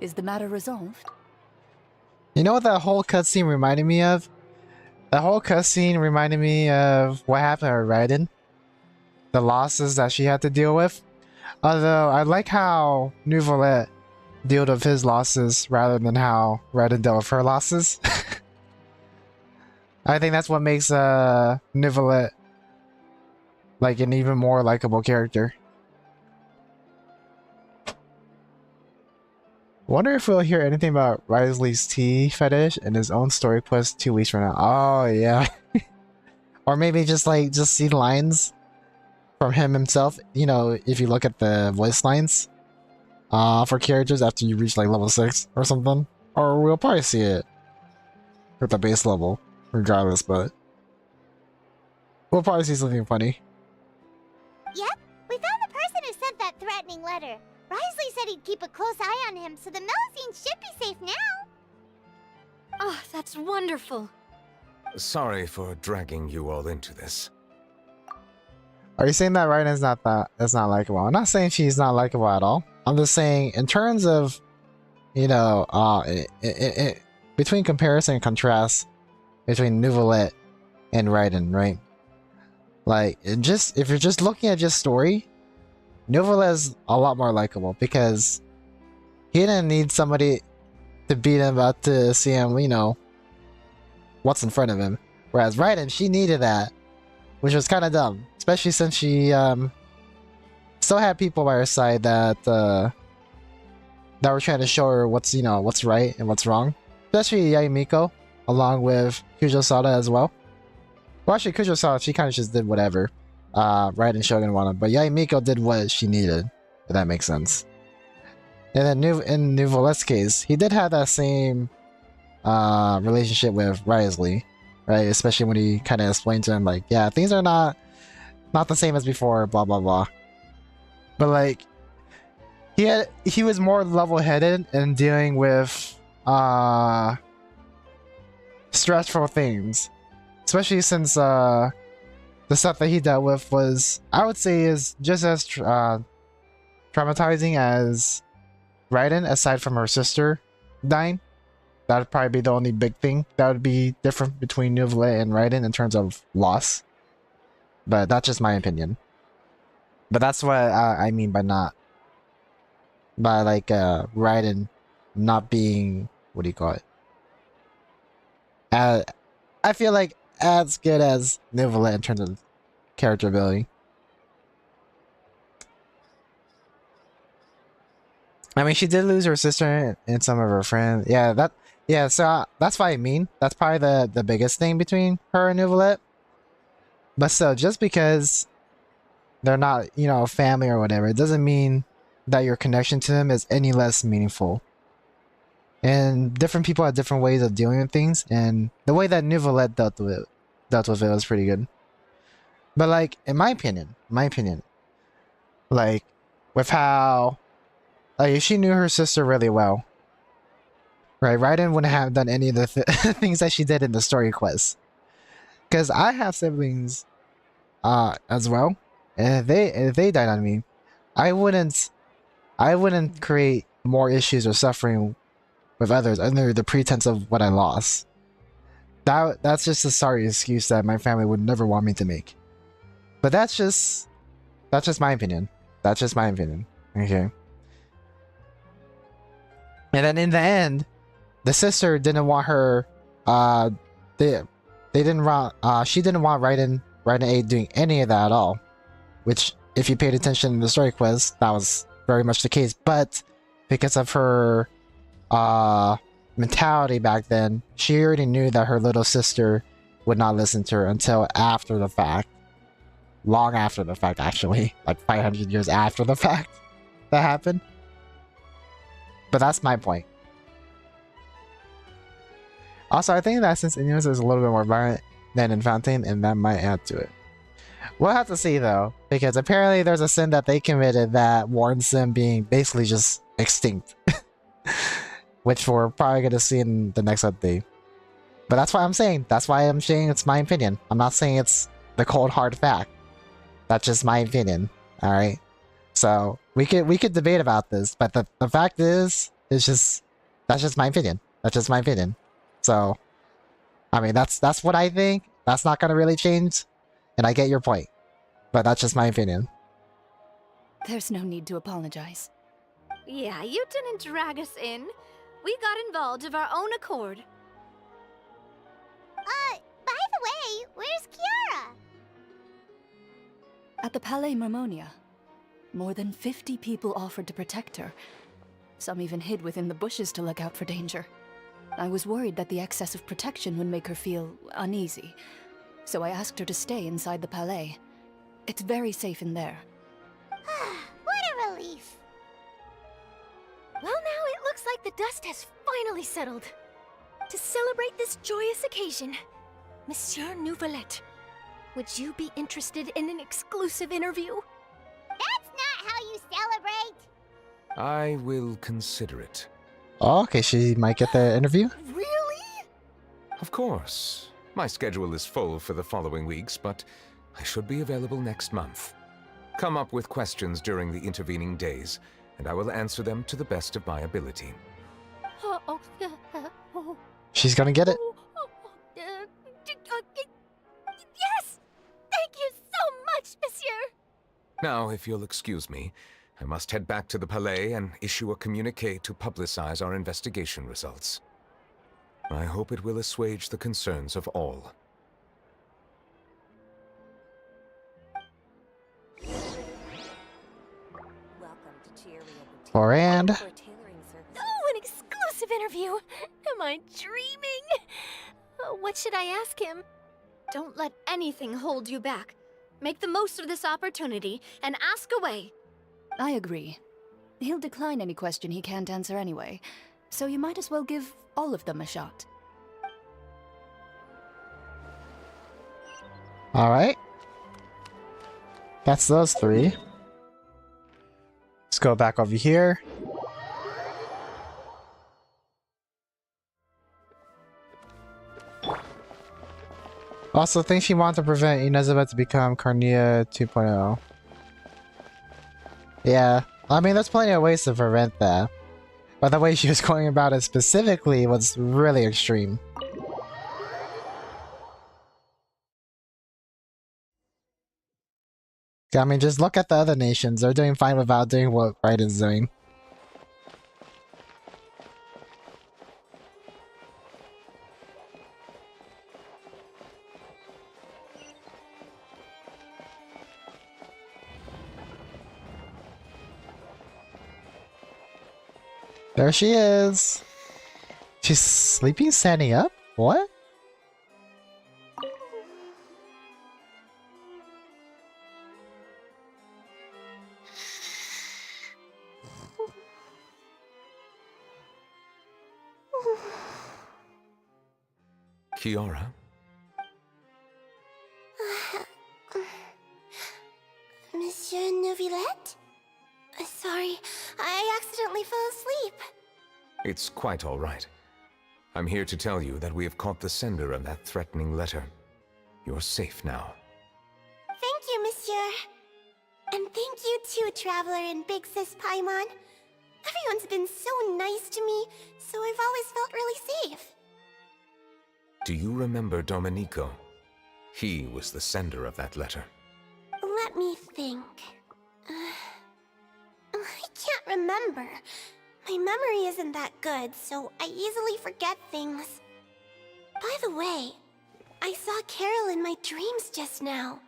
Is the matter resolved? You know what that whole cutscene reminded me of? That whole cutscene reminded me of what happened to Raiden. The losses that she had to deal with. Although, I like how Neuvillette dealt with his losses rather than how Raiden dealt with her losses. I think that's what makes Neuvillette like an even more likable character. Wonder if we'll hear anything about Wriothesley's tea fetish in his own story quest 2 weeks from now. Oh yeah. Or maybe just see lines from him himself. You know, if you look at the voice lines for characters after you reach like level 6 or something. Or we'll probably see it at the base level, regardless, but we'll probably see something funny. Yep, we found the person who sent that threatening letter. Wriothesley said he'd keep a close eye on him, so the Melusines should be safe now. Oh, that's wonderful. Sorry for dragging you all into this. Are you saying that Raiden's not likable? I'm not saying she's not likable at all. I'm just saying in terms of, you know, between comparison and contrast between Neuvillette and Raiden, right? Like, if you're just looking at just story, Neuvillette's a lot more likable because he didn't need somebody to beat him up to see him, you know, what's in front of him. Whereas Raiden, she needed that, which was kind of dumb, especially since she still had people by her side that were trying to show her what's right and what's wrong. Especially Yayimiko, along with Kujosada as well. Well, actually, Kujosada, she kind of just did whatever. Raiden Shogun wanted, but Yayimiko did what she needed, if that makes sense. And then in Neuvillette's case, he did have that same relationship with Wriothesley, right? Especially when he kind of explained to him, like, yeah, things are not the same as before, blah blah blah. But like, he was more level-headed in dealing with stressful things, especially since the stuff that he dealt with was, I would say, is just as traumatizing as Raiden, aside from her sister dying. That would probably be the only big thing that would be different between Neuvillette and Raiden in terms of loss. But that's just my opinion. But that's what I mean by Raiden not being, what do you call it? I feel like as good as Neuvillette in terms of character ability. I mean, she did lose her sister and some of her friends. So that's what I mean. That's probably the biggest thing between her and Neuvillette. But still, just because they're not, family or whatever, it doesn't mean that your connection to them is any less meaningful. And different people have different ways of dealing with things, and the way that Neuvillette dealt with it was pretty good. But like, in my opinion, like, with how, like, if she knew her sister really well, right, Raiden wouldn't have done any of the things that she did in the story quest. Because I have siblings, as well, and if they died on me, I wouldn't create more issues or suffering with others under the pretense of what I lost. That's just a sorry excuse that my family would never want me to make. But that's just my opinion. That's just my opinion. Okay. And then in the end, the sister didn't want her. She didn't want Raiden A doing any of that at all. Which, if you paid attention in the story quest, that was very much the case. But because of her mentality back then, she already knew that her little sister would not listen to her until after the fact. Long after the fact, actually. Like 500 years after the fact that happened. But that's my point. Also, I think that since Ineos is a little bit more violent than in Fontaine, and that might add to it. We'll have to see though, because apparently there's a sin that they committed that warrants them being basically just extinct. Which we're probably going to see in the next update. But that's why I'm saying. That's why I'm saying it's my opinion. I'm not saying it's the cold hard fact. That's just my opinion. Alright? So, we could debate about this, but the fact is, that's just my opinion. That's just my opinion. So, I mean, that's what I think. That's not going to really change. And I get your point. But that's just my opinion. There's no need to apologize. Yeah, you didn't drag us in. We got involved of our own accord. By the way, where's Kiara? At the Palais Marmonia, more than 50 people offered to protect her. Some even hid within the bushes to look out for danger. I was worried that the excess of protection would make her feel uneasy, so I asked her to stay inside the Palais. It's very safe in there. What a relief. Well, now it looks like the dust has finally settled. To celebrate this joyous occasion, Monsieur Neuvillette, would you be interested in an exclusive interview? That's not how you celebrate. I will consider it. Oh, okay, she might get the interview? Really? Of course. My schedule is full for the following weeks, but I should be available next month. Come up with questions during the intervening days, and I will answer them to the best of my ability. She's gonna get it. Yes! Thank you so much, Monsieur! Now, if you'll excuse me, I must head back to the Palais and issue a communique to publicize our investigation results. I hope it will assuage the concerns of all. And Oh, an exclusive interview! Am I dreaming? What should I ask him? Don't let anything hold you back. Make the most of this opportunity and ask away. I agree. He'll decline any question he can't answer anyway, so you might as well give all of them a shot. Alright. That's those three. Let's go back over here. Also, things she wanted to prevent Neuvillette to become Carnia 2.0. Yeah, I mean, there's plenty of ways to prevent that. But the way she was going about it specifically was really extreme. I mean, just look at the other nations. They're doing fine without doing what Raiden's doing. There she is. She's sleeping standing up? What? Kiara? Monsieur Neuvillette? Sorry, I accidentally fell asleep. It's quite all right. I'm here to tell you that we have caught the sender of that threatening letter. You're safe now. Thank you, Monsieur. And thank you too, Traveler and Big Sis Paimon. Everyone's been so nice to me, so I've always felt really safe. Do you remember Domenico? He was the sender of that letter. Let me think. I can't remember. My memory isn't that good, so I easily forget things. By the way, I saw Carol in my dreams just now.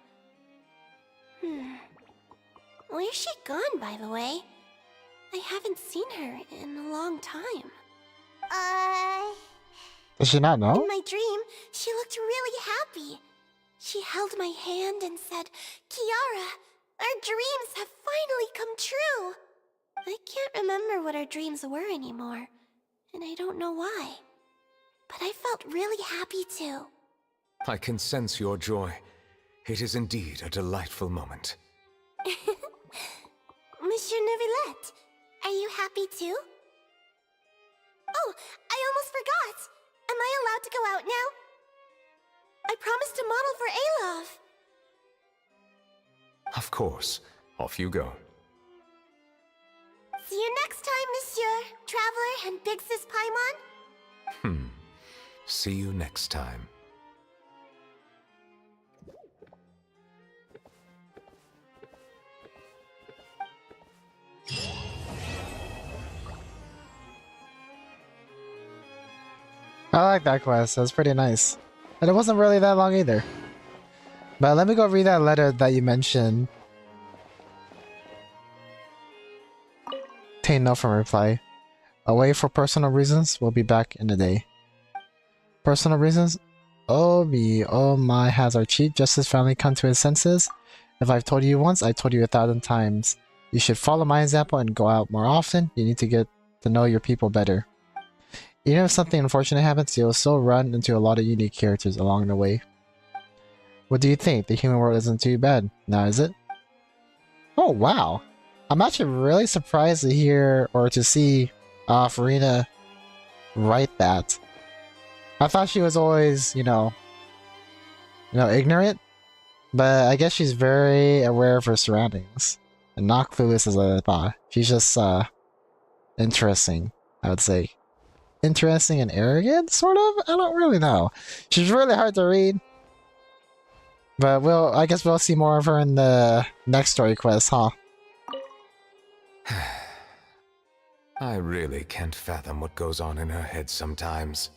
Where's she gone, by the way? I haven't seen her in a long time. Does she not know? In my dream, she looked really happy. She held my hand and said, "Kiara, our dreams have finally come true." I can't remember what our dreams were anymore, and I don't know why. But I felt really happy too. I can sense your joy. It is indeed a delightful moment. Monsieur Neuvillette, are you happy too? Oh, I almost forgot! Am I allowed to go out now? I promised to model for Alov. Of course. Off you go. See you next time, Monsieur, Traveler, and Big Sis Paimon. See you next time. I like that quest. That was pretty nice. And it wasn't really that long either. But let me go read that letter that you mentioned. Obtain no from reply. Away for personal reasons. We'll be back in a day. Personal reasons? Oh me, oh my, has our Chief Justice finally come to his senses? If I've told you once, I've told you 1,000 times. You should follow my example and go out more often. You need to get to know your people better. Even if something unfortunate happens, you'll still run into a lot of unique characters along the way. What do you think? The human world isn't too bad, now is it? Oh wow! I'm actually really surprised to hear or to see Farina write that. I thought she was always, you know, ignorant, but I guess she's very aware of her surroundings. And not clueless as I thought. She's just interesting, I would say. Interesting and arrogant, sort of? I don't really know. She's really hard to read. But I guess we'll see more of her in the next story quest, huh? I really can't fathom what goes on in her head sometimes.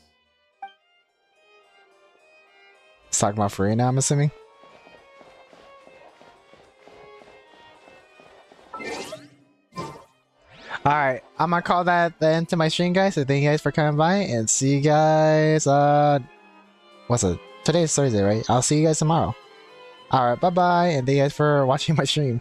Let's talk about Farina, I'm assuming. Alright, I'm gonna call that the end to my stream, guys. So thank you guys for coming by, and see you guys, what's it? Today's Thursday, right? I'll see you guys tomorrow. Alright, bye-bye, and thank you guys for watching my stream.